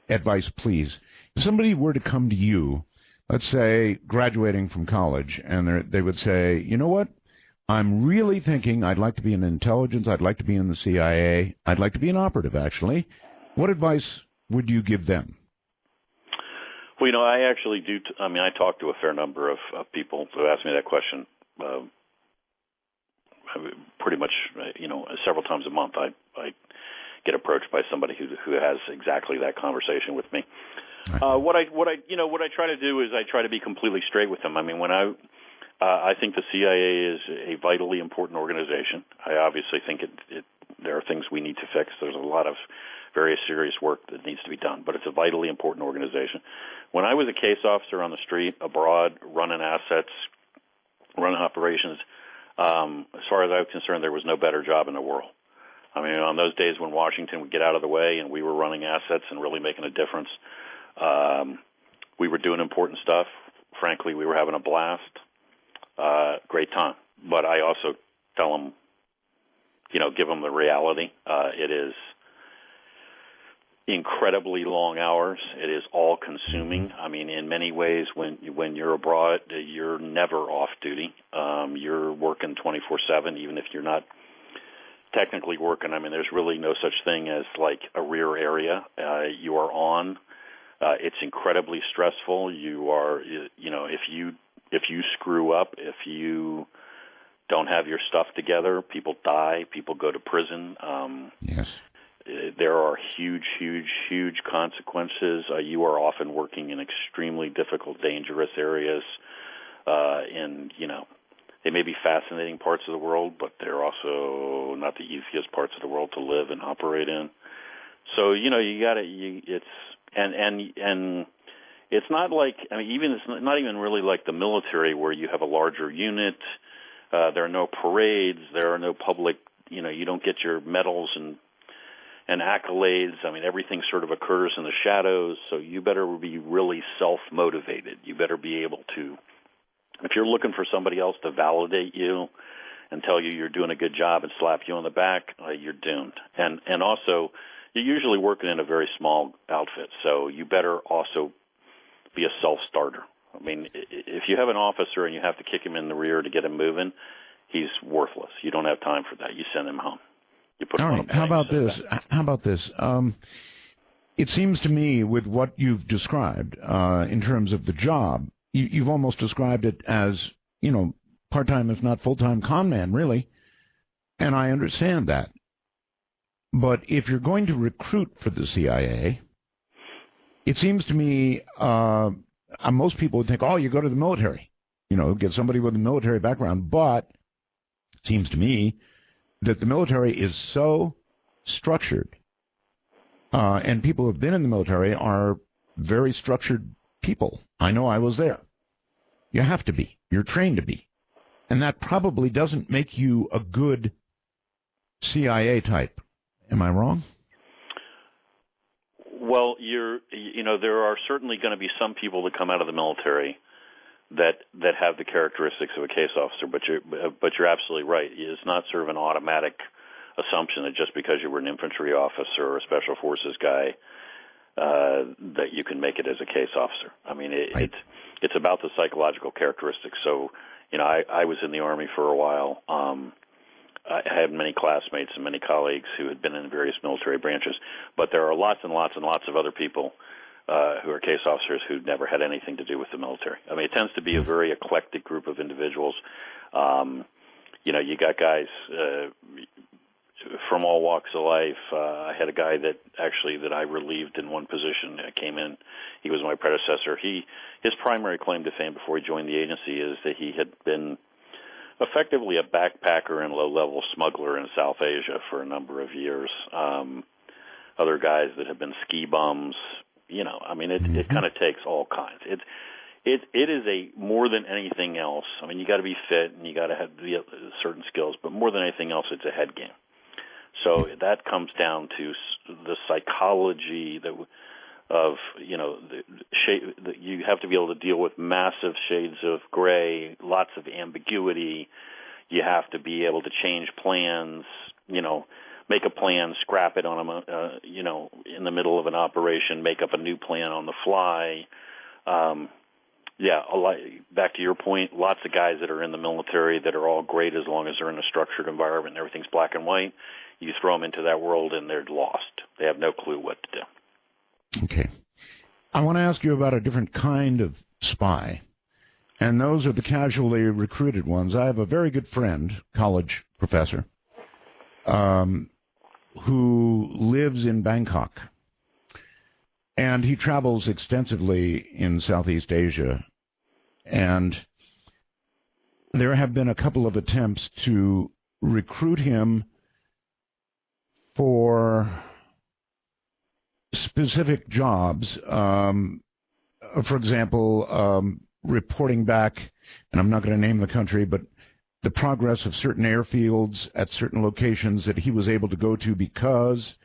Advice, please." If somebody were to come to you, let's say graduating from college, and they would say, "You know what? I'm really thinking I'd like to be in intelligence. I'd like to be in the CIA. I'd like to be an operative, actually." What advice would you give them? Well, I actually do. I talk to a fair number of people who ask me that question. Pretty much, several times a month, I get approached by somebody who has exactly that conversation with me. What I try to do is I try to be completely straight with them. I mean, I think the CIA is a vitally important organization. I obviously think there are things we need to fix. There's a lot of very serious work that needs to be done, but it's a vitally important organization. When I was a case officer on the street, abroad, running assets, running operations, as far as I was concerned, there was no better job in the world. I mean, on those days when Washington would get out of the way and we were running assets and really making a difference, we were doing important stuff. Frankly, we were having a blast. Great time. But I also tell them, give them the reality. It is incredibly long hours. It is all-consuming. I mean, in many ways, when you're abroad, you're never off duty. You're working 24/7, even if you're not technically working. I mean, there's really no such thing as like a rear area. You are on. It's incredibly stressful. You are, if you screw up, if you don't have your stuff together, people die. People go to prison. Yes. There are huge consequences. You are often working in extremely difficult, dangerous areas. They may be fascinating parts of the world, but they're also not the easiest parts of the world to live and operate in. So, it's not like, it's not even really like the military where you have a larger unit. There are no parades. There are no public, you don't get your medals and accolades. I mean, everything sort of occurs in the shadows, so you better be really self-motivated. You better be able to, if you're looking for somebody else to validate you and tell you you're doing a good job and slap you on the back, you're doomed. And also, you're usually working in a very small outfit, so you better also be a self-starter. I mean, if you have an officer and you have to kick him in the rear to get him moving, he's worthless. You don't have time for that. You send him home. You put him on a plane. How about this? It seems to me, with what you've described in terms of the job, you've almost described it as, part-time, if not full-time con man, really. And I understand that. But if you're going to recruit for the CIA, it seems to me most people would think, you go to the military, get somebody with a military background. But it seems to me that the military is so structured, and people who have been in the military are very structured people. I know I was there. You have to be. You're trained to be. And that probably doesn't make you a good CIA type. Am I wrong? Well, there are certainly going to be some people that come out of the military that have the characteristics of a case officer, but you're absolutely right. It's not sort of an automatic assumption that just because you were an infantry officer or a special forces guy that you can make it as a case officer. I mean, it's about the psychological characteristics. So, I was in the Army for a while. I had many classmates and many colleagues who had been in various military branches, but there are lots and lots and lots of other people who are case officers who never had anything to do with the military. I mean, it tends to be a very eclectic group of individuals. You got guys from all walks of life. I had a guy that I relieved in one position. Came in. He was my predecessor. His primary claim to fame before he joined the agency is that he had been effectively a backpacker and low-level smuggler in South Asia for a number of years. Other guys that have been ski bums. It kind of takes all kinds. It is more than anything else. I mean, you got to be fit and you got to have certain skills, but more than anything else, it's a head game. So that comes down to the psychology you have to be able to deal with massive shades of gray, lots of ambiguity. You have to be able to change plans, make a plan, scrap it on in the middle of an operation, make up a new plan on the fly. Back to your point, lots of guys that are in the military that are all great as long as they're in a structured environment and everything's black and white. You throw them into that world and they're lost. They have no clue what to do. Okay. I want to ask you about a different kind of spy, and those are the casually recruited ones. I have a very good friend, college professor, who lives in Bangkok, and he travels extensively in Southeast Asia, and there have been a couple of attempts to recruit him for specific jobs. For example, reporting back, and I'm not going to name the country, but the progress of certain airfields at certain locations that he was able to go to because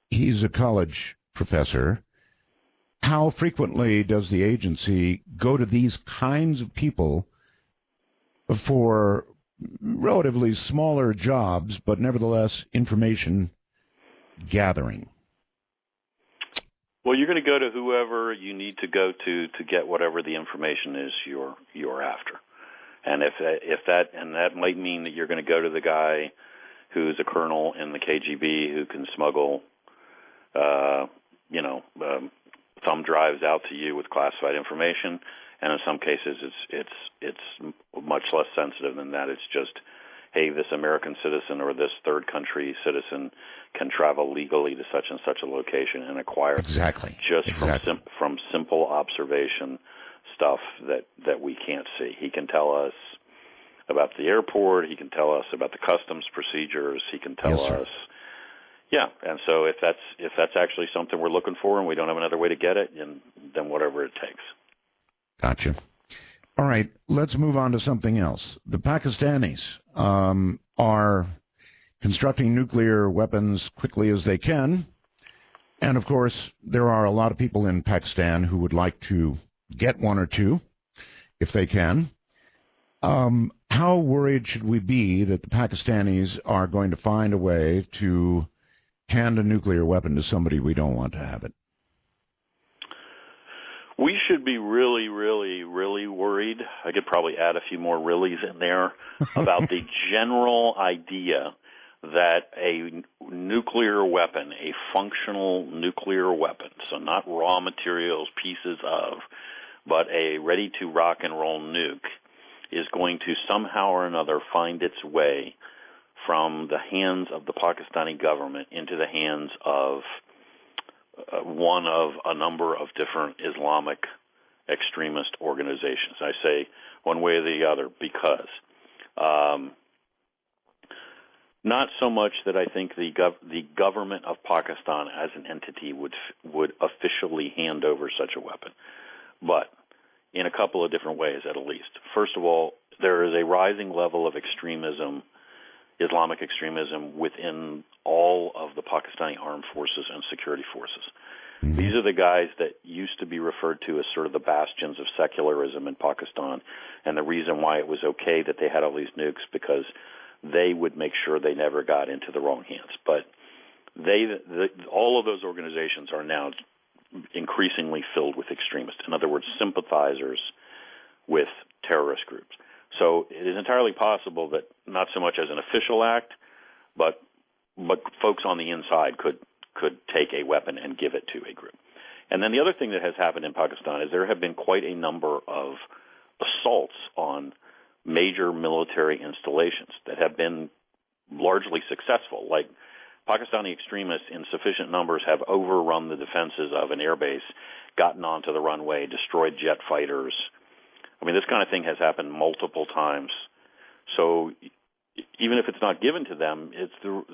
he's a college professor. How frequently does the agency go to these kinds of people for relatively smaller jobs, but nevertheless information gathering? Well, you're going to go to whoever you need to go to get whatever the information is you're after, and if that might mean that you're going to go to the guy who's a colonel in the KGB who can smuggle, thumb drives out to you with classified information, and in some cases it's much less sensitive than that. It's just, hey, this American citizen or this third country citizen can travel legally to such and such a location and acquire from simple observation stuff that we can't see. He can tell us about the airport. He can tell us about the customs procedures. He can tell us. Yeah, and so if that's actually something we're looking for and we don't have another way to get it, then whatever it takes. Gotcha. All right, let's move on to something else. The Pakistanis are constructing nuclear weapons quickly as they can, and of course there are a lot of people in Pakistan who would like to get one or two if they can. How worried should we be that the Pakistanis are going to find a way to hand a nuclear weapon to somebody we don't want to have it? We should be really, really, really worried. I could probably add a few more reallys in there about the general idea that a nuclear weapon, a functional nuclear weapon, so not raw materials, pieces of, but a ready-to-rock and roll nuke, is going to somehow or another find its way from the hands of the Pakistani government into the hands of one of a number of different Islamic extremist organizations. I say one way or the other because not so much that I think the government of Pakistan as an entity would officially hand over such a weapon, but in a couple of different ways at least. First of all, there is a rising level of extremism, Islamic extremism, within all of the Pakistani armed forces and security forces. Mm-hmm. These are the guys that used to be referred to as sort of the bastions of secularism in Pakistan, and the reason why it was okay that they had all these nukes because they would make sure they never got into the wrong hands. But all of those organizations are now increasingly filled with extremists. In other words, sympathizers with terrorist groups. So it is entirely possible that not so much as an official act, but folks on the inside could take a weapon and give it to a group. And then the other thing that has happened in Pakistan is there have been quite a number of assaults on major military installations that have been largely successful. Like Pakistani extremists in sufficient numbers have overrun the defenses of an airbase, gotten onto the runway, destroyed jet fighters. I mean, this kind of thing has happened multiple times. So even if it's not given to them,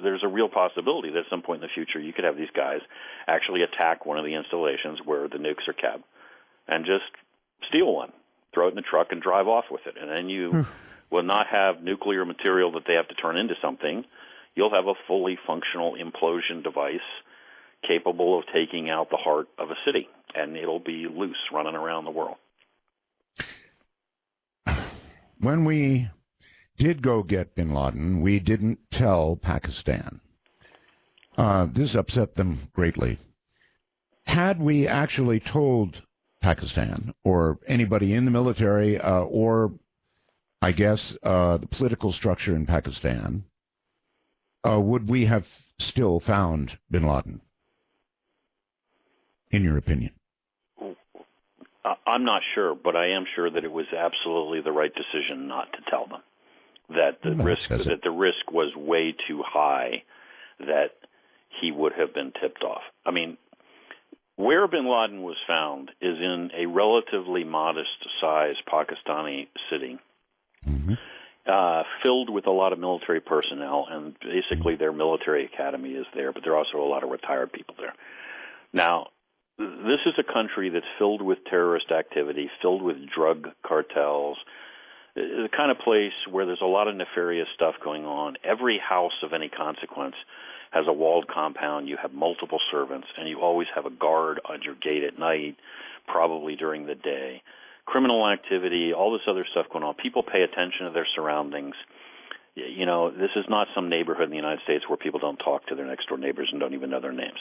there's a real possibility that at some point in the future you could have these guys actually attack one of the installations where the nukes are kept and just steal one, throw it in the truck, and drive off with it. And then you will not have nuclear material that they have to turn into something. You'll have a fully functional implosion device capable of taking out the heart of a city, and it'll be loose running around the world. When we did go get bin Laden, we didn't tell Pakistan. This upset them greatly. Had we actually told Pakistan or anybody in the military or, I guess, the political structure in Pakistan, would we have still found bin Laden, in your opinion? I'm not sure, but I am sure that it was absolutely the right decision not to tell them that the risk was way too high that he would have been tipped off. I mean, where bin Laden was found is in a relatively modest-sized Pakistani city, filled with a lot of military personnel, and basically their military academy is there, but there are also a lot of retired people there. Now, this is a country that's filled with terrorist activity, filled with drug cartels, the kind of place where there's a lot of nefarious stuff going on. Every house of any consequence has a walled compound. You have multiple servants, and you always have a guard on your gate at night, probably during the day. Criminal activity, all this other stuff going on. People pay attention to their surroundings. You know, this is not some neighborhood in the United States where people don't talk to their next-door neighbors and don't even know their names.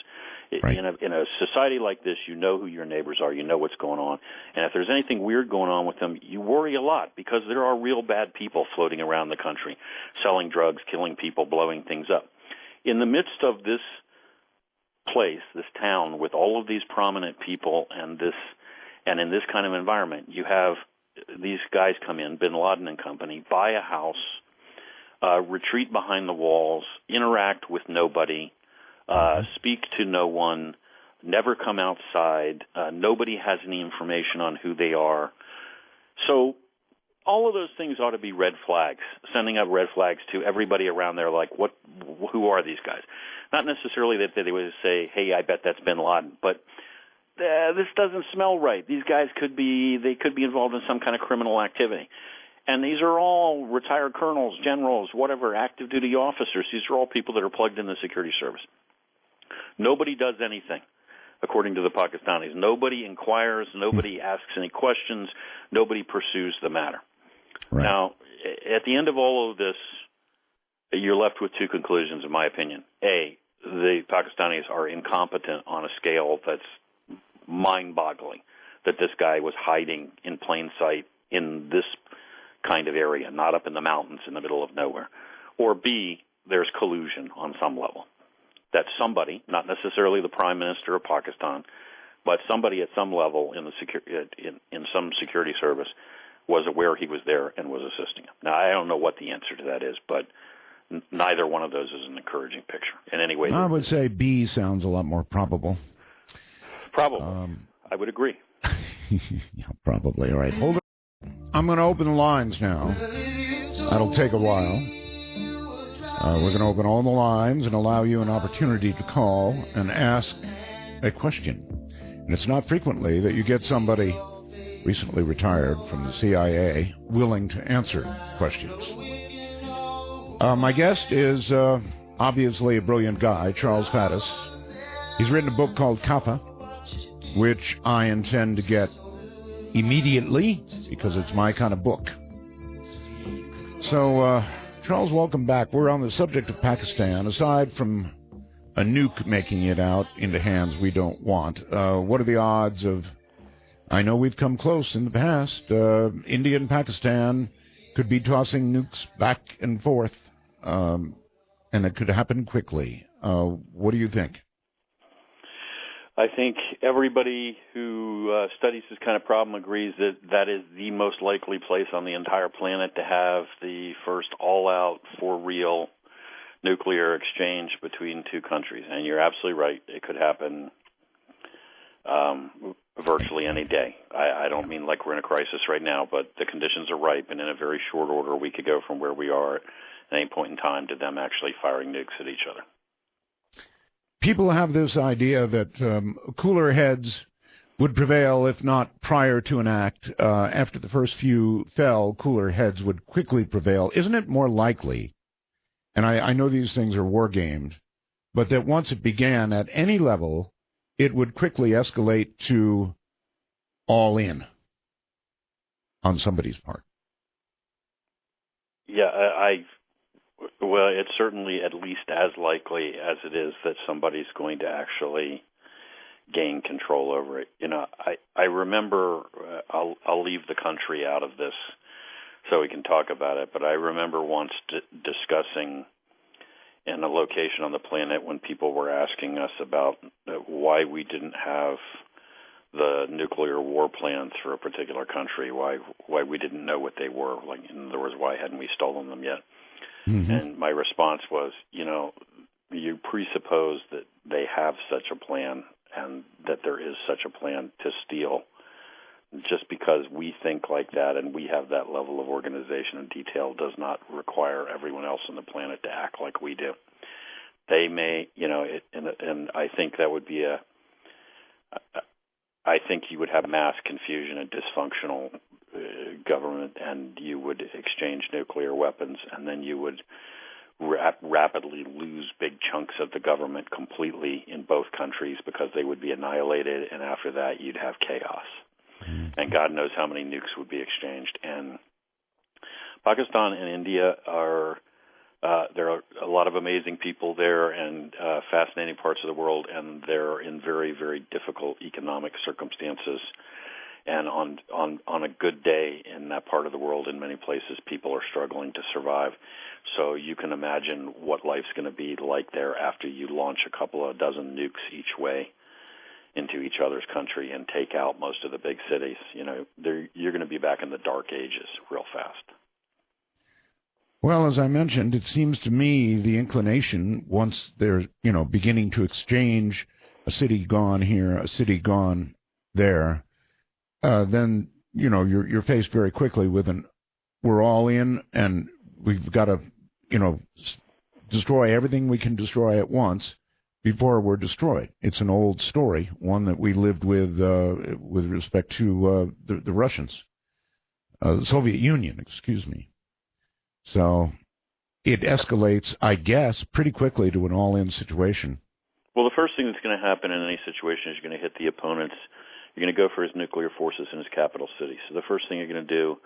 Right. In a society like this, you know who your neighbors are. You know what's going on. And if there's anything weird going on with them, you worry a lot because there are real bad people floating around the country, selling drugs, killing people, blowing things up. In the midst of this place, this town, with all of these prominent people and in this kind of environment, you have these guys come in, bin Laden and company, buy a house, retreat behind the walls, interact with nobody, speak to no one, never come outside. Nobody has any information on who they are. So all of those things ought to be red flags, sending up red flags to everybody around there, like, who are these guys? Not necessarily that they would say, hey, I bet that's bin Laden, but this doesn't smell right. These guys could be involved in some kind of criminal activity. And these are all retired colonels, generals, whatever, active duty officers. These are all people that are plugged in the security service. Nobody does anything, according to the Pakistanis. Nobody inquires. Nobody asks any questions. Nobody pursues the matter. Right. Now, at the end of all of this, you're left with two conclusions, in my opinion. A, the Pakistanis are incompetent on a scale that's mind-boggling, that this guy was hiding in plain sight in this kind of area, not up in the mountains in the middle of nowhere. Or B, there's collusion on some level, that somebody, not necessarily the Prime Minister of Pakistan, but somebody at some level in some security service was aware he was there and was assisting him. Now, I don't know what the answer to that is, but neither one of those is an encouraging picture in any way. I would say B sounds a lot more probable. Probably. I would agree. Yeah, probably. All right. Hold on. I'm going to open the lines now. That'll take a while. We're going to open all the lines and allow you an opportunity to call and ask a question. And it's not frequently that you get somebody recently retired from the CIA willing to answer questions. My guest is obviously a brilliant guy, Charles Faddis. He's written a book called Kappa, which I intend to get immediately because it's my kind of book. So, Charles, welcome back. We're on the subject of Pakistan. Aside from a nuke making it out into hands we don't want, what are the odds of... I know we've come close in the past. India and Pakistan could be tossing nukes back and forth, and it could happen quickly. What do you think? I think everybody who studies this kind of problem agrees that that is the most likely place on the entire planet to have the first all-out, for-real nuclear exchange between two countries. And you're absolutely right. It could happen virtually any day. I don't mean like we're in a crisis right now, but the conditions are ripe, and in a very short order we could go from where we are at any point in time to them actually firing nukes at each other. People have this idea that cooler heads would prevail, if not prior to an act. After the first few fell, cooler heads would quickly prevail. Isn't it more likely, and I know these things are war games, but that once it began at any level, it would quickly escalate to all in on somebody's part? Yeah, well, it's certainly at least as likely as it is that somebody's going to actually gain control over it. You know, I remember, I'll leave the country out of this so we can talk about it, but I remember once discussing in a location on the planet when people were asking us about why we didn't have the nuclear war plans for a particular country, why we didn't know what they were. Like, in other words, why hadn't we stolen them yet? Mm-hmm. And my response was, you presuppose that they have such a plan and that there is such a plan to steal. Just because we think like that and we have that level of organization and detail does not require everyone else on the planet to act like we do. They may, and I think that would be I think you would have mass confusion and dysfunctional government, and you would exchange nuclear weapons, and then you would rapidly lose big chunks of the government completely in both countries because they would be annihilated, and after that you'd have chaos. Mm-hmm. And God knows how many nukes would be exchanged. And Pakistan and India are there are a lot of amazing people there and fascinating parts of the world, and they're in very, very difficult economic circumstances. And on a good day in that part of the world, in many places, people are struggling to survive. So you can imagine what life's going to be like there after you launch a couple of dozen nukes each way into each other's country and take out most of the big cities. You're going to be back in the dark ages real fast. Well, as I mentioned, it seems to me the inclination, once they're, beginning to exchange a city gone here, a city gone there, then, you're faced very quickly with we're all in and we've got to, destroy everything we can destroy at once before we're destroyed. It's an old story, one that we lived with respect to the Russians, the Soviet Union, excuse me. So it escalates, I guess, pretty quickly to an all-in situation. Well, the first thing that's going to happen in any situation is you're going to hit the opponents. You're going to go for his nuclear forces in his capital city. So the first thing you're going to do,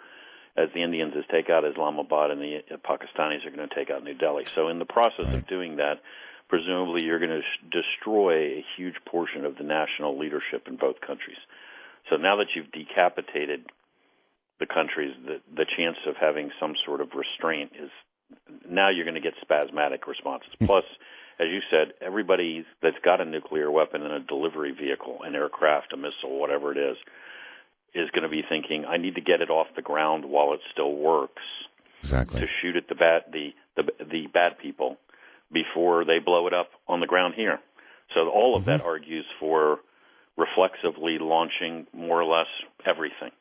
as the Indians, is take out Islamabad, and the Pakistanis are going to take out New Delhi. So in the process of doing that, presumably you're going to destroy a huge portion of the national leadership in both countries. So now that you've decapitated the countries, the chance of having some sort of restraint is, now you're going to get spasmodic responses. Plus, as you said, everybody that's got a nuclear weapon in a delivery vehicle, an aircraft, a missile, whatever it is going to be thinking, I need to get it off the ground while it still works. Exactly. To shoot at the bad people before they blow it up on the ground here. So all of that argues for reflexively launching more or less everything.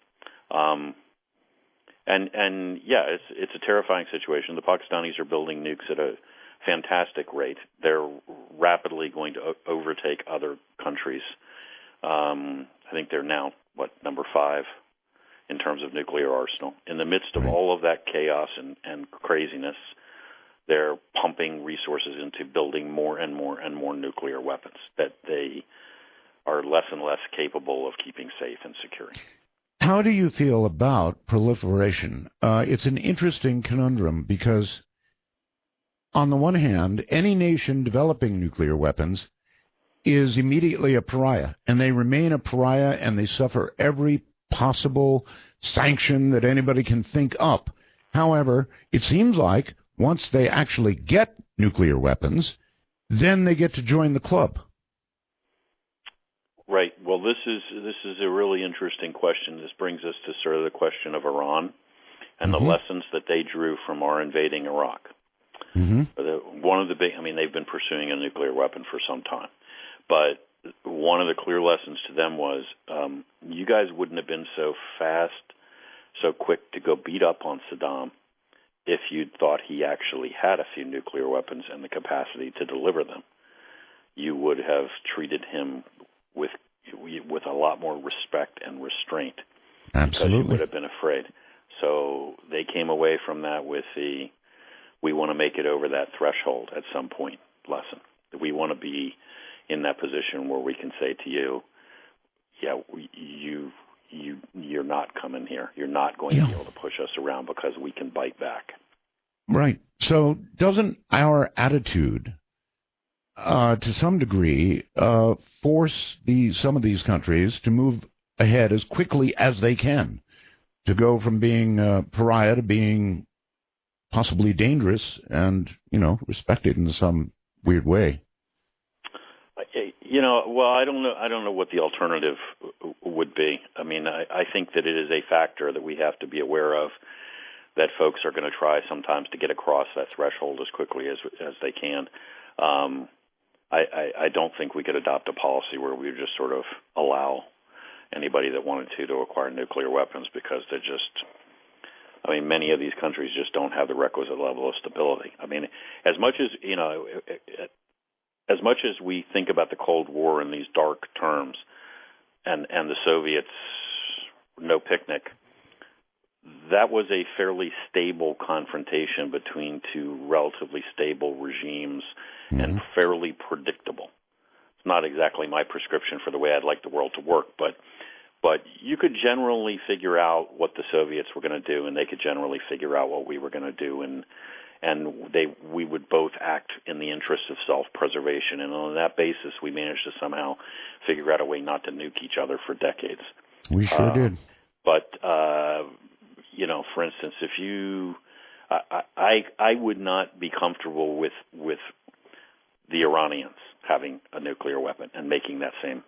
And yeah, it's a terrifying situation. The Pakistanis are building nukes at a fantastic rate. They're rapidly going to overtake other countries. I think they're now, number 5 in terms of nuclear arsenal. In the midst of all of that chaos and craziness, they're pumping resources into building more and more and more nuclear weapons that they are less and less capable of keeping safe and secure. How do you feel about proliferation? It's an interesting conundrum because, on the one hand, any nation developing nuclear weapons is immediately a pariah, and they remain a pariah, and they suffer every possible sanction that anybody can think up. However, it seems like once they actually get nuclear weapons, then they get to join the club. Right. Well, this is a really interesting question. This brings us to sort of the question of Iran and the lessons that they drew from our invading Iraq. One of the big, they've been pursuing a nuclear weapon for some time, but one of the clear lessons to them was, you guys wouldn't have been so fast, so quick to go beat up on Saddam if you'd thought he actually had a few nuclear weapons and the capacity to deliver them. You would have treated him with a lot more respect and restraint. Absolutely. Because you would have been afraid. So they came away from that with we want to make it over that threshold at some point lesson. We want to be in that position where we can say to you, yeah, you're not coming here. You're not going to be able to push us around because we can bite back. Right. So doesn't our attitude, to some degree, force some of these countries to move ahead as quickly as they can, to go from being pariah to being possibly dangerous and, respected in some weird way? Well, I don't know what the alternative would be. I mean, I think that it is a factor that we have to be aware of, that folks are going to try sometimes to get across that threshold as quickly as they can. I don't think we could adopt a policy where we would just sort of allow anybody that wanted to acquire nuclear weapons, because they're just, I mean, many of these countries just don't have the requisite level of stability. I mean, as much as we think about the Cold War in these dark terms, and the Soviets, no picnic, that was a fairly stable confrontation between two relatively stable regimes, and fairly predictable. It's not exactly my prescription for the way I'd like the world to work, but you could generally figure out what the Soviets were going to do, and they could generally figure out what we were going to do, and we would both act in the interest of self-preservation. And on that basis, we managed to somehow figure out a way not to nuke each other for decades. We sure did. But for instance, if I would not be comfortable with the Iranians having a nuclear weapon and making that same,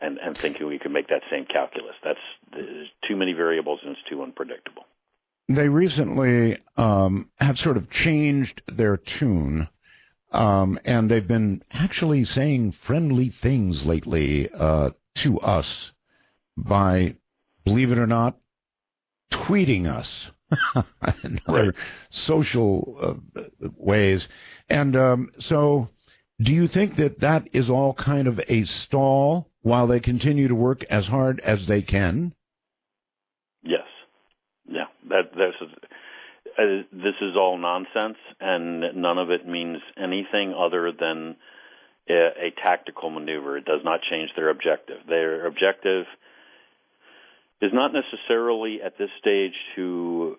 and thinking we could make that same calculus. There's too many variables, and it's too unpredictable. They recently have sort of changed their tune, and they've been actually saying friendly things lately to us by, believe it or not, tweeting us in other social ways. And so do you think that is all kind of a stall while they continue to work as hard as they can? Yes. Yeah. This is all nonsense, and none of it means anything other than a tactical maneuver. It does not change their objective. Their objective is not necessarily at this stage to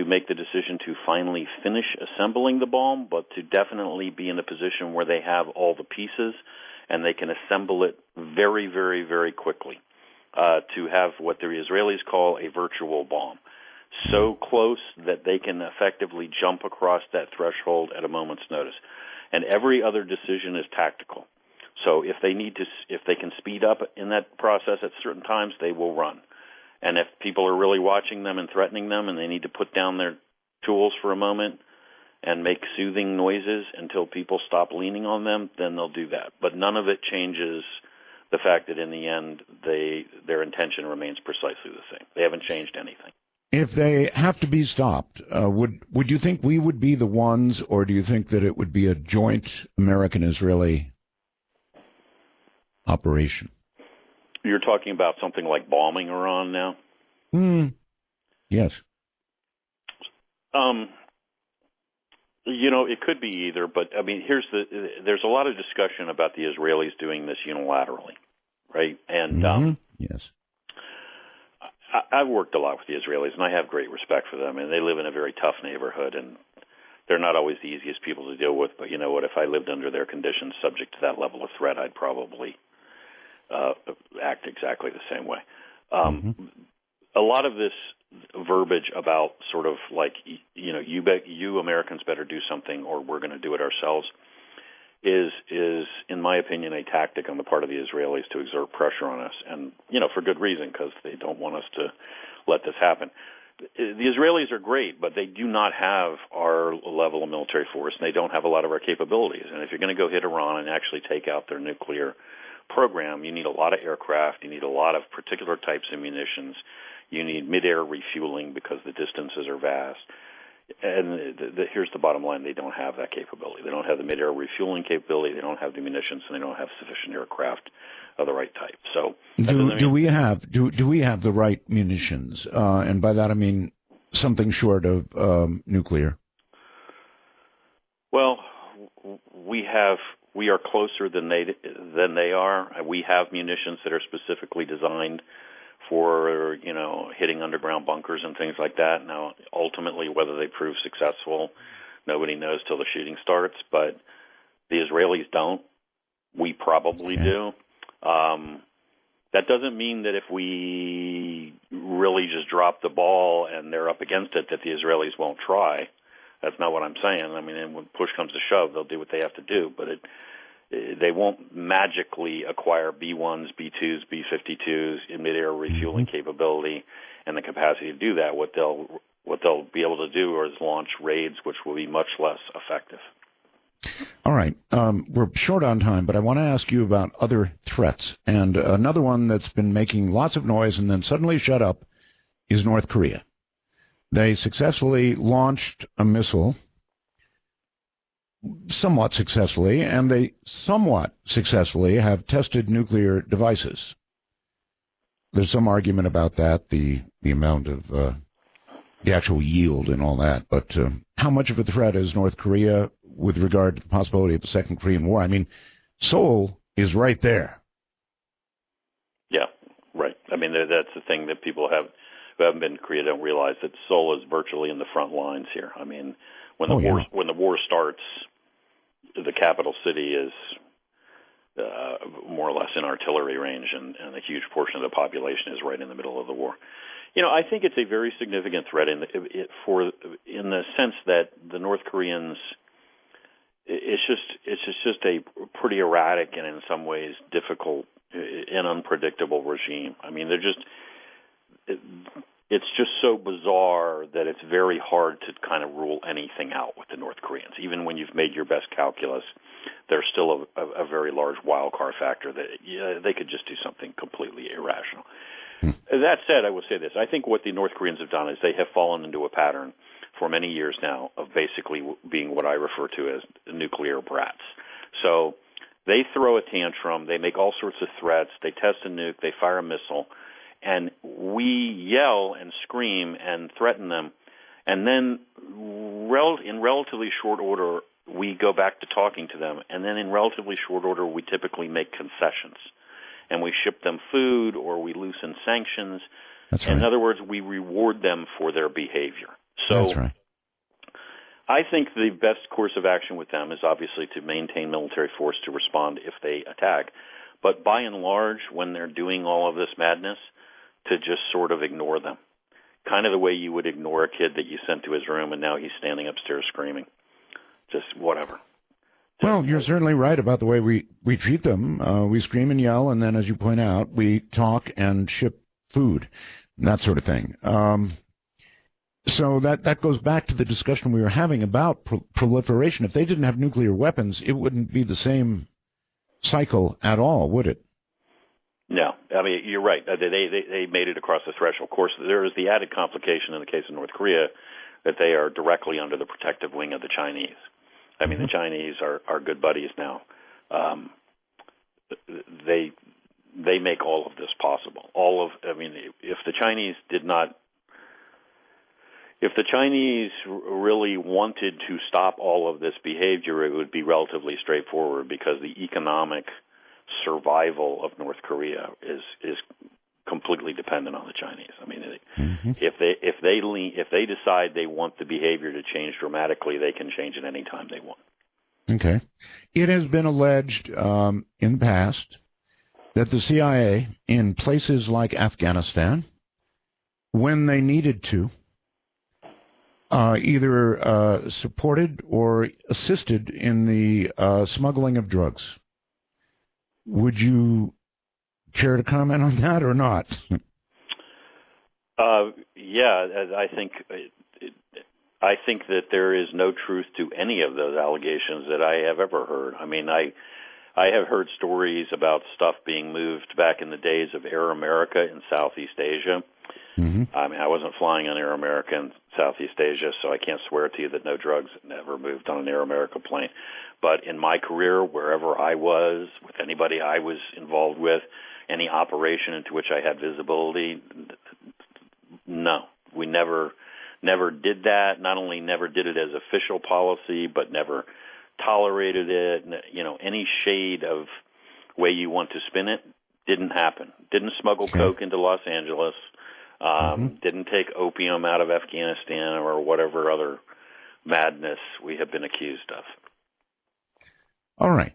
make the decision to finally finish assembling the bomb, but to definitely be in a position where they have all the pieces and they can assemble it very, very, very quickly, to have what the Israelis call a virtual bomb, so close that they can effectively jump across that threshold at a moment's notice. And every other decision is tactical. So if they can speed up in that process at certain times, they will run. And if people are really watching them and threatening them, and they need to put down their tools for a moment and make soothing noises until people stop leaning on them, then they'll do that. But none of it changes the fact that in the end, their intention remains precisely the same. They haven't changed anything. If they have to be stopped, would you think we would be the ones, or do you think that it would be a joint American-Israeli operation? You're talking about something like bombing Iran now? Yes. It could be either, but I mean, there's a lot of discussion about the Israelis doing this unilaterally, right? And yes, I've worked a lot with the Israelis, and I have great respect for them, and they live in a very tough neighborhood, and they're not always the easiest people to deal with, but you know what, if I lived under their conditions subject to that level of threat, I'd probably act exactly the same way. A lot of this verbiage about sort of like, you Americans better do something or we're going to do it ourselves is, in my opinion, a tactic on the part of the Israelis to exert pressure on us. And, for good reason, because they don't want us to let this happen. The Israelis are great, but they do not have our level of military force, and they don't have a lot of our capabilities. And if you're going to go hit Iran and actually take out their nuclear program, you need a lot of aircraft, you need a lot of particular types of munitions, you need mid-air refueling because the distances are vast. And here's the bottom line: they don't have that capability. They don't have the mid-air refueling capability. They don't have the munitions, and they don't have sufficient aircraft of the right type. So, do we have the right munitions? And by that I mean something short of nuclear. Well, we are closer than they are. We have munitions that are specifically designed for hitting underground bunkers and things like that. Now, ultimately, whether they prove successful, nobody knows till the shooting starts. But the Israelis don't. We probably do. That doesn't mean that if we really just drop the ball and they're up against it, that the Israelis won't try. That's not what I'm saying. I mean, when push comes to shove, they'll do what they have to do. But they won't magically acquire B-1s, B-2s, B-52s in mid-air refueling capability and the capacity to do that. What they'll be able to do is launch raids, which will be much less effective. All right. We're short on time, but I want to ask you about other threats. And another one that's been making lots of noise and then suddenly shut up is North Korea. They successfully launched a missile, somewhat successfully, and they somewhat successfully have tested nuclear devices. There's some argument about that, the amount of the actual yield and all that. But how much of a threat is North Korea with regard to the possibility of the Second Korean War? I mean, Seoul is right there. Yeah, right. I mean, that's the thing that people who haven't been to Korea don't realize, that Seoul is virtually in the front lines here. I mean, when the war starts, the capital city is more or less in artillery range, and a huge portion of the population is right in the middle of the war. I think it's a very significant threat in the sense that the North Koreans, it's just a pretty erratic and in some ways difficult and unpredictable regime. I mean, it's just so bizarre that it's very hard to kind of rule anything out with the North Koreans. Even when you've made your best calculus, there's still a very large wild card factor that they could just do something completely irrational. That said, I will say this. I think what the North Koreans have done is they have fallen into a pattern for many years now of basically being what I refer to as nuclear brats. So they throw a tantrum, they make all sorts of threats, they test a nuke, they fire a missile, and we yell and scream and threaten them, and then in relatively short order, we go back to talking to them, and then in relatively short order, we typically make concessions, and we ship them food or we loosen sanctions. That's right. In other words, we reward them for their behavior. So that's right. I think the best course of action with them is obviously to maintain military force to respond if they attack, but by and large, when they're doing all of this madness, to just sort of ignore them. Kind of the way you would ignore a kid that you sent to his room and now he's standing upstairs screaming. Just whatever. Well, you're certainly right about the way we treat them. We scream and yell, and then, as you point out, we talk and ship food, that sort of thing. So that goes back to the discussion we were having about proliferation. If they didn't have nuclear weapons, it wouldn't be the same cycle at all, would it? No, I mean, you're right. They made it across the threshold. Of course, there is the added complication in the case of North Korea that they are directly under the protective wing of the Chinese. I mean, the Chinese are good buddies now. They make all of this possible. If the Chinese really wanted to stop all of this behavior, it would be relatively straightforward, because the economic survival of North Korea is completely dependent on the Chinese. I mean, if they decide they want the behavior to change dramatically, they can change it any time they want. Okay. It has been alleged in the past that the CIA, in places like Afghanistan, when they needed to, either supported or assisted in the smuggling of drugs. Would you care to comment on that or not? Yeah, I think that there is no truth to any of those allegations that I have ever heard. I mean, I have heard stories about stuff being moved back in the days of Air America in Southeast Asia. Mm-hmm. I mean, I wasn't flying on Air America in Southeast Asia, so I can't swear to you that no drugs never moved on an Air America plane. But in my career, wherever I was, with anybody I was involved with, any operation into which I had visibility, no. We never did that. Not only never did it as official policy, but never tolerated it. Any shade of way you want to spin it didn't happen. Didn't smuggle coke into Los Angeles. Didn't take opium out of Afghanistan or whatever other madness we have been accused of. All right.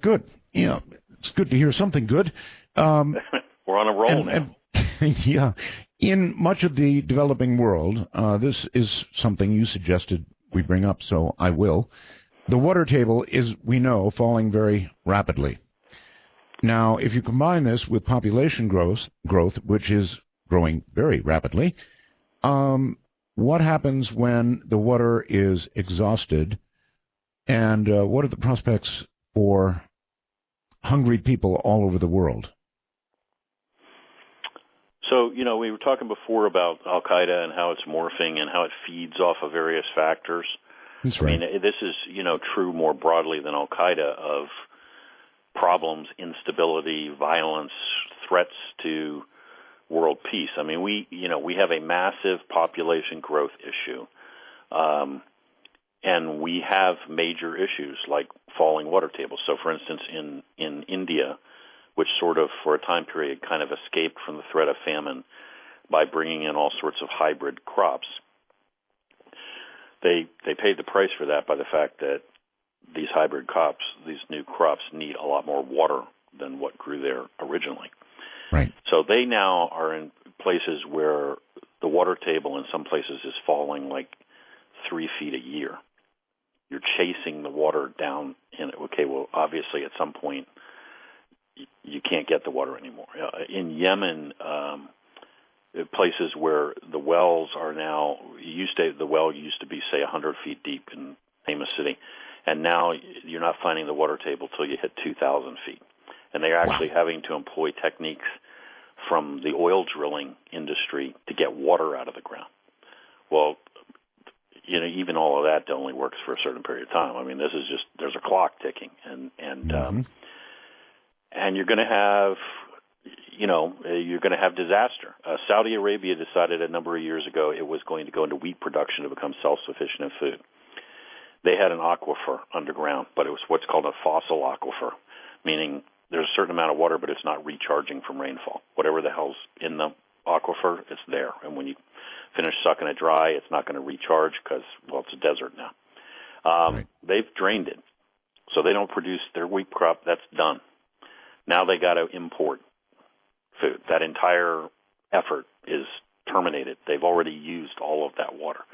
Good. It's good to hear something good. We're on a roll now. Yeah. In much of the developing world, this is something you suggested we bring up, so I will. the water table is, we know, falling very rapidly. Now, if you combine this with population growth, which is growing very rapidly, what happens when the water is exhausted, and what are the prospects for hungry people all over the world? So, we were talking before about Al-Qaeda and how it's morphing and how it feeds off of various factors. That's right. I mean, this is, true more broadly than Al-Qaeda of problems, instability, violence, threats to world peace. I mean, we have a massive population growth issue, and we have major issues like falling water tables. So, for instance, in India, which sort of, for a time period, kind of escaped from the threat of famine by bringing in all sorts of hybrid crops, they paid the price for that by the fact that these hybrid crops, these new crops, need a lot more water than what grew there originally. Right. So they now are in places where the water table in some places is falling like 3 feet a year. You're chasing the water down, and okay, well, obviously at some point you can't get the water anymore. In Yemen, places where the wells are now, the well used to be, say, 100 feet deep in Amos City, and now you're not finding the water table till you hit 2,000 feet. And they're actually having to employ techniques from the oil drilling industry to get water out of the ground. Well, even all of that only works for a certain period of time. I mean, this is just, there's a clock ticking, and you're going to have, you're going to have disaster. Saudi Arabia decided a number of years ago it was going to go into wheat production to become self-sufficient in food. They had an aquifer underground, but it was what's called a fossil aquifer, meaning there's a certain amount of water, but it's not recharging from rainfall. Whatever the hell's in the aquifer, it's there. And when you finish sucking it dry, it's not going to recharge because, well, it's a desert now. Right. They've drained it, so they don't produce their wheat crop. That's done. Now they got to import food. That entire effort is terminated. They've already used all of that water.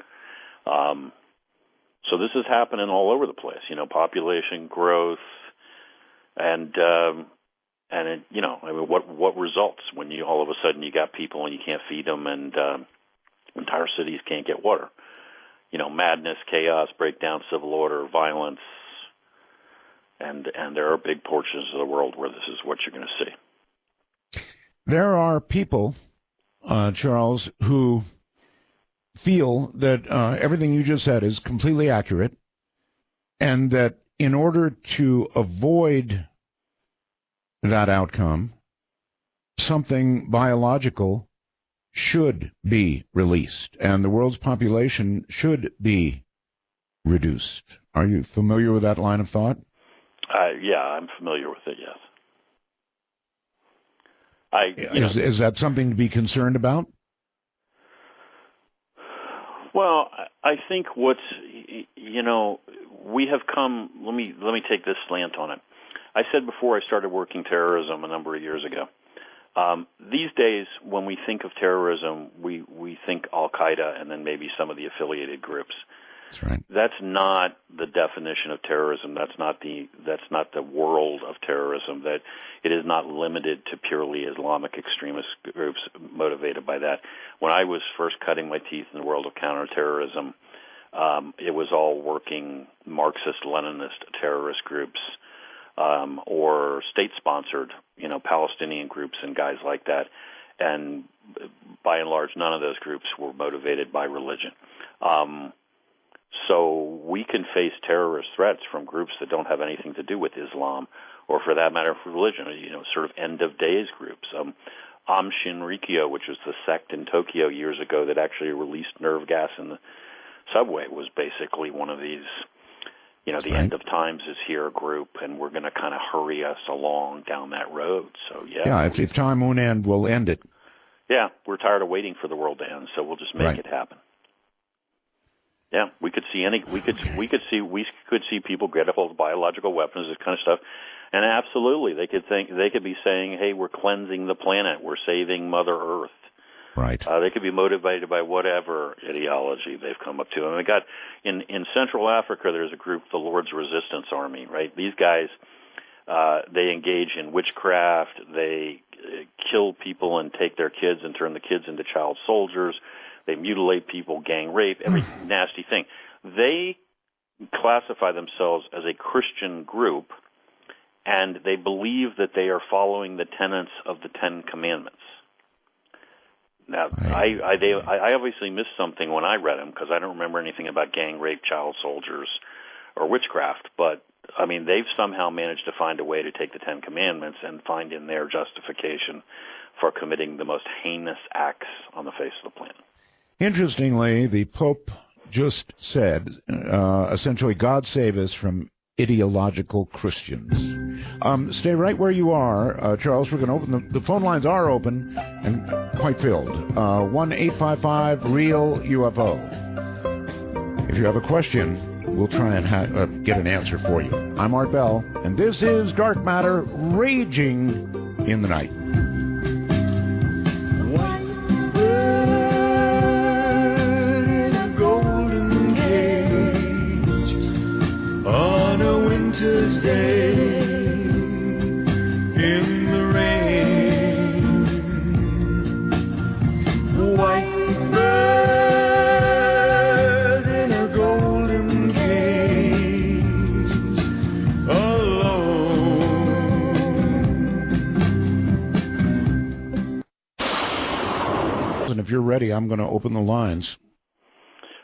So this is happening all over the place. Population growth, and it, I mean, what results when you all of a sudden you got people and you can't feed them, and entire cities can't get water. Madness, chaos, breakdown, civil order, violence, and there are big portions of the world where this is what you're going to see. There are people, Charles, who feel that everything you just said is completely accurate, and that in order to avoid that outcome, something biological should be released, and the world's population should be reduced. Are you familiar with that line of thought? Yeah, I'm familiar with it, yes. Is that something to be concerned about? Well, I think we have come. Let me take this slant on it. I said before I started working terrorism a number of years ago. These days, when we think of terrorism, we think Al-Qaeda and then maybe some of the affiliated groups. That's right. That's not the definition of terrorism. That's not the world of terrorism. That it is not limited to purely Islamic extremist groups motivated by that. When I was first cutting my teeth in the world of counterterrorism, it was all working Marxist-Leninist terrorist groups, or state-sponsored, Palestinian groups and guys like that. And by and large, none of those groups were motivated by religion. So we can face terrorist threats from groups that don't have anything to do with Islam, or for that matter, for religion, sort of end-of-days groups. Aum Shinrikyo, which was the sect in Tokyo years ago that actually released nerve gas in the subway, was basically one of these, the end of times is here group, and we're going to kind of hurry us along down that road. So, yeah. Yeah, if time won't end, we'll end it. Yeah, we're tired of waiting for the world to end, so we'll just make it happen. Yeah, we could see people get a hold of biological weapons, this kind of stuff, and absolutely they could be saying, "Hey, we're cleansing the planet, we're saving Mother Earth." Right. They could be motivated by whatever ideology they've come up to. And we got in Central Africa, there's a group, the Lord's Resistance Army, right? These guys, they engage in witchcraft. They kill people and take their kids and turn the kids into child soldiers. They mutilate people, gang rape, every nasty thing. They classify themselves as a Christian group, and they believe that they are following the tenets of the Ten Commandments. Now, I obviously missed something when I read them because I don't remember anything about gang rape, child soldiers, or witchcraft. But, I mean, they've somehow managed to find a way to take the Ten Commandments and find in their justification for committing the most heinous acts on the face of the planet. Interestingly, the Pope just said, essentially, God save us from ideological Christians. Stay right where you are, Charles. We're going to open the phone lines are open and quite filled. 1-855-REAL-UFO. If you have a question, we'll try and get an answer for you. I'm Art Bell, and this is Dark Matter raging in the night. Day in the rain, white bird in a golden cage, alone. And if you're ready, I'm going to open the lines.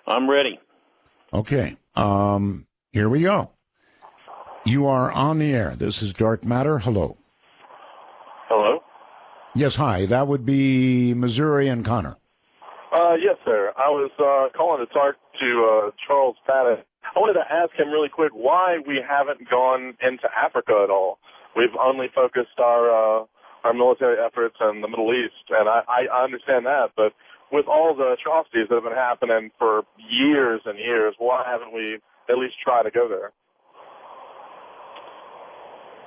I'm ready. Okay. Here we go. You are on the air. This is Dark Matter. Hello. Hello? Yes, hi. That would be Missouri and Connor. Yes, sir. I was calling to talk to Charles Faddis. I wanted to ask him really quick why we haven't gone into Africa at all. We've only focused our military efforts in the Middle East, and I understand that, but with all the atrocities that have been happening for years and years, why haven't we at least tried to go there?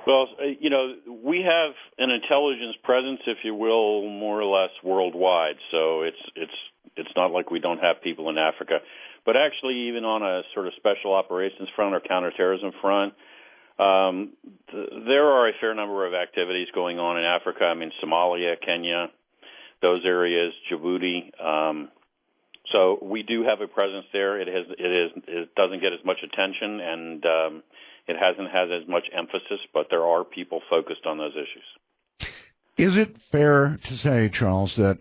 Well, we have an intelligence presence, if you will, more or less worldwide. So it's not like we don't have people in Africa. But actually, even on a sort of special operations front or counterterrorism front, there are a fair number of activities going on in Africa. I mean, Somalia, Kenya, those areas, Djibouti. So we do have a presence there. It doesn't get as much attention, and it hasn't had as much emphasis, but there are people focused on those issues. Is it fair to say, Charles, that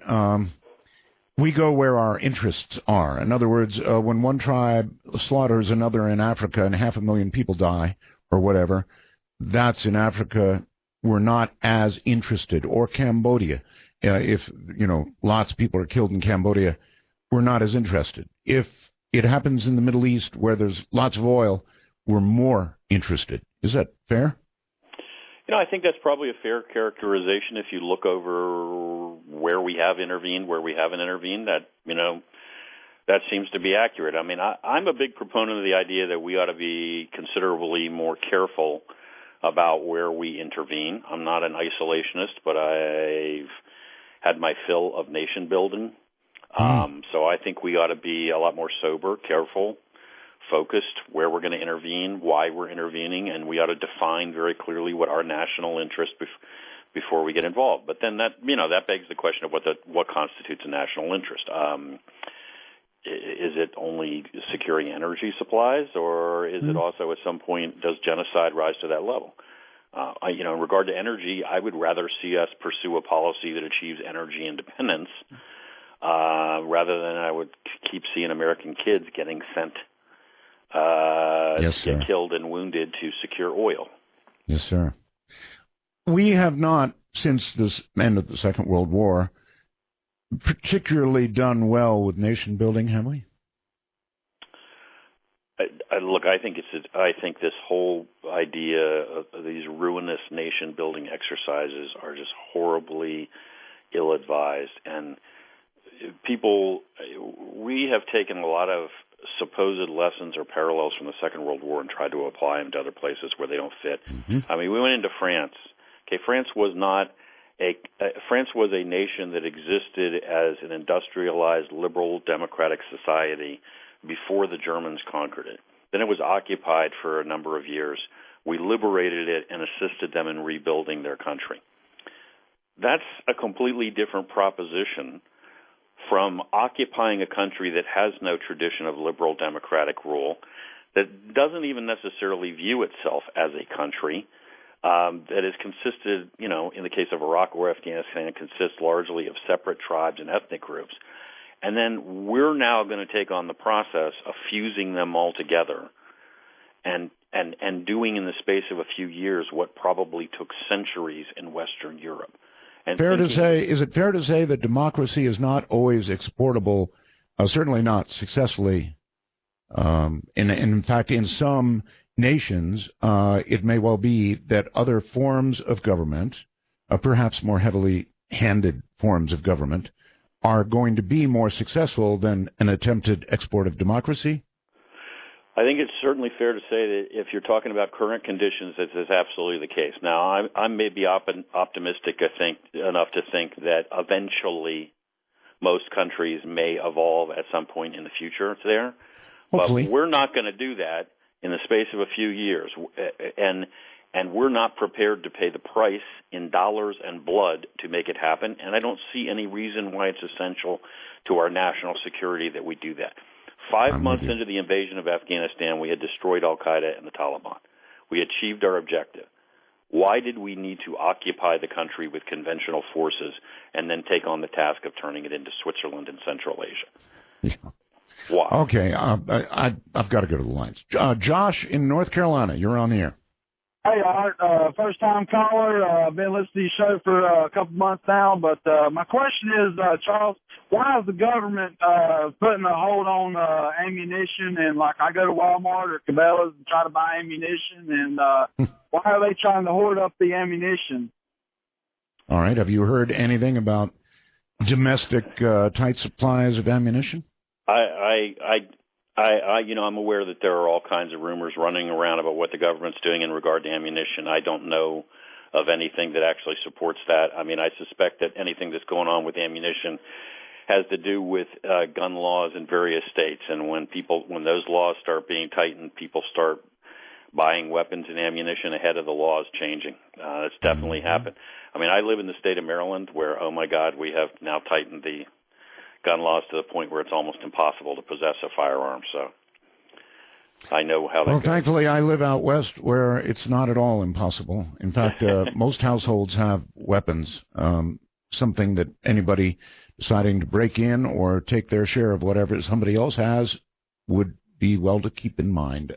we go where our interests are? In other words, when one tribe slaughters another in Africa and 500,000 people die or whatever, that's in Africa. We're not as interested. Or Cambodia. If, lots of people are killed in Cambodia, we're not as interested. If it happens in the Middle East where there's lots of oil, we're more interested. Is that fair? I think that's probably a fair characterization if you look over where we have intervened, where we haven't intervened. That seems to be accurate. I mean, I'm a big proponent of the idea that we ought to be considerably more careful about where we intervene. I'm not an isolationist, but I've had my fill of nation building. So I think we ought to be a lot more sober, careful, focused, where we're going to intervene, why we're intervening, and we ought to define very clearly what our national interest before we get involved. But then that begs the question of what constitutes a national interest. Is it only securing energy supplies, or is it also at some point does genocide rise to that level? In regard to energy, I would rather see us pursue a policy that achieves energy independence rather than I would keep seeing American kids getting sent get killed and wounded to secure oil. Yes, sir. We have not, since the end of the Second World War, particularly done well with nation building, have we? Look, I think this whole idea of these ruinous nation building exercises are just horribly ill-advised, and we have taken a lot of supposed lessons or parallels from the Second World War and tried to apply them to other places where they don't fit. Mm-hmm. I mean, we went into France. Okay, France was not France was a nation that existed as an industrialized, liberal, democratic society before the Germans conquered it. Then it was occupied for a number of years. We liberated it and assisted them in rebuilding their country. That's a completely different proposition from occupying a country that has no tradition of liberal democratic rule, that doesn't even necessarily view itself as a country, that is consisted, in the case of Iraq or Afghanistan, it consists largely of separate tribes and ethnic groups. And then we're now going to take on the process of fusing them all together and doing in the space of a few years what probably took centuries in Western Europe. And is it fair to say that democracy is not always exportable, certainly not successfully? In fact, in some nations, it may well be that other forms of government, perhaps more heavily handed forms of government, are going to be more successful than an attempted export of democracy? I think it's certainly fair to say that if you're talking about current conditions, this is absolutely the case. Now, I'm maybe optimistic, enough to think that eventually most countries may evolve at some point in the future there. Hopefully. But we're not going to do that in the space of a few years. And we're not prepared to pay the price in dollars and blood to make it happen. And I don't see any reason why it's essential to our national security that we do that. 5 months into the invasion of Afghanistan, we had destroyed al-Qaeda and the Taliban. We achieved our objective. Why did we need to occupy the country with conventional forces and then take on the task of turning it into Switzerland and Central Asia? Yeah. Why? Okay, I've got to go to the lines. Josh in North Carolina, you're on the air. Hey, Art, first-time caller. I've been listening to your show for a couple months now, but my question is, Charles, why is the government putting a hold on ammunition? And, I go to Walmart or Cabela's and try to buy ammunition, and why are they trying to hoard up the ammunition? All right. Have you heard anything about domestic tight supplies of ammunition? I'm aware that there are all kinds of rumors running around about what the government's doing in regard to ammunition. I don't know of anything that actually supports that. I mean, I suspect that anything that's going on with ammunition has to do with gun laws in various states. And when those laws start being tightened, people start buying weapons and ammunition ahead of the laws changing. That's definitely happened. I mean, I live in the state of Maryland where, oh my God, we have now tightened the gun laws to the point where it's almost impossible to possess a firearm. So I know how that goes. Thankfully, I live out west where it's not at all impossible. In fact, most households have weapons, something that anybody deciding to break in or take their share of whatever somebody else has would be well to keep in mind.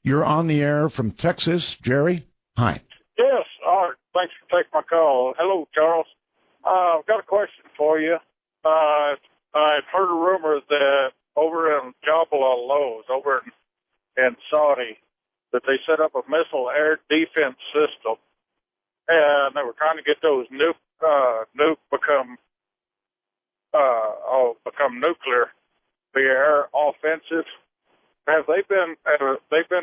You're on the air from Texas. Jerry, hi. Yes, Art. Thanks for taking my call. Hello, Charles. I've got a question for you. I've heard a rumor that over in Jabal al-Loz, over in Saudi, that they set up a missile air defense system, and they were trying to get those nuke become nuclear, the air offensive. Have they been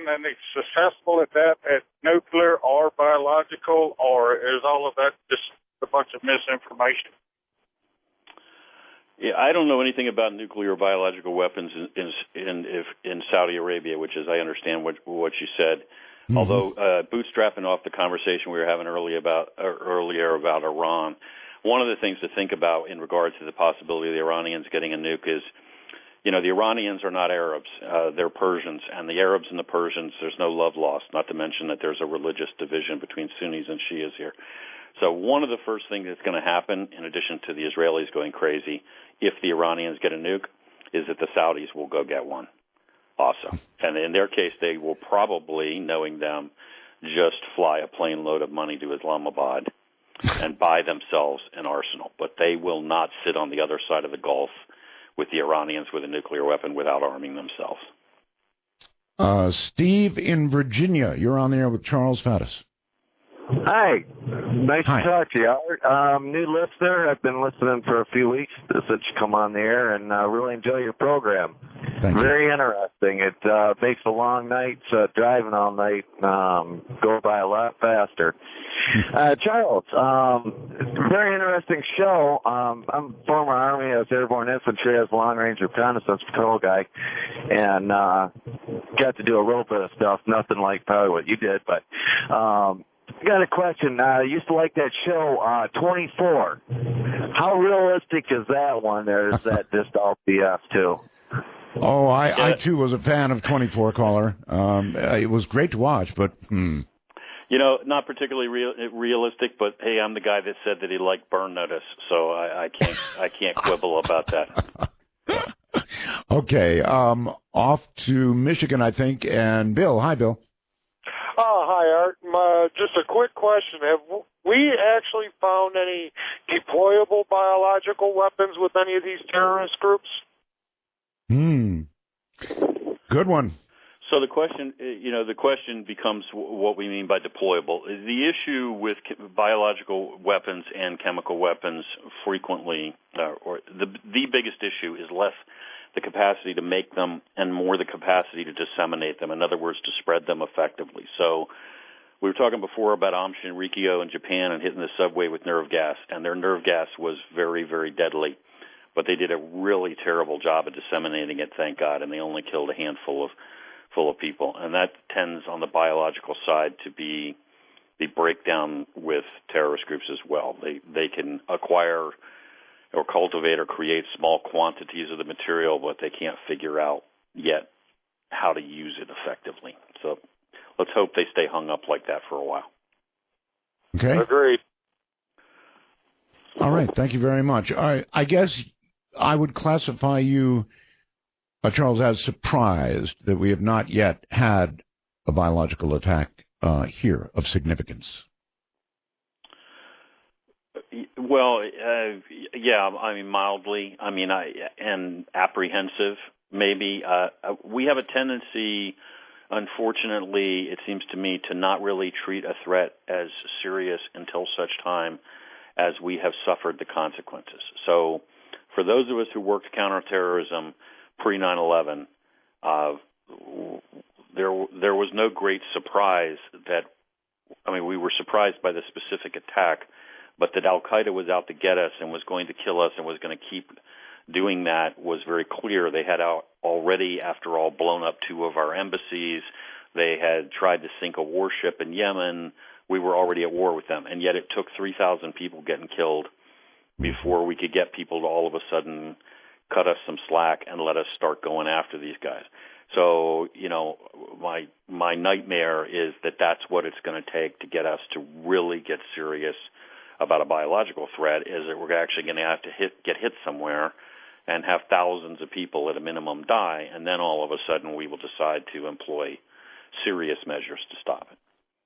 any successful at that, at nuclear or biological, or is all of that just a bunch of misinformation? Yeah, I don't know anything about nuclear or biological weapons in Saudi Arabia, which is, I understand what you said. Mm-hmm. Although bootstrapping off the conversation we were having earlier about Iran, one of the things to think about in regards to the possibility of the Iranians getting a nuke is, the Iranians are not Arabs. They're Persians. And the Arabs and the Persians, there's no love lost, not to mention that there's a religious division between Sunnis and Shias here. So one of the first things that's going to happen, in addition to the Israelis going crazy, if the Iranians get a nuke, is that the Saudis will go get one also. And in their case, they will probably, knowing them, just fly a plane load of money to Islamabad and buy themselves an arsenal. But they will not sit on the other side of the Gulf with the Iranians with a nuclear weapon without arming themselves. Steve in Virginia, you're on the air with Charles Faddis. Hi. Nice to talk to you, Art. New listener. I've been listening for a few weeks since you come on the air, and I really enjoy your program. Very interesting. It makes the long nights driving all night go by a lot faster. Charles, very interesting show. I'm former Army. I was airborne infantry. I was long-range reconnaissance patrol guy, and got to do a little bit of stuff. Nothing like probably what you did, but got a question. I used to like that show, 24. How realistic is that one, or is that just all BS too? Oh, I too was a fan of 24 Caller. It was great to watch, but not particularly realistic. But hey, I'm the guy that said that he liked Burn Notice, so I can't quibble about that. Okay, off to Michigan, I think, and Bill. Hi, Bill. Hi, Art. Just a quick question. Have we actually found any deployable biological weapons with any of these terrorist groups? Good one. So the question becomes what we mean by deployable. The issue with biological weapons and chemical weapons frequently, or the biggest issue is less the capacity to make them and more the capacity to disseminate them. In other words, to spread them effectively. So we were talking before about Aum Shinrikyo in Japan and hitting the subway with nerve gas, and their nerve gas was very, very deadly. But they did a really terrible job of disseminating it, thank God, and they only killed a handful of people. And that tends on the biological side to be the breakdown with terrorist groups as well. They can acquire or cultivate or create small quantities of the material, but they can't figure out yet how to use it effectively. So let's hope they stay hung up like that for a while. Okay. Agreed. All right. Thank you very much. I guess I would classify you, Charles, as surprised that we have not yet had a biological attack here of significance. Well, yeah, I mean, mildly. I mean, and apprehensive, maybe. We have a tendency, unfortunately, it seems to me, to not really treat a threat as serious until such time as we have suffered the consequences. So for those of us who worked counterterrorism pre 9/11, there was no great surprise that, I mean, we were surprised by the specific attack, but that Al-Qaeda was out to get us and was going to kill us and was going to keep doing that was very clear. They had already, after all, blown up 2 of our embassies. They had tried to sink a warship in Yemen. We were already at war with them, and yet it took 3,000 people getting killed before we could get people to all of a sudden cut us some slack and let us start going after these guys. So, my nightmare is that that's what it's going to take to get us to really get serious about a biological threat, is that we're actually going to have to get hit somewhere and have thousands of people at a minimum die, and then all of a sudden we will decide to employ serious measures to stop it.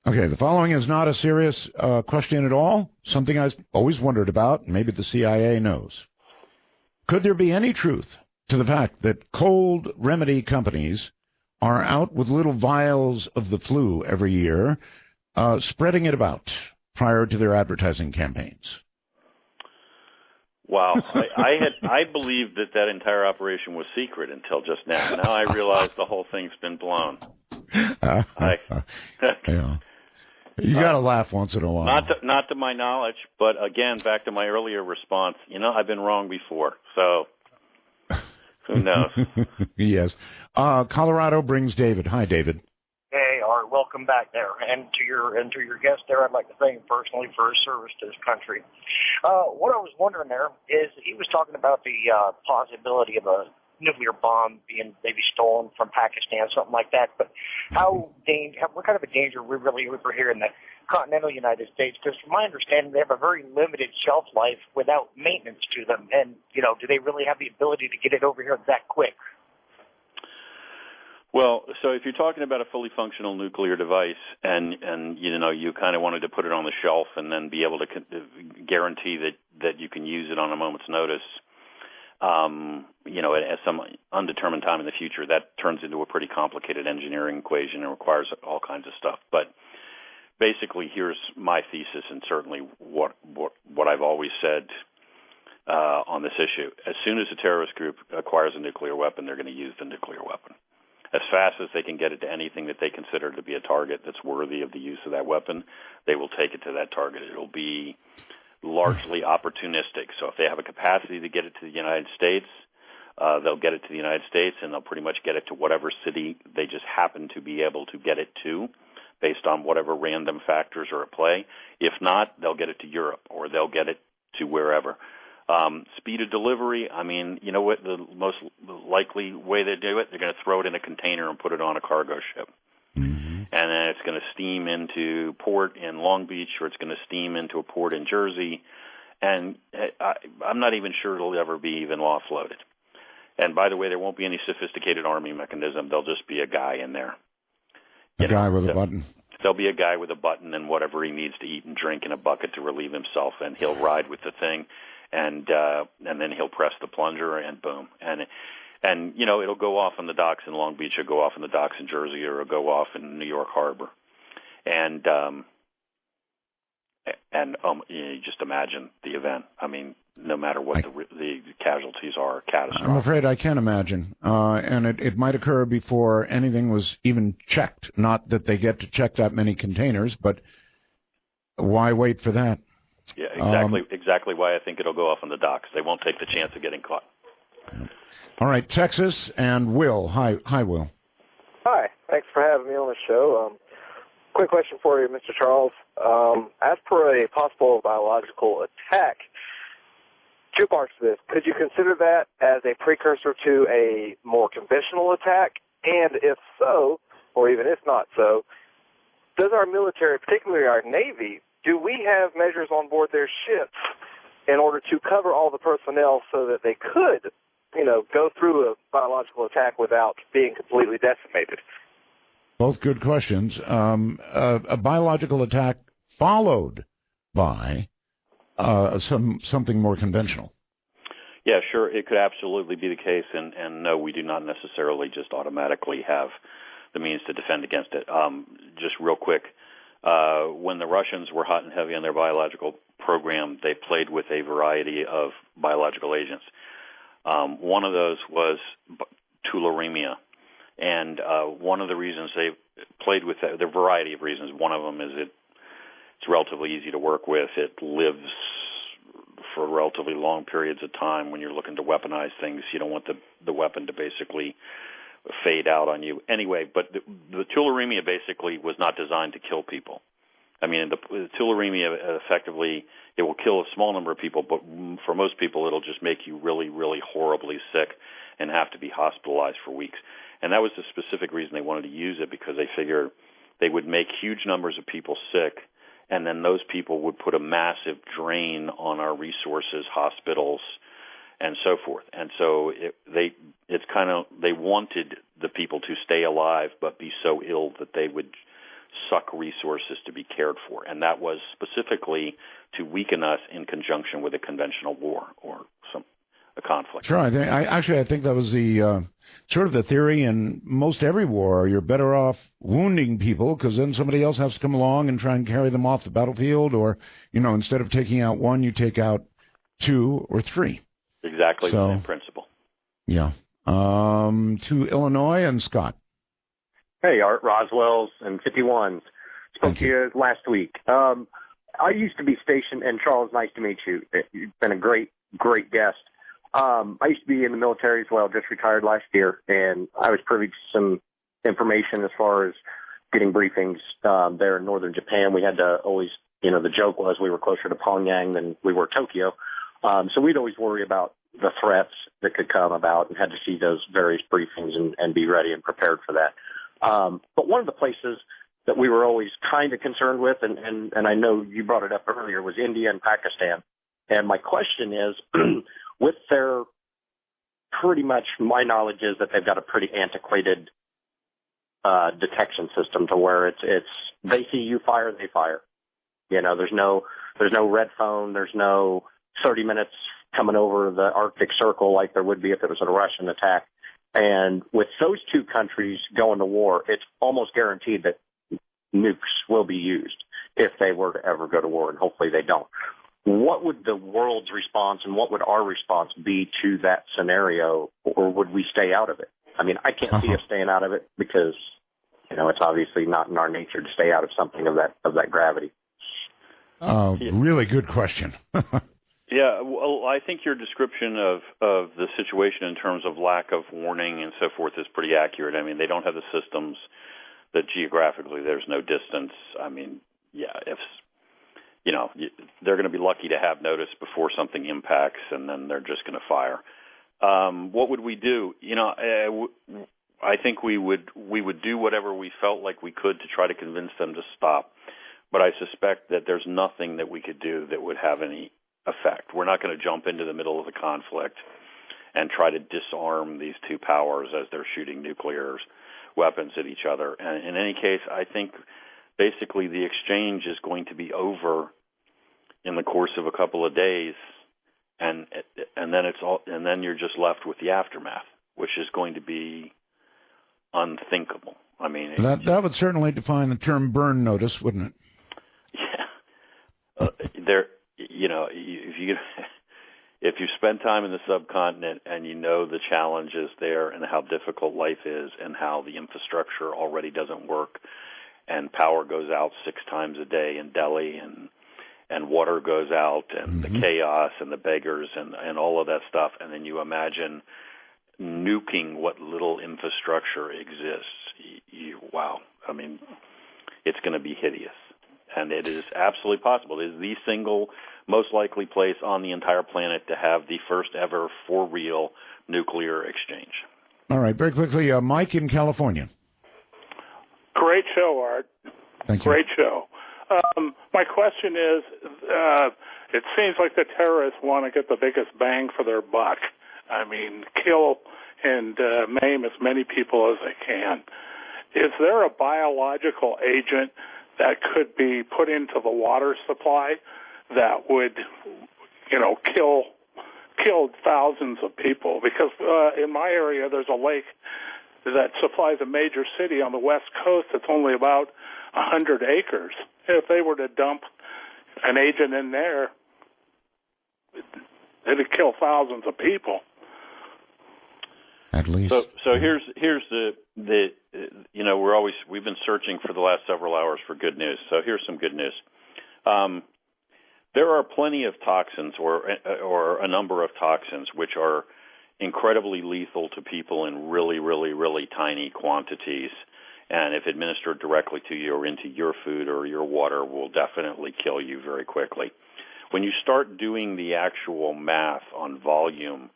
Okay, the following is not a serious question at all, something I've always wondered about, maybe the CIA knows. Could there be any truth to the fact that cold remedy companies are out with little vials of the flu every year, spreading it about prior to their advertising campaigns? Wow, I believed that entire operation was secret until just now. Now I realize the whole thing's been blown. Yeah. You got to laugh once in a while. Not to my knowledge, but again, back to my earlier response. I've been wrong before, so who knows? Yes. Colorado brings David. Hi, David. Hey, Art. Welcome back there, and to your guest there. I'd like to thank him personally for his service to this country. What I was wondering there is he was talking about the possibility of a nuclear bomb being maybe stolen from Pakistan, something like that. But what kind of a danger are we really over here in the continental United States? Because from my understanding, they have a very limited shelf life without maintenance to them. And, do they really have the ability to get it over here that quick? Well, so if you're talking about a fully functional nuclear device and you kind of wanted to put it on the shelf and then be able to guarantee that you can use it on a moment's notice, at some undetermined time in the future, that turns into a pretty complicated engineering equation and requires all kinds of stuff. But basically, here's my thesis, and certainly what I've always said on this issue. As soon as a terrorist group acquires a nuclear weapon, they're going to use the nuclear weapon. As fast as they can get it to anything that they consider to be a target that's worthy of the use of that weapon, they will take it to that target. It'll be largely opportunistic. So if they have a capacity to get it to the United States, they'll get it to the United States, and they'll pretty much get it to whatever city they just happen to be able to get it to, based on whatever random factors are at play. If not, they'll get it to Europe, or they'll get it to wherever. Speed of delivery, I mean, you know what the most likely way they do it? They're going to throw it in a container and put it on a cargo ship. Mm-hmm. And then it's going to steam into port in Long Beach, or it's going to steam into a port in Jersey. And I'm not even sure it'll ever be even offloaded. And by the way, there won't be any sophisticated army mechanism. There'll just be a guy in there. A guy with a button. There'll be a guy with a button and whatever he needs to eat and drink in a bucket to relieve himself, and he'll ride with the thing, and then he'll press the plunger, and boom. And you know, it'll go off on the docks in Long Beach, or go off on the docks in Jersey, or it'll go off in New York Harbor. And you just imagine the event. I mean, no matter what the casualties are, catastrophic. I'm afraid I can't imagine. And it might occur before anything was even checked. Not that they get to check that many containers, but why wait for that? Yeah, exactly why I think it'll go off on the docks. They won't take the chance of getting caught. All right, Texas and Will. Hi, Will. Hi. Thanks for having me on the show. Quick question for you, Mr. Charles. As per a possible biological attack, two parts to this. Could you consider that as a precursor to a more conventional attack? And if so, or even if not so, does our military, particularly our Navy, do we have measures on board their ships in order to cover all the personnel so that they could, go through a biological attack without being completely decimated? Both good questions. A biological attack followed by something more conventional. Yeah, sure. It could absolutely be the case, and no, we do not necessarily just automatically have the means to defend against it. Just real quick, when the Russians were hot and heavy on their biological program, they played with a variety of biological agents. One of those was tularemia. And one of the reasons they played with that, there are a variety of reasons. One of them is it's relatively easy to work with. It lives for relatively long periods of time. When you're looking to weaponize things, you don't want the weapon to basically fade out on you. Anyway, but the tularemia basically was not designed to kill people. I mean, the tularemia effectively, it will kill a small number of people, but for most people it'll just make you really, really horribly sick and have to be hospitalized for weeks. And that was the specific reason they wanted to use it, because they figured they would make huge numbers of people sick, and then those people would put a massive drain on our resources, hospitals, and so forth. And so they wanted the people to stay alive but be so ill that they would suck resources to be cared for. And that was specifically to weaken us in conjunction with a conventional war or a conflict. Sure. I think that was the sort of the theory in most every war. You're better off wounding people because then somebody else has to come along and try and carry them off the battlefield, or, instead of taking out one, you take out two or three. Exactly the same principle. Yeah. To Illinois and Scott. Hey, Art Roswell's and 51s. Spoke to you last week. I used to be stationed, and Charles, nice to meet you. You've been a great guest. I used to be in the military as well, just retired last year, and I was privy to some information as far as getting briefings there in northern Japan. We had to always, the joke was we were closer to Pyongyang than we were Tokyo. So we'd always worry about the threats that could come about and had to see those various briefings and be ready and prepared for that. But one of the places that we were always kind of concerned with, and I know you brought it up earlier, was India and Pakistan. And my question is, with their pretty much, my knowledge is that they've got a pretty antiquated detection system to where it's they see you fire, they fire. There's no red phone, there's no 30 minutes coming over the Arctic Circle like there would be if it was a Russian attack. And with those two countries going to war, it's almost guaranteed that nukes will be used if they were to ever go to war, and hopefully they don't. what would the world's response and what would our response be to that scenario, or would we stay out of it? I mean, I can't see us staying out of it because, it's obviously not in our nature to stay out of something of that gravity. Really good question. Yeah, well, I think your description of the situation in terms of lack of warning and so forth is pretty accurate. I mean, they don't have the systems that geographically there's no distance. I mean, yeah, if they're going to be lucky to have notice before something impacts, and then they're just going to fire. What would we do? I think we would do whatever we felt like we could to try to convince them to stop. But I suspect that there's nothing that we could do that would have any effect. We're not going to jump into the middle of the conflict and try to disarm these two powers as they're shooting nuclear weapons at each other. And in any case, I think basically the exchange is going to be over in the course of a couple of days, and then you're just left with the aftermath, which is going to be unthinkable. I mean, that would certainly define the term burn notice, wouldn't it? Yeah. If you spend time in the subcontinent and you know the challenges there and how difficult life is and how the infrastructure already doesn't work and power goes out 6 times a day in Delhi and water goes out and the chaos and the beggars and all of that stuff, and then you imagine nuking what little infrastructure exists, wow. I mean, it's going to be hideous. And it is absolutely possible. It is the single most likely place on the entire planet to have the first ever for-real nuclear exchange. All right, very quickly, Mike in California. Great show, Art. Thank you. Great show. My question is, it seems like the terrorists want to get the biggest bang for their buck. I mean, kill and maim as many people as they can. Is there a biological agent that could be put into the water supply that would, kill thousands of people? Because in my area, there's a lake that supplies a major city on the west coast that's only about 100 acres. If they were to dump an agent in there, it'd kill thousands of people. At least. So here's we've been searching for the last several hours for good news. So here's some good news. There are plenty of toxins or a number of toxins which are incredibly lethal to people in really, really, really tiny quantities. And if administered directly to you or into your food or your water, will definitely kill you very quickly. When you start doing the actual math on volume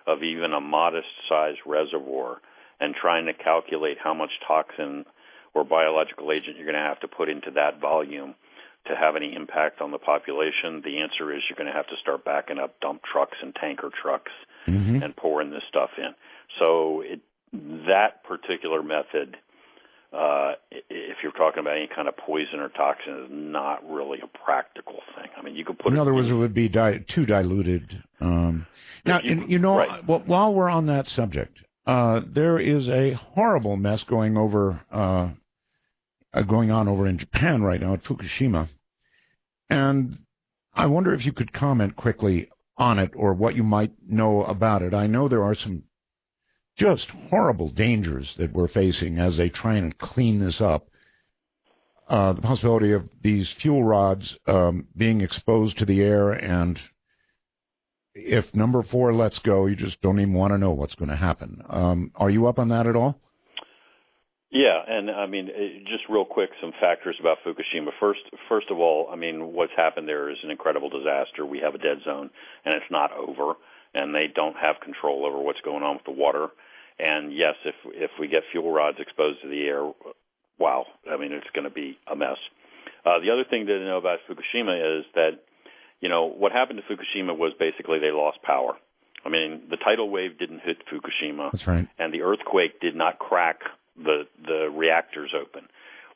of even a modest-sized reservoir and trying to calculate how much toxin or biological agent you're going to have to put into that volume to have any impact on the population, the answer is you're going to have to start backing up dump trucks and tanker trucks and pouring this stuff in. So that particular method, if you're talking about any kind of poison or toxin, is not really a practical thing. I mean, you could put in other words, it would be too diluted. Now, right. While we're on that subject, there is a horrible mess going on over in Japan right now at Fukushima, and I wonder if you could comment quickly on it or what you might know about it. I know there are some just horrible dangers that we're facing as they try and clean this up. The possibility of these fuel rods being exposed to the air, and if number 4 lets go, you just don't even want to know what's going to happen. Are you up on that at all? Yeah, and I mean, just real quick, some factors about Fukushima. First of all, I mean, what's happened there is an incredible disaster. We have a dead zone, and it's not over, and they don't have control over what's going on with the water. And yes, if we get fuel rods exposed to the air, wow, I mean, it's going to be a mess. The other thing to know about Fukushima is that, what happened to Fukushima was basically they lost power. I mean, the tidal wave didn't hit Fukushima. That's right. And the earthquake did not crack the reactors open.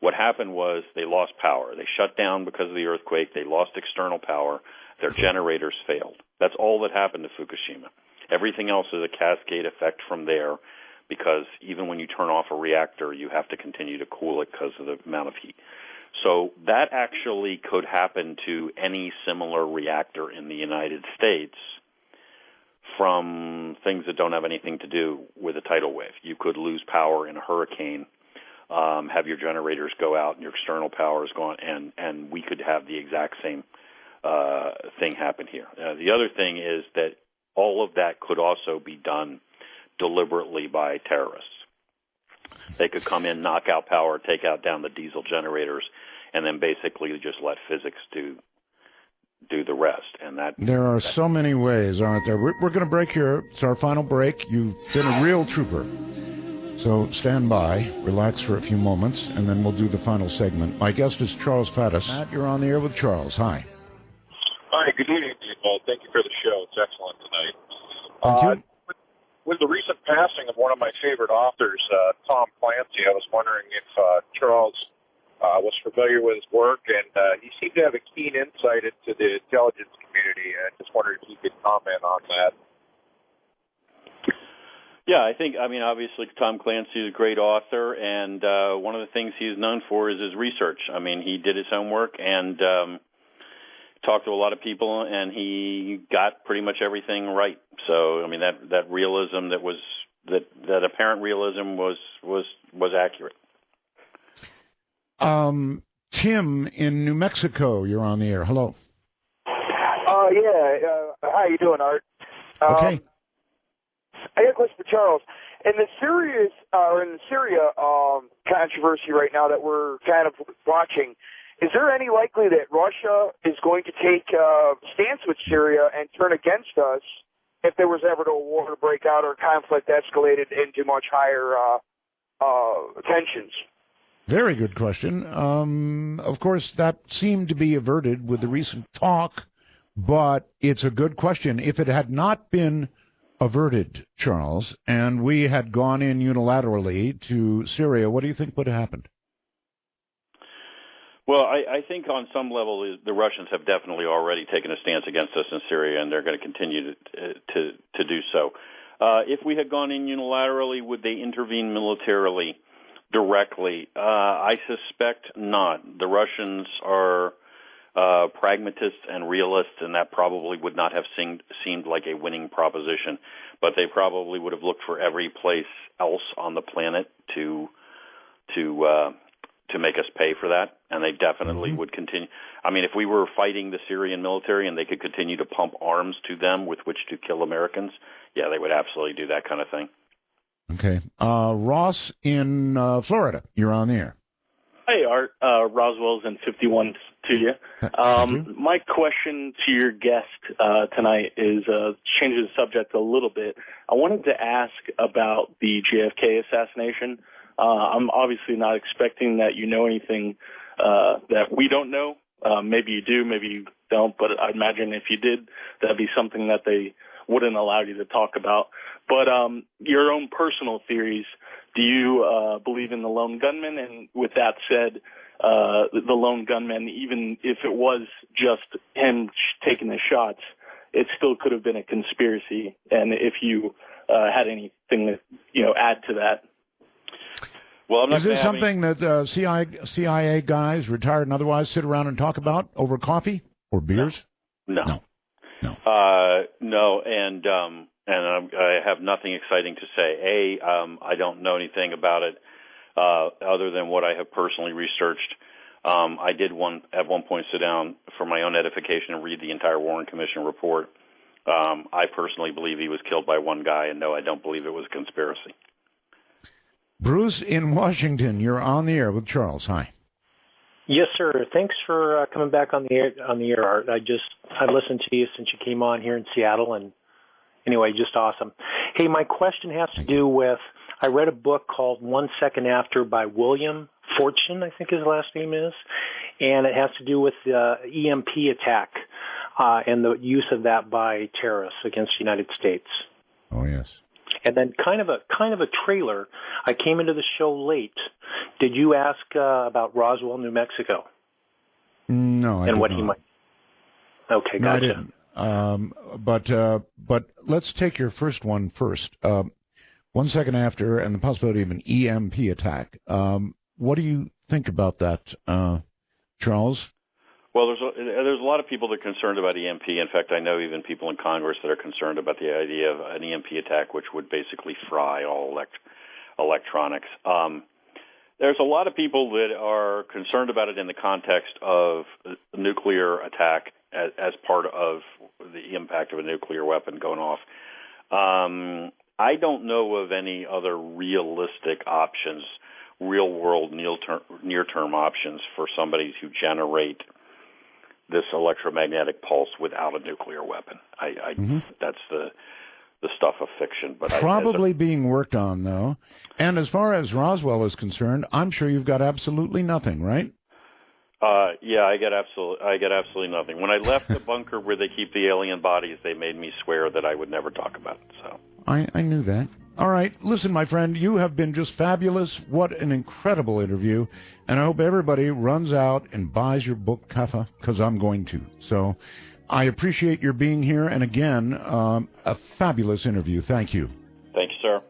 What happened was they lost power. They shut down because of the earthquake. They lost external power. Their generators failed. That's all that happened to Fukushima. Everything else is a cascade effect from there, because even when you turn off a reactor, you have to continue to cool it because of the amount of heat. So that actually could happen to any similar reactor in the United States from things that don't have anything to do with a tidal wave. You could lose power in a hurricane, have your generators go out and your external power is gone, and we could have the exact same thing happen here. The other thing is that all of that could also be done deliberately by terrorists. They could come in, knock out power, take out down the diesel generators, and then basically just let physics do the rest. And there are so many ways, aren't there? We're going to break here. It's our final break. You've been a real trooper. So stand by, relax for a few moments, and then we'll do the final segment. My guest is Charles Faddis. Matt, you're on the air with Charles. Hi. Hi, good evening. Thank you for the show. It's excellent tonight. Thank you. With the recent passing of one of my favorite authors, Tom Clancy, I was wondering if Charles was familiar with his work, and he seemed to have a keen insight into the intelligence community. I just wondered if you could comment on that. Yeah, I mean, obviously Tom Clancy is a great author, and one of the things he's known for is his research. I mean, he did his homework and talked to a lot of people, and he got pretty much everything right. So, I mean, that realism that apparent realism was accurate. Tim in New Mexico, you're on the air. Hello. How you doing, Art? Okay. I got a question for Charles. In the Syria controversy right now that we're kind of watching, is there any likely that Russia is going to take a stance with Syria and turn against us if there was ever a war to break out or conflict escalated into much higher tensions? Very good question. Of course, that seemed to be averted with the recent talk, but it's a good question. If it had not been averted, Charles, and we had gone in unilaterally to Syria, what do you think would have happened? Well, I think on some level the Russians have definitely already taken a stance against us in Syria, and they're going to continue to do so. If we had gone in unilaterally, would they intervene militarily directly? I suspect not. The Russians are pragmatists and realists, and that probably would not have seemed like a winning proposition. But they probably would have looked for every place else on the planet to make us pay for that, and they definitely would continue. I mean, if we were fighting the Syrian military and they could continue to pump arms to them with which to kill Americans, yeah, they would absolutely do that kind of thing. Okay. Ross in Florida, you're on the air. Hey, Art. Roswell's in 51 to you. My question to your guest tonight is changing the subject a little bit. I wanted to ask about the JFK assassination. I'm obviously not expecting that you know anything that we don't know. Maybe you do, maybe you don't, but I imagine if you did, that'd be something that they wouldn't allow you to talk about. But your own personal theories, do you believe in the lone gunman? And with that said, the lone gunman, even if it was just him taking the shots, it still could have been a conspiracy. And if you had anything to add to that. Well, I'm not Is this something that CIA guys, retired and otherwise, sit around and talk about over coffee or beers? No. No, and I have nothing exciting to say. I don't know anything about it other than what I have personally researched. I did at one point sit down for my own edification and read the entire Warren Commission report. I personally believe he was killed by one guy, and no, I don't believe it was a conspiracy. Bruce in Washington, you're on the air with Charles. Hi. Yes, sir. Thanks for coming back on the air, Art. I've listened to you since you came on here in Seattle, and anyway, just awesome. Hey, my question has to do with, I read a book called 1 Second After by William Fortune, I think his last name is, and it has to do with the EMP attack and the use of that by terrorists against the United States. Oh, yes. And then kind of a trailer. I came into the show late. Did you ask about Roswell, New Mexico? No, I did what not. he might. Okay, no, gotcha. I didn't. But let's take your first one first. 1 second after, and the possibility of an EMP attack. What do you think about that Charles? Well, there's a lot of people that are concerned about EMP. In fact, I know even people in Congress that are concerned about the idea of an EMP attack, which would basically fry all electronics. There's a lot of people that are concerned about it in the context of a nuclear attack as part of the impact of a nuclear weapon going off. I don't know of any other realistic options, real-world near-term options for somebody to generate this electromagnetic pulse without a nuclear weapon. That's the stuff of fiction. But probably being worked on, though. And as far as Roswell is concerned, I'm sure you've got absolutely nothing, right? Yeah, I get absolutely nothing. When I left the bunker where they keep the alien bodies, they made me swear that I would never talk about it. So I knew that. All right, listen, my friend, you have been just fabulous. What an incredible interview. And I hope everybody runs out and buys your book, Kaffa, because I'm going to. So I appreciate your being here. And again, a fabulous interview. Thank you. Thank you, sir.